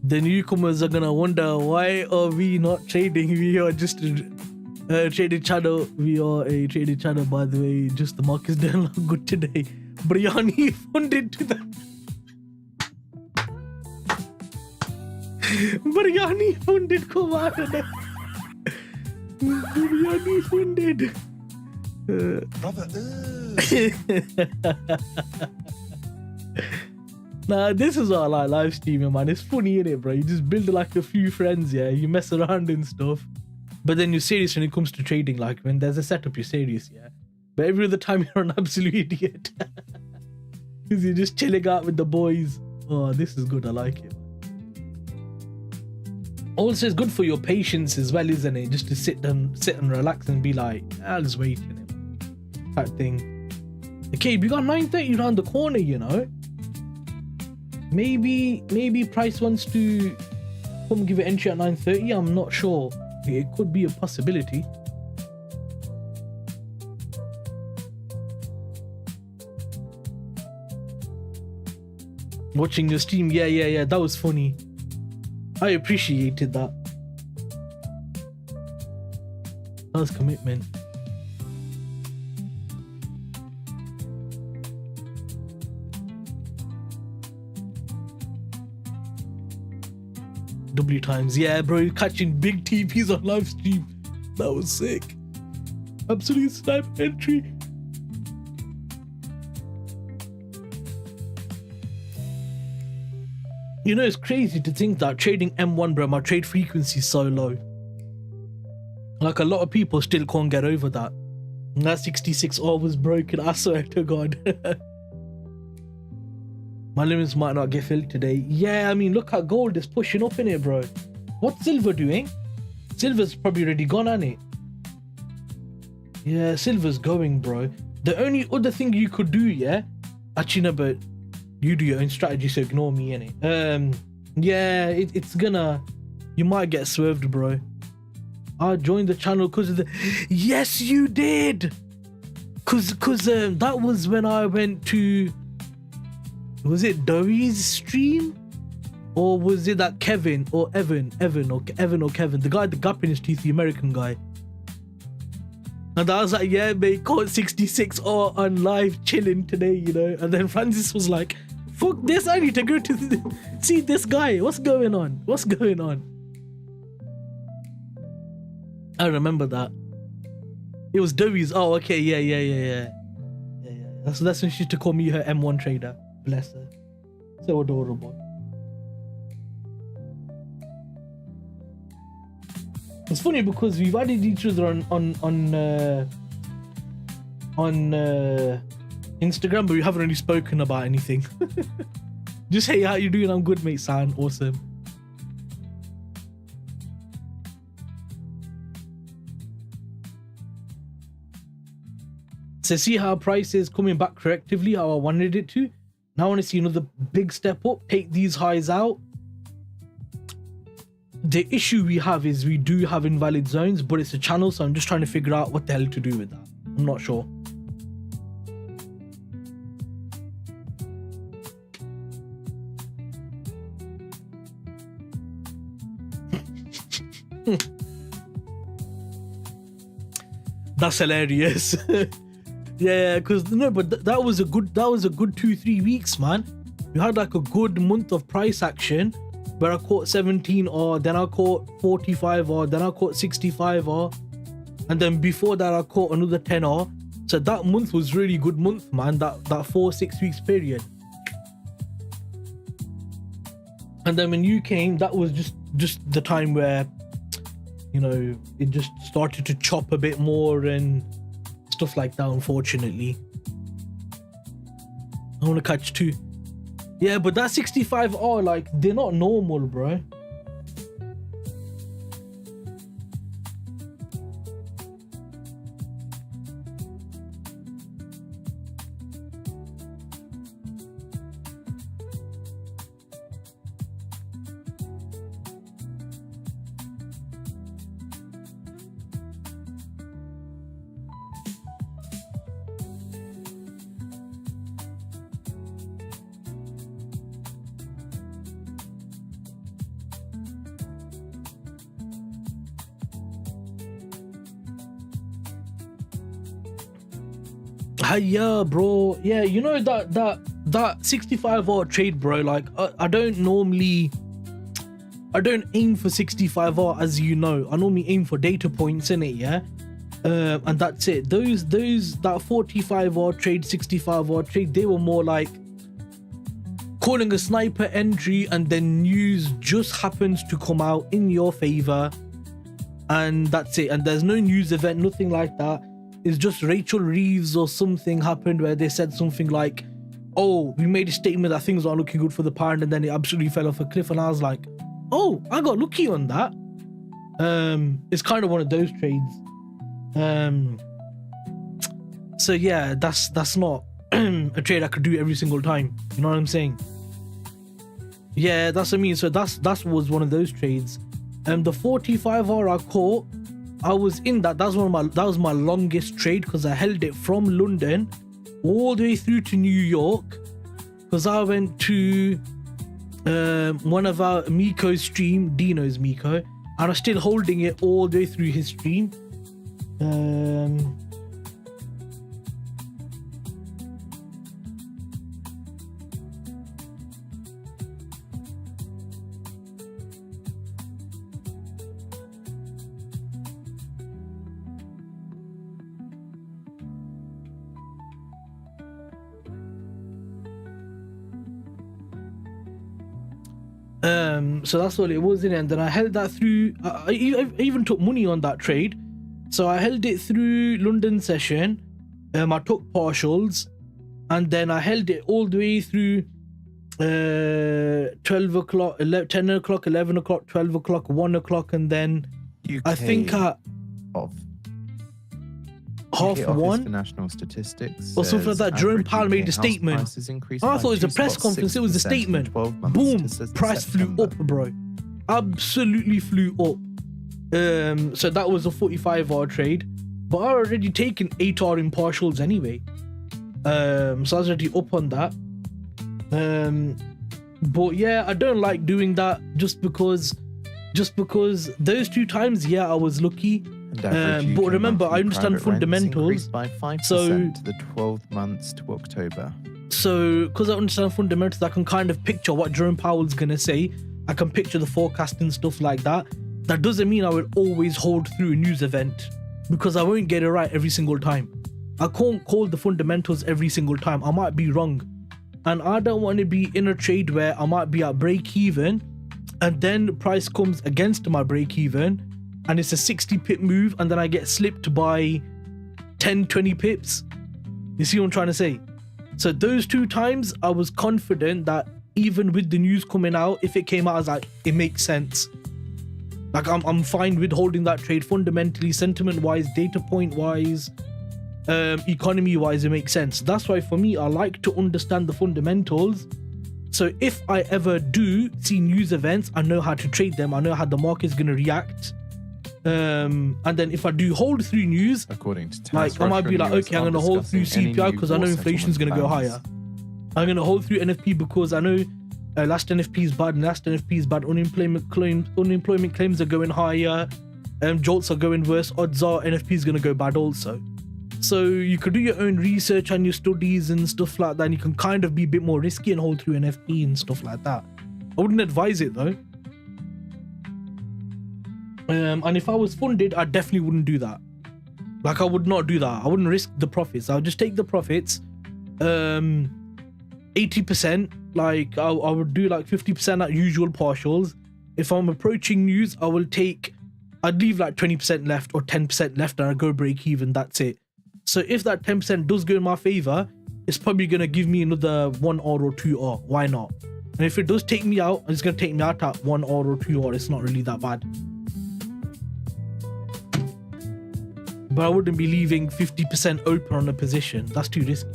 The newcomers are gonna wonder, why are we not trading? We are just a trading channel. We are a trading channel, by the way. Just the market's doing not good today. Biryani funded to that. Biryani funded, come out of that. Biryani funded. Nah, this is all I like live streaming, man. It's funny, innit, bro? You just build like a few friends, yeah. You mess around and stuff, but then you're serious when it comes to trading. Like when there's a setup, you're serious, yeah. But every other time you're an absolute idiot because you're just chilling out with the boys. Oh, this is good. I like it. Also, it's good for your patience as well, isn't it? Just to sit and relax and be like, I'll just wait, innit? Type thing. Okay, we got 9:30 around the corner, you know. Maybe Price wants to come give it entry at 9:30. I'm not sure. It could be a possibility. Watching your stream, yeah, that was funny. I appreciated that. That was commitment. W times, yeah, bro, you're catching big TPs on live stream. That was sick. Absolute snipe entry. You know, it's crazy to think that trading M1, bro, my trade frequency is so low. Like a lot of people still can't get over that. And that 66 was broken, I swear to God. My limits might not get filled today. Yeah, I mean, look at gold is pushing up in it, bro. What's silver doing? Silver's probably already gone, hasn't it? Yeah, silver's going, bro. The only other thing you could do, yeah? Actually, no, but you do your own strategy, so ignore me, innit? Yeah, it's gonna... You might get swerved, bro. I joined the channel because of the... Yes, you did! Because that was when I went to... Was it Doey's stream? Or was it that Kevin or Evan or Kevin? The guy with the gap in his teeth, the American guy. And I was like, yeah, mate, caught 66 on live chilling today, you know? And then Francis was like, fuck this, I need to go to see this guy. What's going on? What's going on? I remember that. It was Doey's. Oh, okay, yeah. That's when she used to call me her M1 trader. Bless her. So adorable. It's funny because we've added each other on Instagram, but we haven't really spoken about anything. Just, hey, how you doing? I'm good, mate. Sound awesome. So see how price is coming back correctively, how I wanted it to. Now I want to see another big step up, take these highs out. The issue we have is we do have invalid zones, but it's a channel, so I'm just trying to figure out what the hell to do with that. I'm not sure. That's hilarious. Yeah, because no, but that was a good 2-3 weeks, man. We had like a good month of price action where I caught 17 or then I caught 45 or then I caught 65 or, and then before that I caught another 10 or. So that month was really good month, man. That 4-6 weeks period. And then when you came, that was just the time where, you know, it just started to chop a bit more and stuff like that, unfortunately. I want to catch 2. Yeah, but that 65 like, they're not normal, bro. Yeah, bro. Yeah, you know that 65R trade, bro. Like I don't aim for 65R, as you know. I normally aim for data points in it, yeah. And that's it. That 45R trade, 65R trade, they were more like calling a sniper entry, and then news just happens to come out in your favor, and that's it. And there's no news event, nothing like that. It's just Rachel Reeves or something happened where they said something like, oh, we made a statement that things aren't looking good for the pound, and then it absolutely fell off a cliff. And I was like, oh, I got lucky on that. It's kind of one of those trades. So yeah, that's not a trade I could do every single time. You know what I'm saying? Yeah, that's what I mean. So that was one of those trades. The 45R I caught, I was in that. That was my longest trade, because I held it from London all the way through to New York, because I went to one of our Miko's stream, Dino's Miko, and I'm still holding it all the way through his stream. So that's all it was in it. And then I held that through. I even took money on that trade. So I held it through London session. I took partials, and then I held it all the way through 12 o'clock, 10 o'clock, 11 o'clock, 12 o'clock, 1 o'clock, and then UK I think at half UK Office one for National Statistics or something like that. Jerome Powell made a statement. I thought it was a press conference. It was a statement. Boom, price flew up, bro. Absolutely flew up. So that was a 45R trade, but I already taken 8R in partials anyway. So I was already up on that. But yeah, I don't like doing that just because those two times, yeah, I was lucky. But remember, I understand fundamentals. By 5% so the 12 months to October. So because I understand fundamentals, I can kind of picture what Jerome Powell's gonna say. I can picture the forecast and stuff like that. That doesn't mean I will always hold through a news event, because I won't get it right every single time. I can't call the fundamentals every single time. I might be wrong, and I don't want to be in a trade where I might be at break even, and then the price comes against my break even, and it's a 60 pip move, and then I get slipped by 10-20 pips. You see what I'm trying to say? So those two times I was confident that even with the news coming out, if it came out, I was like, it makes sense. Like I'm fine with holding that trade fundamentally, sentiment wise, data point wise, economy wise, it makes sense. That's why for me, I like to understand the fundamentals. So if I ever do see news events, I know how to trade them. I know how the market's going to react. And then if I do hold through news, according to like I might be like, okay, I'm going to hold through CPI because I know inflation's going to go higher. I'm going to hold through NFP because I know last NFP is bad, unemployment claims are going higher, jolts are going worse, odds are NFP is going to go bad also. So you could do your own research and your studies and stuff like that, and you can kind of be a bit more risky and hold through NFP and stuff like that. I wouldn't advise it though. And if I was funded, I definitely wouldn't do that. Like I would not do that. I wouldn't risk the profits. I'll just take the profits. 80%, like I would do like 50% at usual partials. If I'm approaching news, I'd leave like 20% left or 10% left and I go break even. That's it. So if that 10% does go in my favor, it's probably going to give me another 1R or 2R. Why not? And if it does take me out, it's going to take me out at 1R or 2R. It's not really that bad. But I wouldn't be leaving 50% open on a position. That's too risky.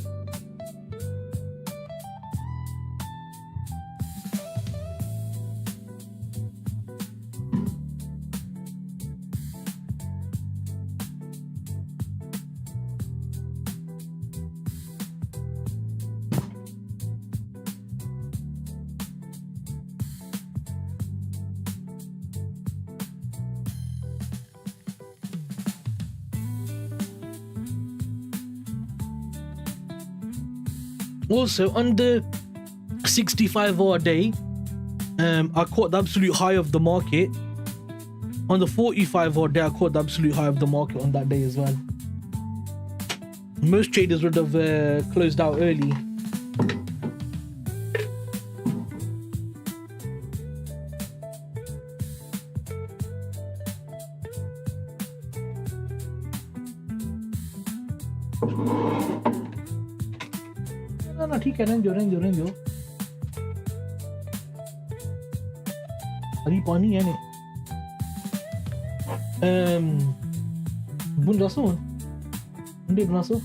Also, on the 65-hour day, I caught the absolute high of the market. On the 45-hour day, I caught the absolute high of the market on that day as well. Most traders would have closed out early. No, ठीक है, रहने दो. अभी पानी है नहीं. Bun rasul. Unde rasul?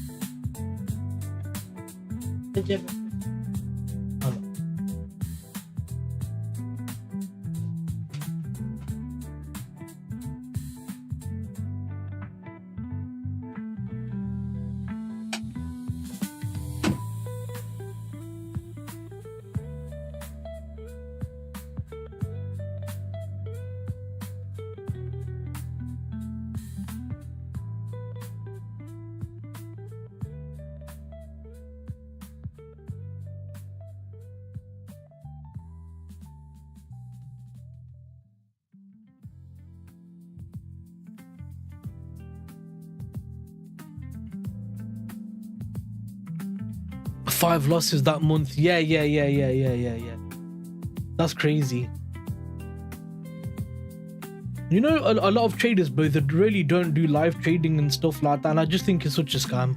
Five losses that month. Yeah. That's crazy. You know, a lot of traders, bro, that really don't do live trading and stuff like that. And I just think it's such a scam.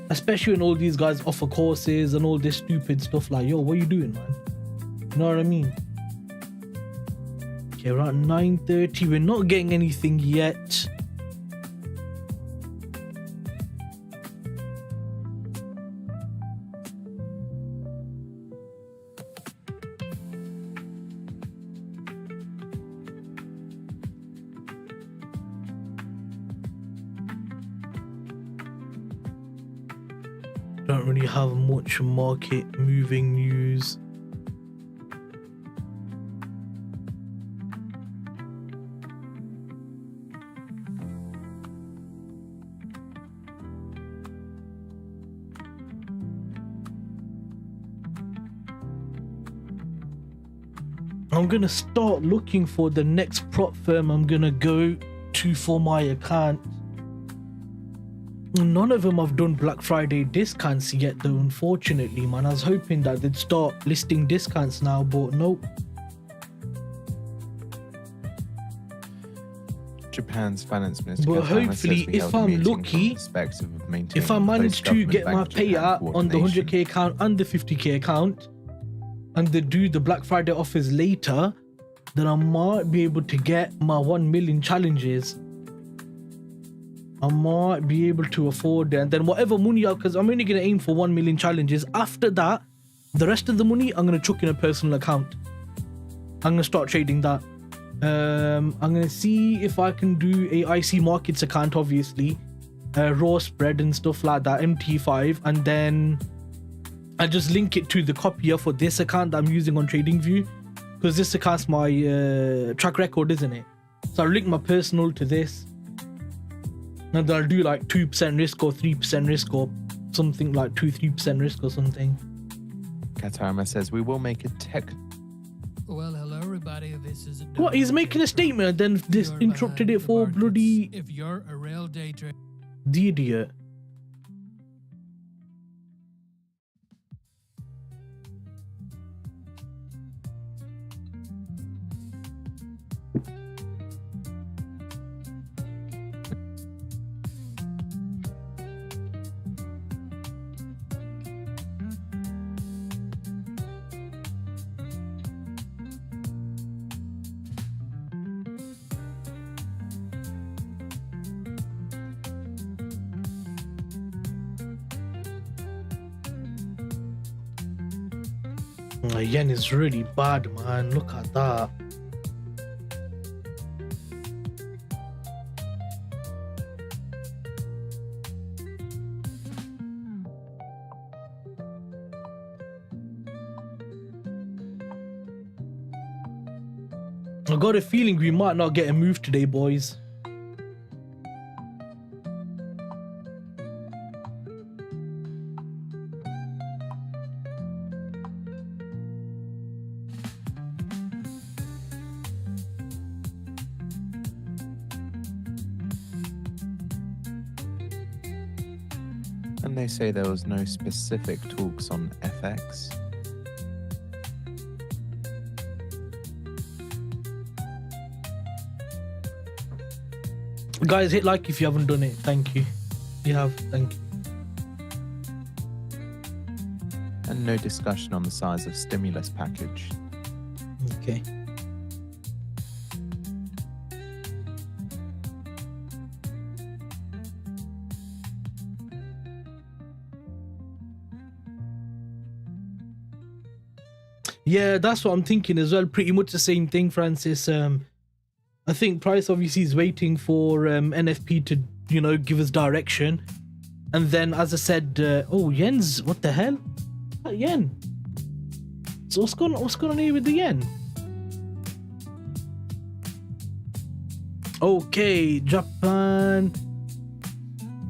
Especially when all these guys offer courses and all this stupid stuff like, yo, what are you doing, man? You know what I mean? Okay, around 9:30. We're not getting anything yet. Don't really have much market moving news. I'm gonna start looking for the next prop firm I'm gonna go to for my account. None of them have done Black Friday discounts yet though, unfortunately, man. I was hoping that they'd start listing discounts now, but nope. Japan's finance minister. But hopefully, if I'm lucky, if I manage to get my payout on the 100k account and the 50k account, and they do the Black Friday offers later, then I might be able to get my 1 million challenges. I might be able to afford it, and then whatever money, because I'm only going to aim for 1 million challenges. After that, the rest of the money I'm going to chuck in a personal account. I'm going to start trading that. I'm going to see if I can do a IC markets account, obviously, raw spread and stuff like that, MT5, and then I just link it to the copier for this account that I'm using on TradingView, because this account's my track record, isn't it? So I'll link my personal to this. And I'll do like 2% risk or 3% risk or something like 2-3% risk or something. Katarama says we will make a tech. Well, hello everybody. This is what? He's making a statement and then this interrupted it for bloody. If you're a real day trader, the idiot. The yen is really bad, man. Look at that. I got a feeling we might not get a move today, boys. And they say there was no specific talks on FX. Guys, hit like if you haven't done it. Thank you. You have. Thank you. And no discussion on the size of stimulus package. Okay. Yeah, that's what I'm thinking as well. Pretty much the same thing, Francis. I think price obviously is waiting for NFP to, you know, give us direction. And then, as I said, oh, yen's, what the hell? That yen. So what's going on here with the yen? Okay, Japan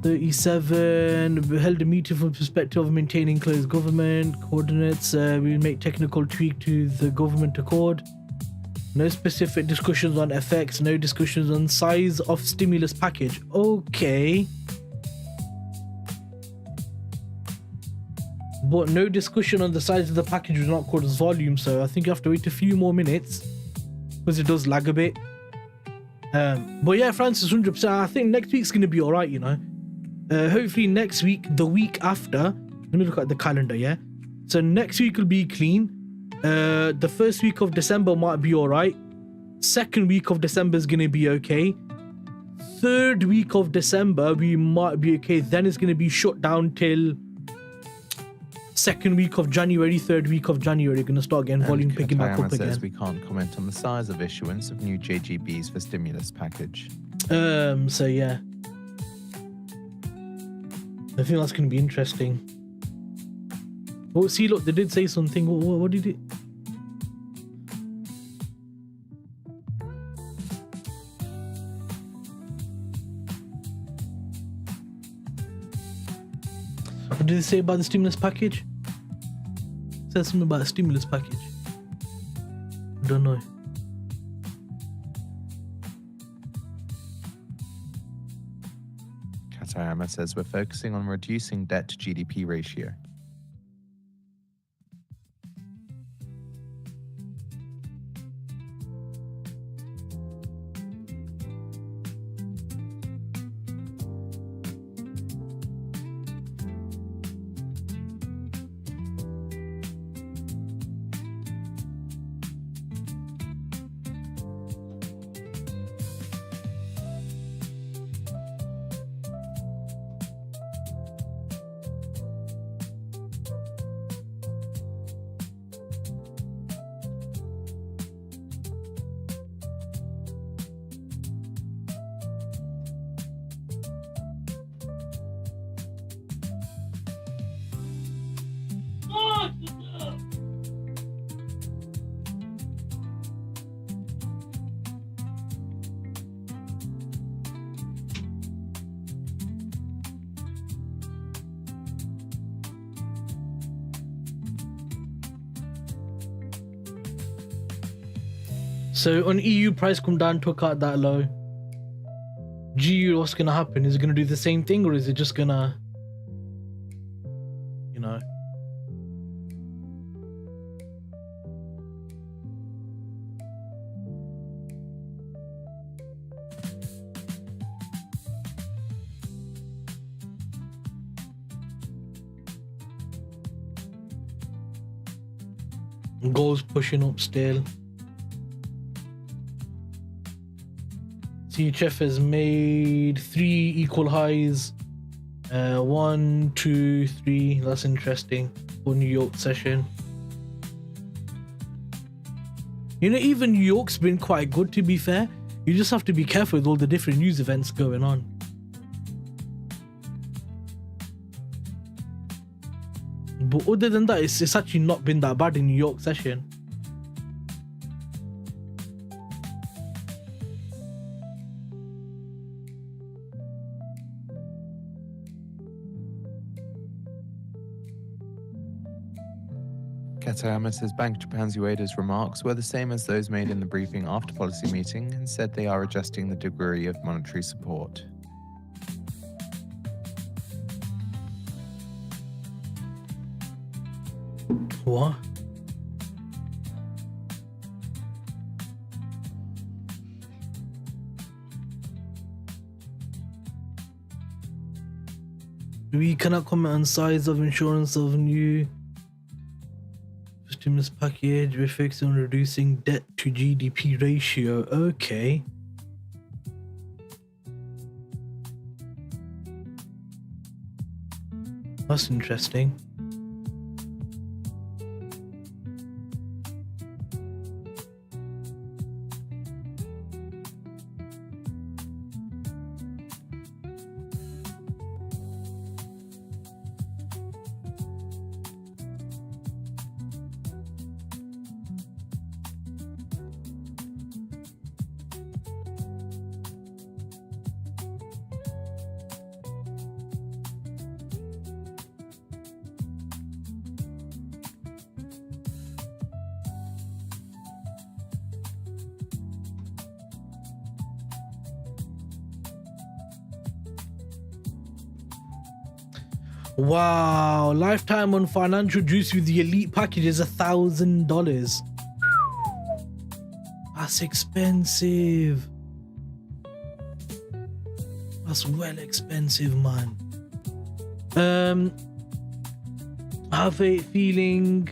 37 held a meeting from the perspective of maintaining close government coordinates. We make technical tweak to the government accord. No specific discussions on FX. No discussions on size of stimulus package. Okay. But no discussion on the size of the package was not called as volume, so I think you have to wait a few more minutes because it does lag a bit. But yeah, Francis, 100%. I think next week's going to be all right, you know. Hopefully next week, the week after, let me look at the calendar, yeah? So next week will be clean. The first week of December might be all right. Second week of December is going to be okay. Third week of December, we might be okay. Then it's going to be shut down till second week of January, third week of January. Going to start getting volume picking back up again. Says we can't comment on the size of issuance of new JGBs for stimulus package. So yeah. I think that's going to be interesting. Oh, see, look, they did say something. What did it? What did they say about the stimulus package? It said something about a stimulus package. I don't know. Katayama says we're focusing on reducing debt to GDP ratio. So on EU, price come down, took out that low. GU, what's gonna happen? Is it gonna do the same thing, or is it just gonna, you know? Gold's pushing up still. CHF has made 3 equal highs. 1, 2, 3. That's interesting for New York session. You know, even New York's been quite good, to be fair. You just have to be careful with all the different news events going on. But other than that, it's actually not been that bad in New York session. Katayama says Bank of Japan's Ueda's remarks were the same as those made in the briefing after policy meeting and said they are adjusting the degree of monetary support. What? We cannot comment on size of insurance of new stimulus package. We're focused on reducing debt to GDP ratio. Okay. That's interesting. Wow, lifetime on financial juice with the elite package is $1,000. That's expensive. That's well expensive, man. I have a feeling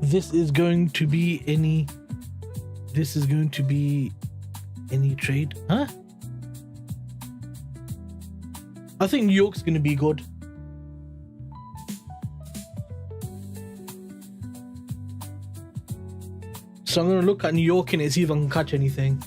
this is going to be any trade, huh? I think New York's gonna be good. So I'm gonna look at New York and see if I can catch anything.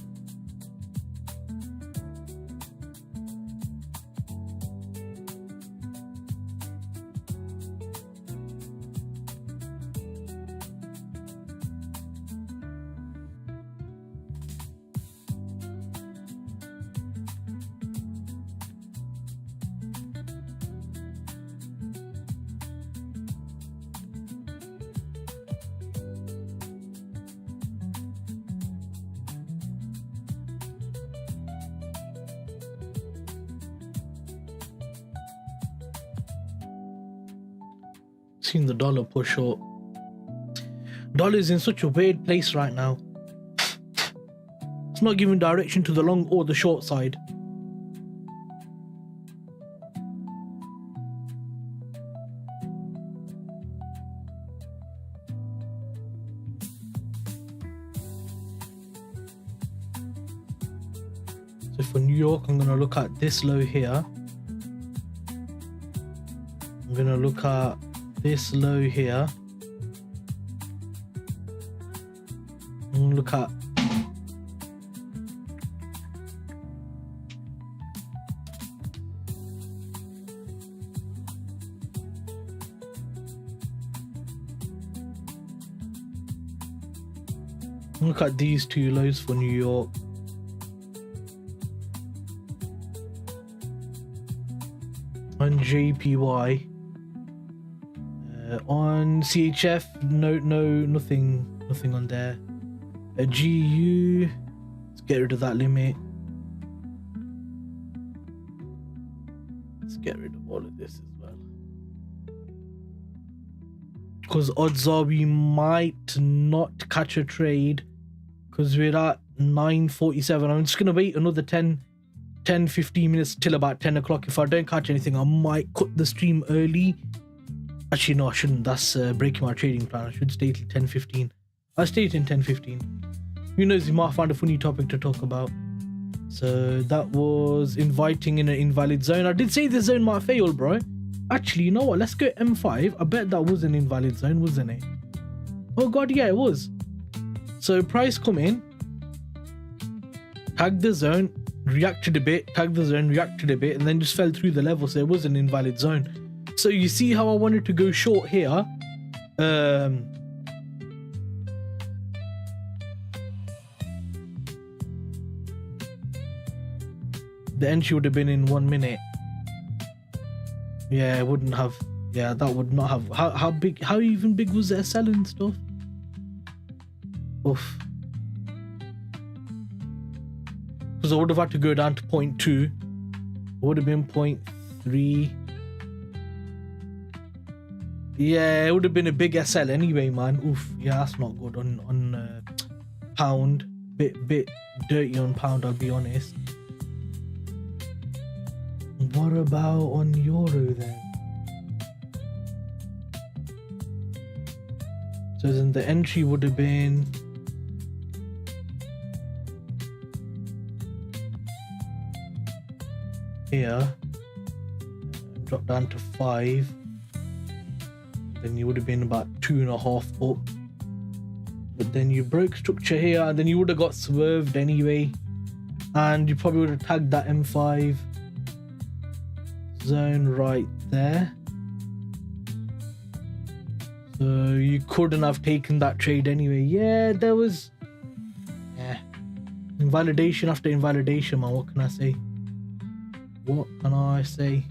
Seen the dollar push up. Dollar is in such a weird place right now. It's not giving direction to the long or the short side. So for New York, I'm gonna look at this low here. I'm gonna look at this low here. And look at these two lows for New York. On JPY. On CHF, nothing on there. A GU, let's get rid of that limit. Let's get rid of all of this as well. Because odds are we might not catch a trade because we're at 9:47. I'm just gonna wait another 10-15 minutes till about 10 o'clock. If I don't catch anything, I might cut the stream early. Actually, no, I shouldn't. That's breaking my trading plan. I should stay till 10:15. I'll stay till 10:15. Who knows, we might find a funny topic to talk about. So that was inviting in an invalid zone. I did say the zone might fail, bro. Actually, you know what? Let's go M5. I bet that was an invalid zone, wasn't it? Oh god, yeah, it was. So price come in, tagged the zone, reacted a bit, tagged the zone, reacted a bit, and then just fell through the level. So it was an invalid zone. So you see how I wanted to go short here. The entry would have been in 1 minute. Yeah, it wouldn't have. Yeah, that would not have. How even big was the SL and stuff? Oof. Because I would have had to go down to 0.2. It would have been 0.3. Yeah, it would have been a big SL anyway, man. Oof, yeah, that's not good on pound. Bit dirty on pound, I'll be honest. What about on euro then? So then the entry would have been here, drop down to 5. Then you would have been about 2.5 up. But then you broke structure here, and then you would have got swerved anyway. And you probably would have tagged that M5 zone right there. So you couldn't have taken that trade anyway. Yeah, there was invalidation after invalidation, man. What can I say? What can I say?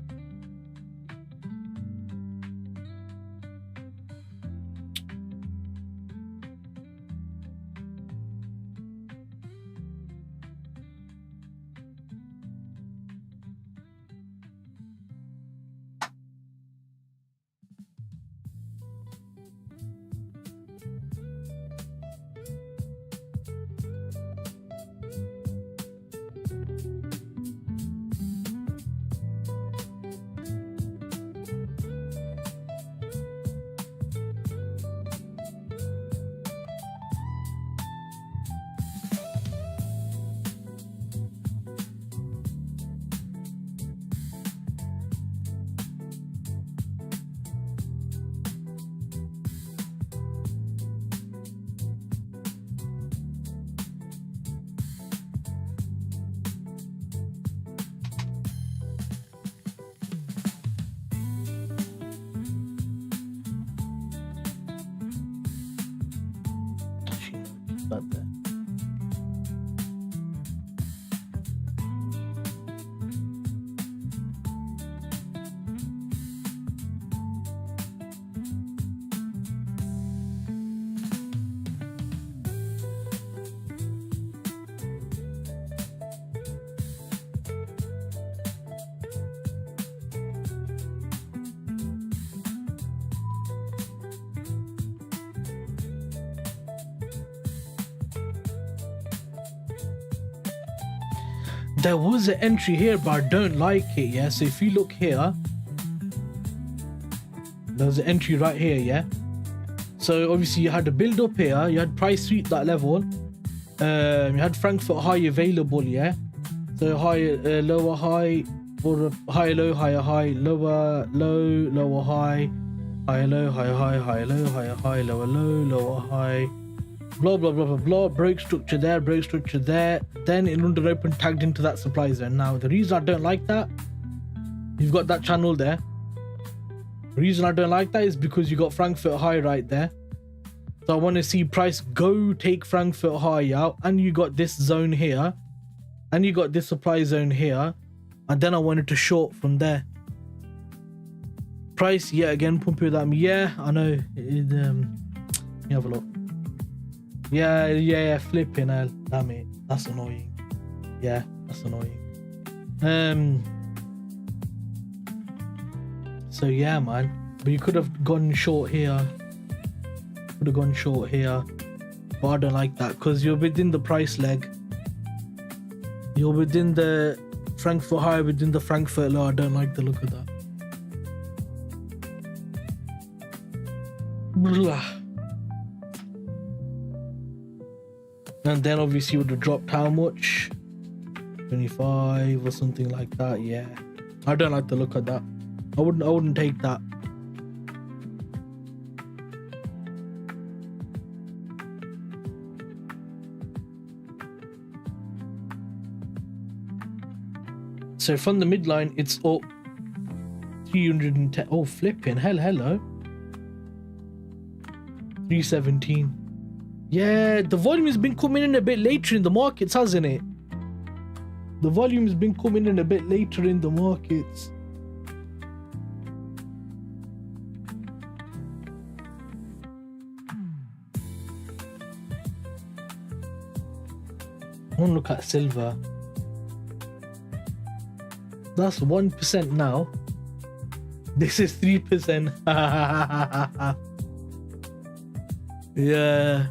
But there was an entry here, but I don't like it. Yeah, so if you look here, there's an entry right here. Yeah, so obviously you had to build up here, you had price sweep that level, you had Frankfurt high available. Yeah, so high, lower high, or higher low, higher high, lower low, lower high, higher low, higher high, higher low, higher high, lower low, lower high, blah blah blah blah blah. Broke structure there, broke structure there, then it under open tagged into that supply zone. Now the reason I don't like that, you've got that channel there. The reason I don't like that is because you got Frankfurt high right there. So I want to see price go take Frankfurt high out, and you got this zone here, and you got this supply zone here, and then I wanted to short from there. Price yet again pumping that. Yeah, I know. Let me have a look. Yeah, flipping hell. Damn it. That's annoying. Yeah, that's annoying. So yeah, man. But you could have gone short here. Could have gone short here. But I don't like that because you're within the price leg. You're within the Frankfurt high, within the Frankfurt low. I don't like the look of that. Blah. And then obviously you would have dropped how much? 25 or something like that. Yeah, I don't like the look of that. I wouldn't take that. So from the midline, it's up 310. Oh, flipping hell, hello. 317. Yeah, the volume has been coming in a bit later in the markets, hasn't it? The volume has been coming in a bit later in the markets. I want to look at silver. That's 1% now. This is 3%. Yeah.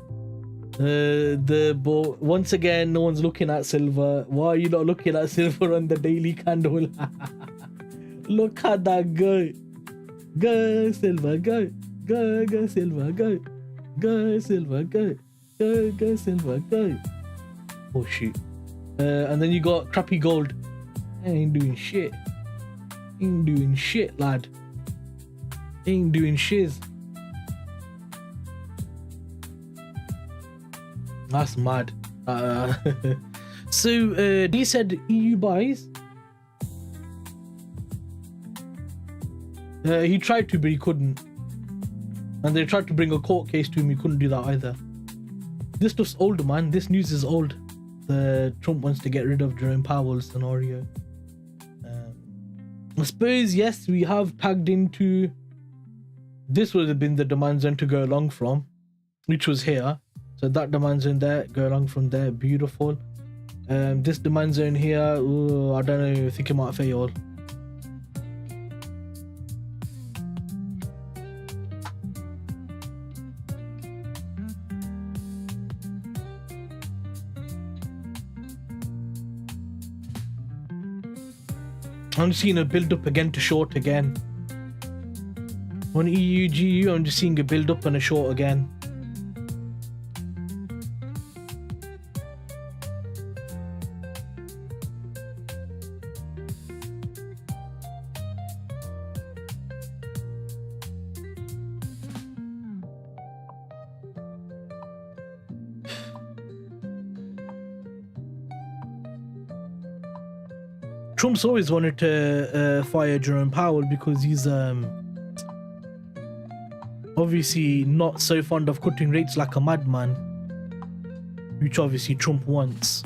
Once again, no one's looking at silver. Why are you not looking at silver on the daily candle? Look at that go. Go silver, go. Go silver, go. Go silver, go. Go silver, go. Oh shoot. And then you got crappy gold. Ain't doing shit. Ain't doing shit, lad. Ain't doing shiz. That's mad. So he said EU buys. He tried to, but he couldn't. And they tried to bring a court case to him. He couldn't do that either. This stuff's old, man. This news is old. Trump wants to get rid of Jerome Powell's scenario. I suppose, yes, we have tagged into... This would have been the demand zone to go along from, which was here. So that demand zone there, go along from there. Beautiful. This demand zone here, ooh, I don't know. I think it might fail. I'm seeing a build up again to short again. On EU, GU, I'm just seeing a build up and a short again. Trump's always wanted to fire Jerome Powell because he's obviously not so fond of cutting rates like a madman, which obviously Trump wants.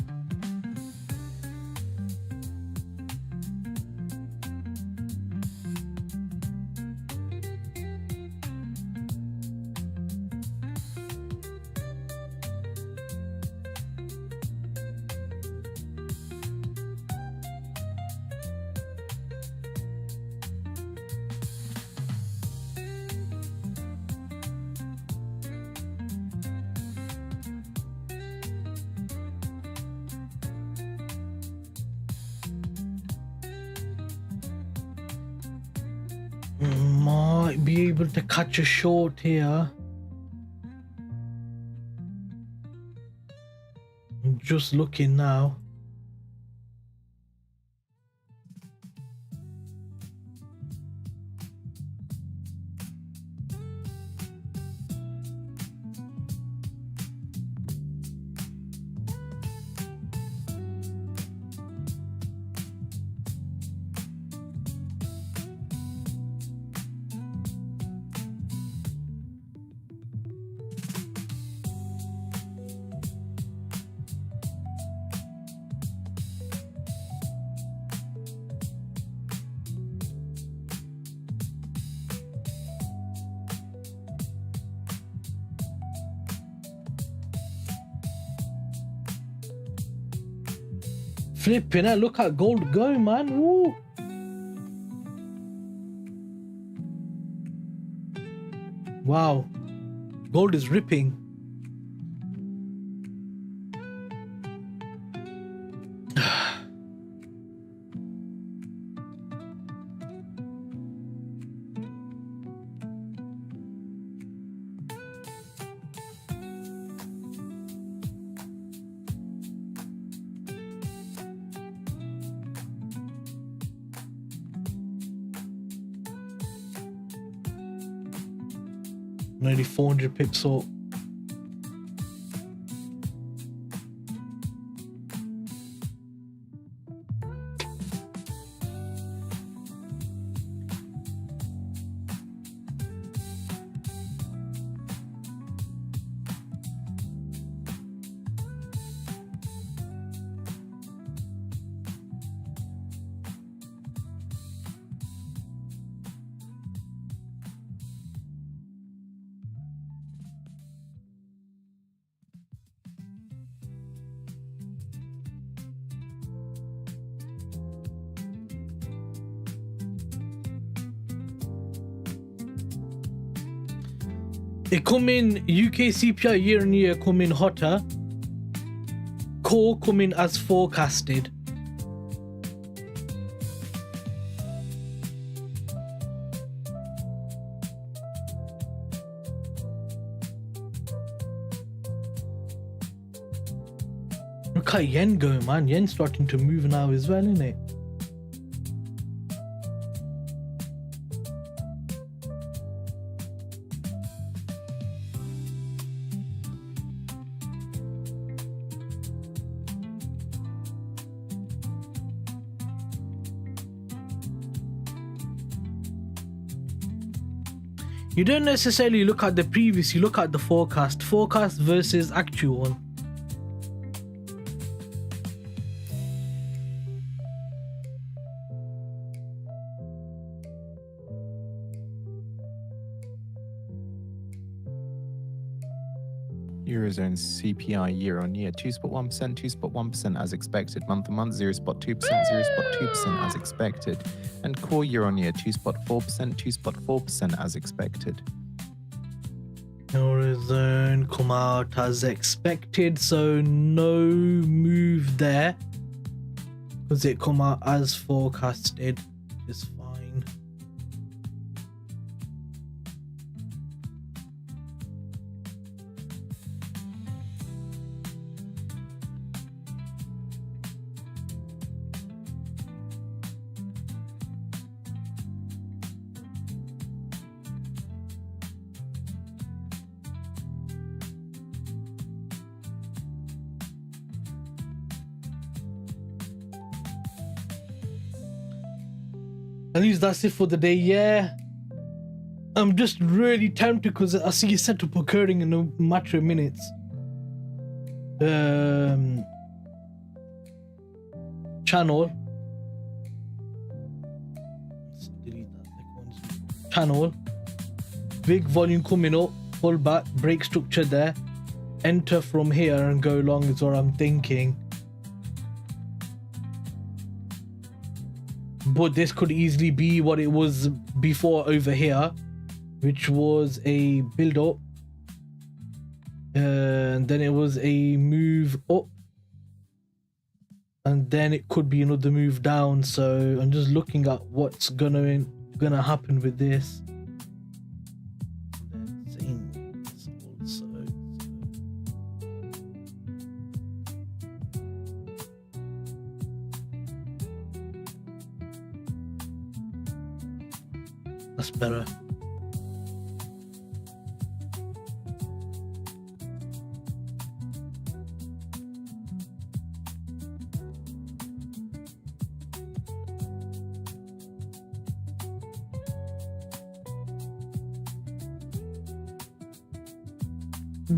Might be able to catch a short here. I'm just looking now. Flipping it, look at gold go, man. Woo. Wow. Gold is ripping. Nearly 400 pips up. It come in UK CPI year on year come in hotter. Core come in as forecasted. Look at yen go, man. Yen's starting to move now as well, isn't it? You don't necessarily look at the previous, you look at the forecast. Forecast versus actual. Eurozone CPI year on year 2.1%, 2.1% as expected. Month on month 0.2%, 0.2% as expected. And core year on year 2.4%, 2.4% as expected. Eurozone come out as expected, so no move there because it come out as forecasted. It's fine. At least that's it for the day. Yeah, I'm just really tempted because I see a setup occurring in a matter of minutes. Channel. Let's delete that. Channel. Big volume coming up. Pull back. Break structure there. Enter from here and go long is what I'm thinking. But this could easily be what it was before over here, which was a build up, and then it was a move up, and then it could be another move down. So I'm just looking at what's gonna happen with this. That's better.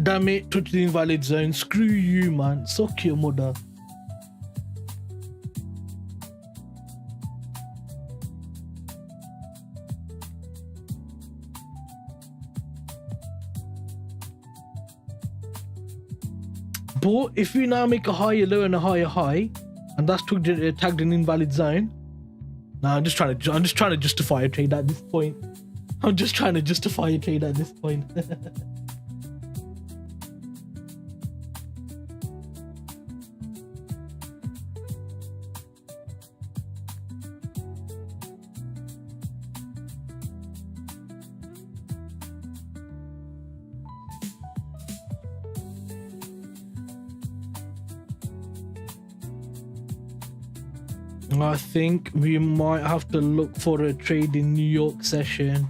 Damn it, touch the invalid zone. Screw you, man. Suck your mother. But if we now make a higher low and a higher high, and that's tagged an invalid zone, now I'm just trying to justify a trade at this point. I'm just trying to justify a trade at this point. I think we might have to look for a trade in New York session.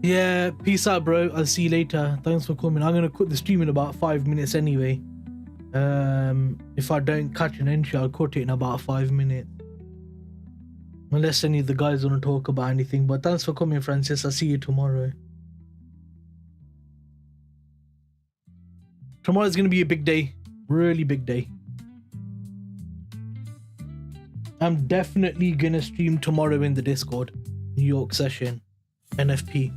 Yeah, peace out, bro. I'll see you later. Thanks for coming. I'm gonna cut the stream in about 5 minutes anyway. If I don't catch an entry, I'll cut it in about 5 minutes. Unless any of the guys want to talk about anything. But thanks for coming, Francis. I'll see you tomorrow. Tomorrow's gonna be a big day. Really big day. I'm definitely gonna stream tomorrow in the Discord. New York session. NFP.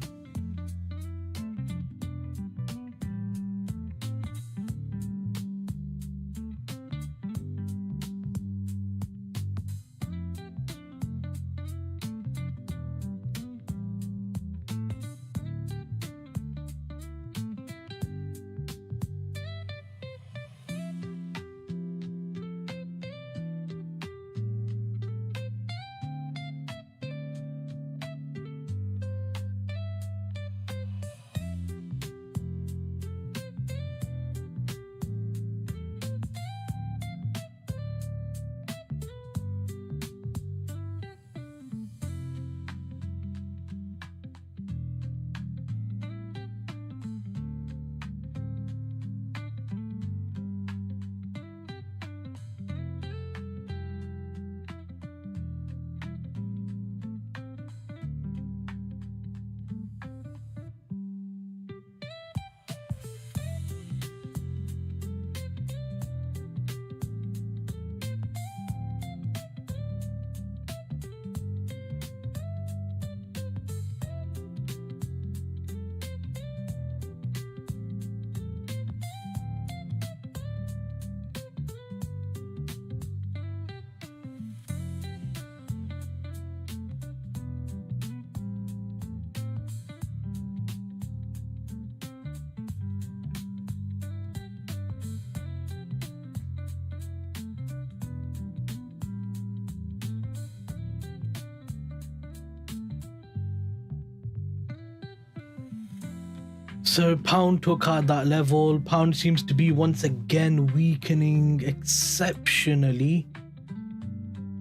So pound took out that level. Pound seems to be once again weakening exceptionally.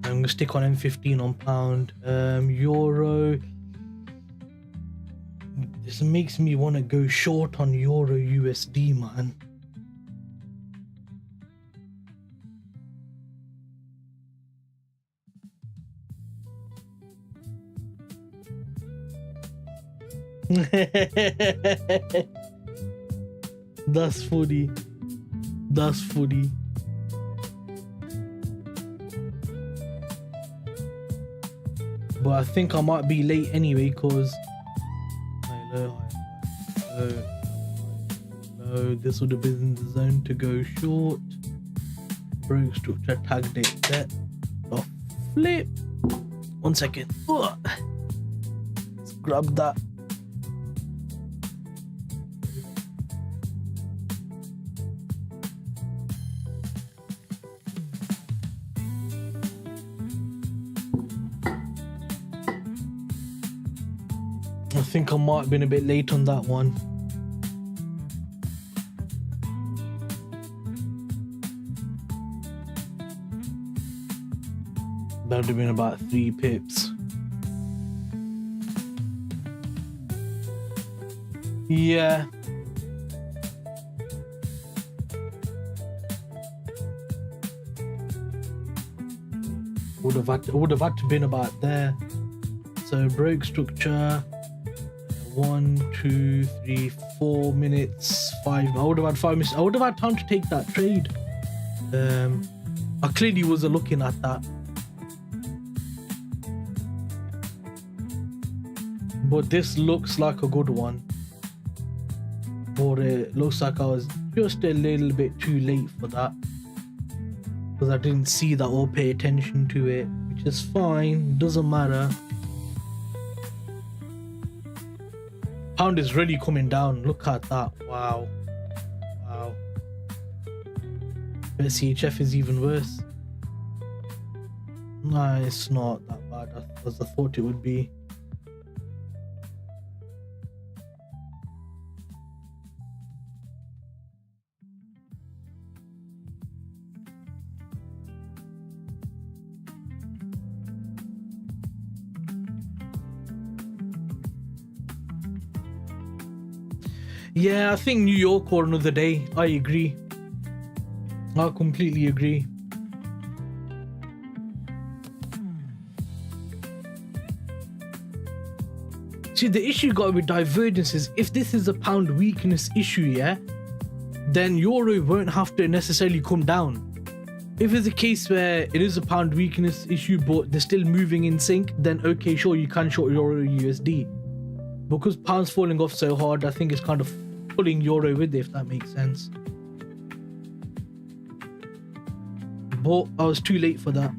I'm gonna stick on M15 on pound. Euro. This makes me want to go short on Euro USD, man. That's funny. That's funny. But I think I might be late anyway, cause hello, this would have been the zone to go short. Broke structure tagged it there. Oh, flip. 1 second. Ugh. Let's grab that. I think I might have been a bit late on that one. That would have been about 3 pips. Yeah. Would have had to been about there. So broke structure. 1, 2, 3, 4 minutes, 5. I would have had 5 minutes. I would have had time to take that trade. I clearly wasn't looking at that. But this looks like a good one. Or it looks like I was just a little bit too late for that. Because I didn't see that or pay attention to it. Which is fine. Doesn't matter. Pound is really coming down. Look at that. Wow. Wow. But CHF is even worse. No, it's not that bad as I thought it would be. Yeah, I think New York or another day. I agree. I completely agree. See, the issue got with divergence is if this is a pound weakness issue, yeah, then euro won't have to necessarily come down. If it's a case where it is a pound weakness issue but they're still moving in sync, then okay, sure, you can short euro USD. Because pound's falling off so hard, I think it's kind of pulling euro with it, if that makes sense. But I was too late for that.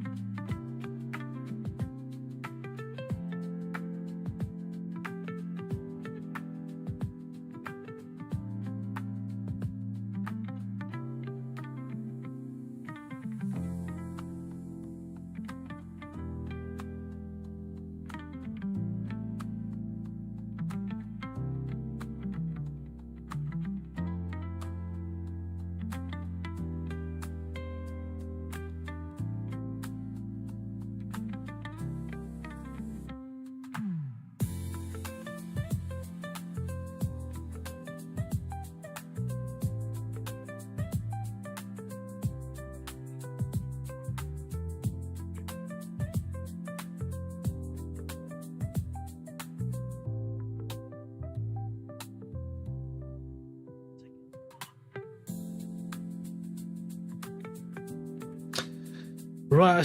Right, I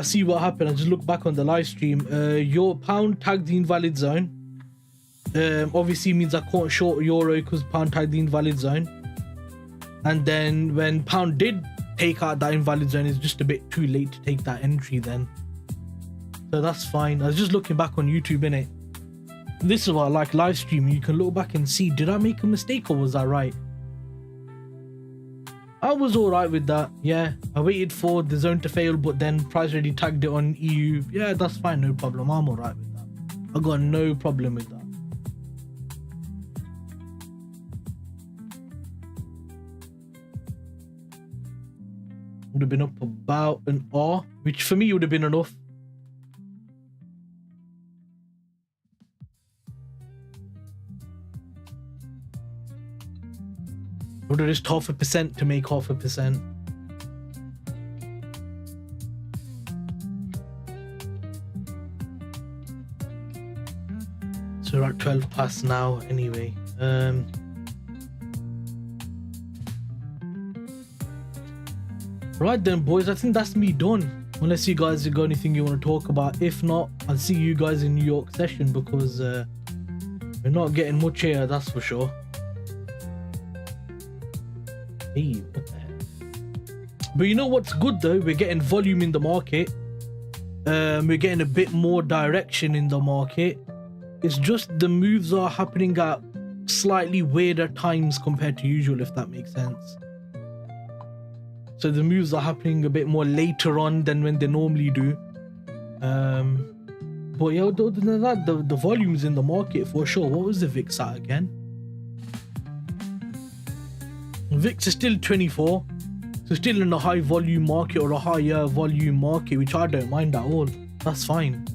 see what happened. I just look back on the live stream. Your pound tagged the invalid zone. Obviously means I can't short euro because pound tagged the invalid zone. And then when pound did take out that invalid zone, it's just a bit too late to take that entry then. So that's fine. I was just looking back on YouTube, innit? This is what I like live streaming. You can look back and see, did I make a mistake or was I right? I was alright with that. Yeah, I waited for the zone to fail, but then price already tagged it on EU. Yeah, that's fine, no problem. I'm alright with that. I got no problem with that. Would have been up about an hour, which for me would have been enough. Would have just 0.5% to make 0.5%. So we're at 12 past now anyway. Right then, boys, I think that's me done. Unless you guys have got anything you want to talk about. If not, I'll see you guys in New York session because we're not getting much here, that's for sure. Hey, what the heck? But you know what's good though? We're getting volume in the market. We're getting a bit more direction in the market. It's just the moves are happening at slightly weirder times compared to usual, if that makes sense. So the moves are happening a bit more later on than when they normally do. But yeah, other than that, the volumes in the market for sure. What was the VIX at again? VIX is still 24, so still in a high volume market or a higher volume market, which I don't mind at all. That's fine.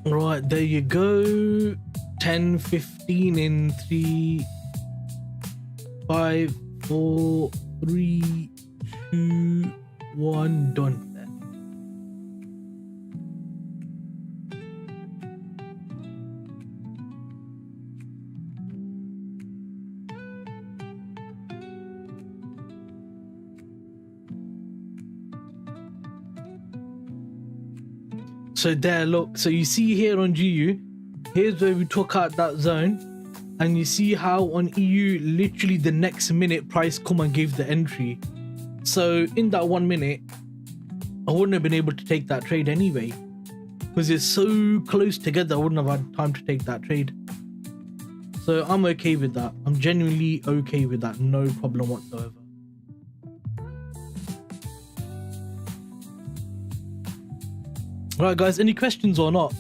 Right, there you go. 10.15 in 3. 5, 4, 3, 2, 1, done. So there, look, so you see here on GU, here's where we took out that zone, and you see how on EU literally the next minute price come and gave the entry. So in that 1 minute I wouldn't have been able to take that trade anyway, because it's so close together. I wouldn't have had time to take that trade. So I'm okay with that. I'm genuinely okay with that, no problem whatsoever. Right guys, any questions or not?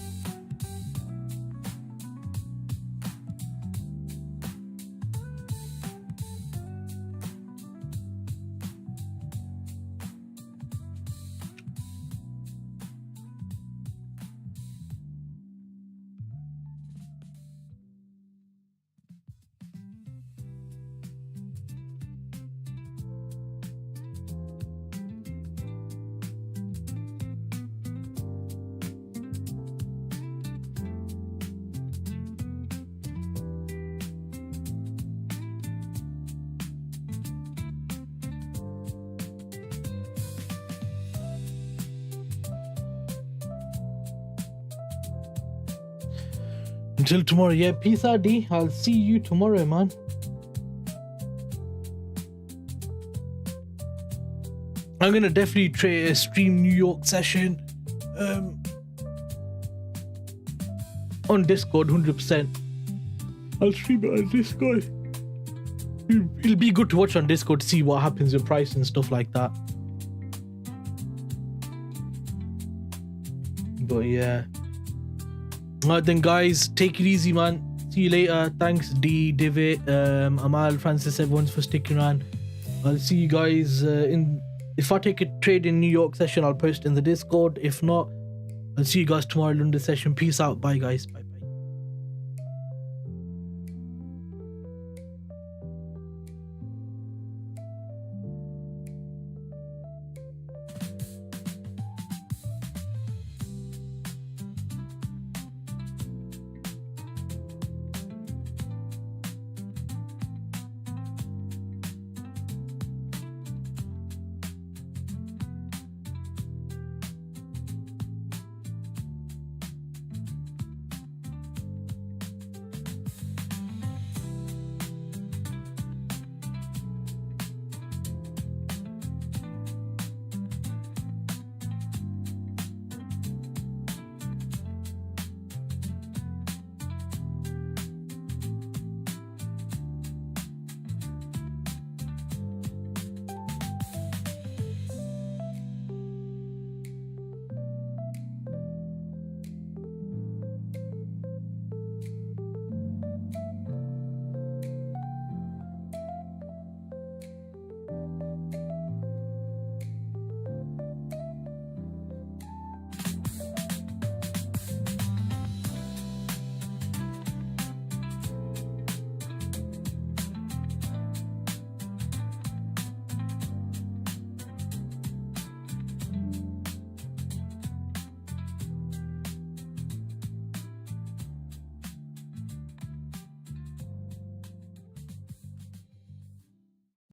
Until tomorrow, yeah. Peace out, D. I'll see you tomorrow, man. I'm gonna definitely stream New York session on Discord, 100%. I'll stream it on Discord. It'll be good to watch on Discord to see what happens with price and stuff like that. But yeah. Alright then guys, take it easy, man. See you later. Thanks D, Divot, Amal, Francis, everyone's for sticking around. I'll see you guys if I take a trade in New York session, I'll post in the Discord. If not, I'll see you guys tomorrow in London session. Peace out. Bye guys. Bye.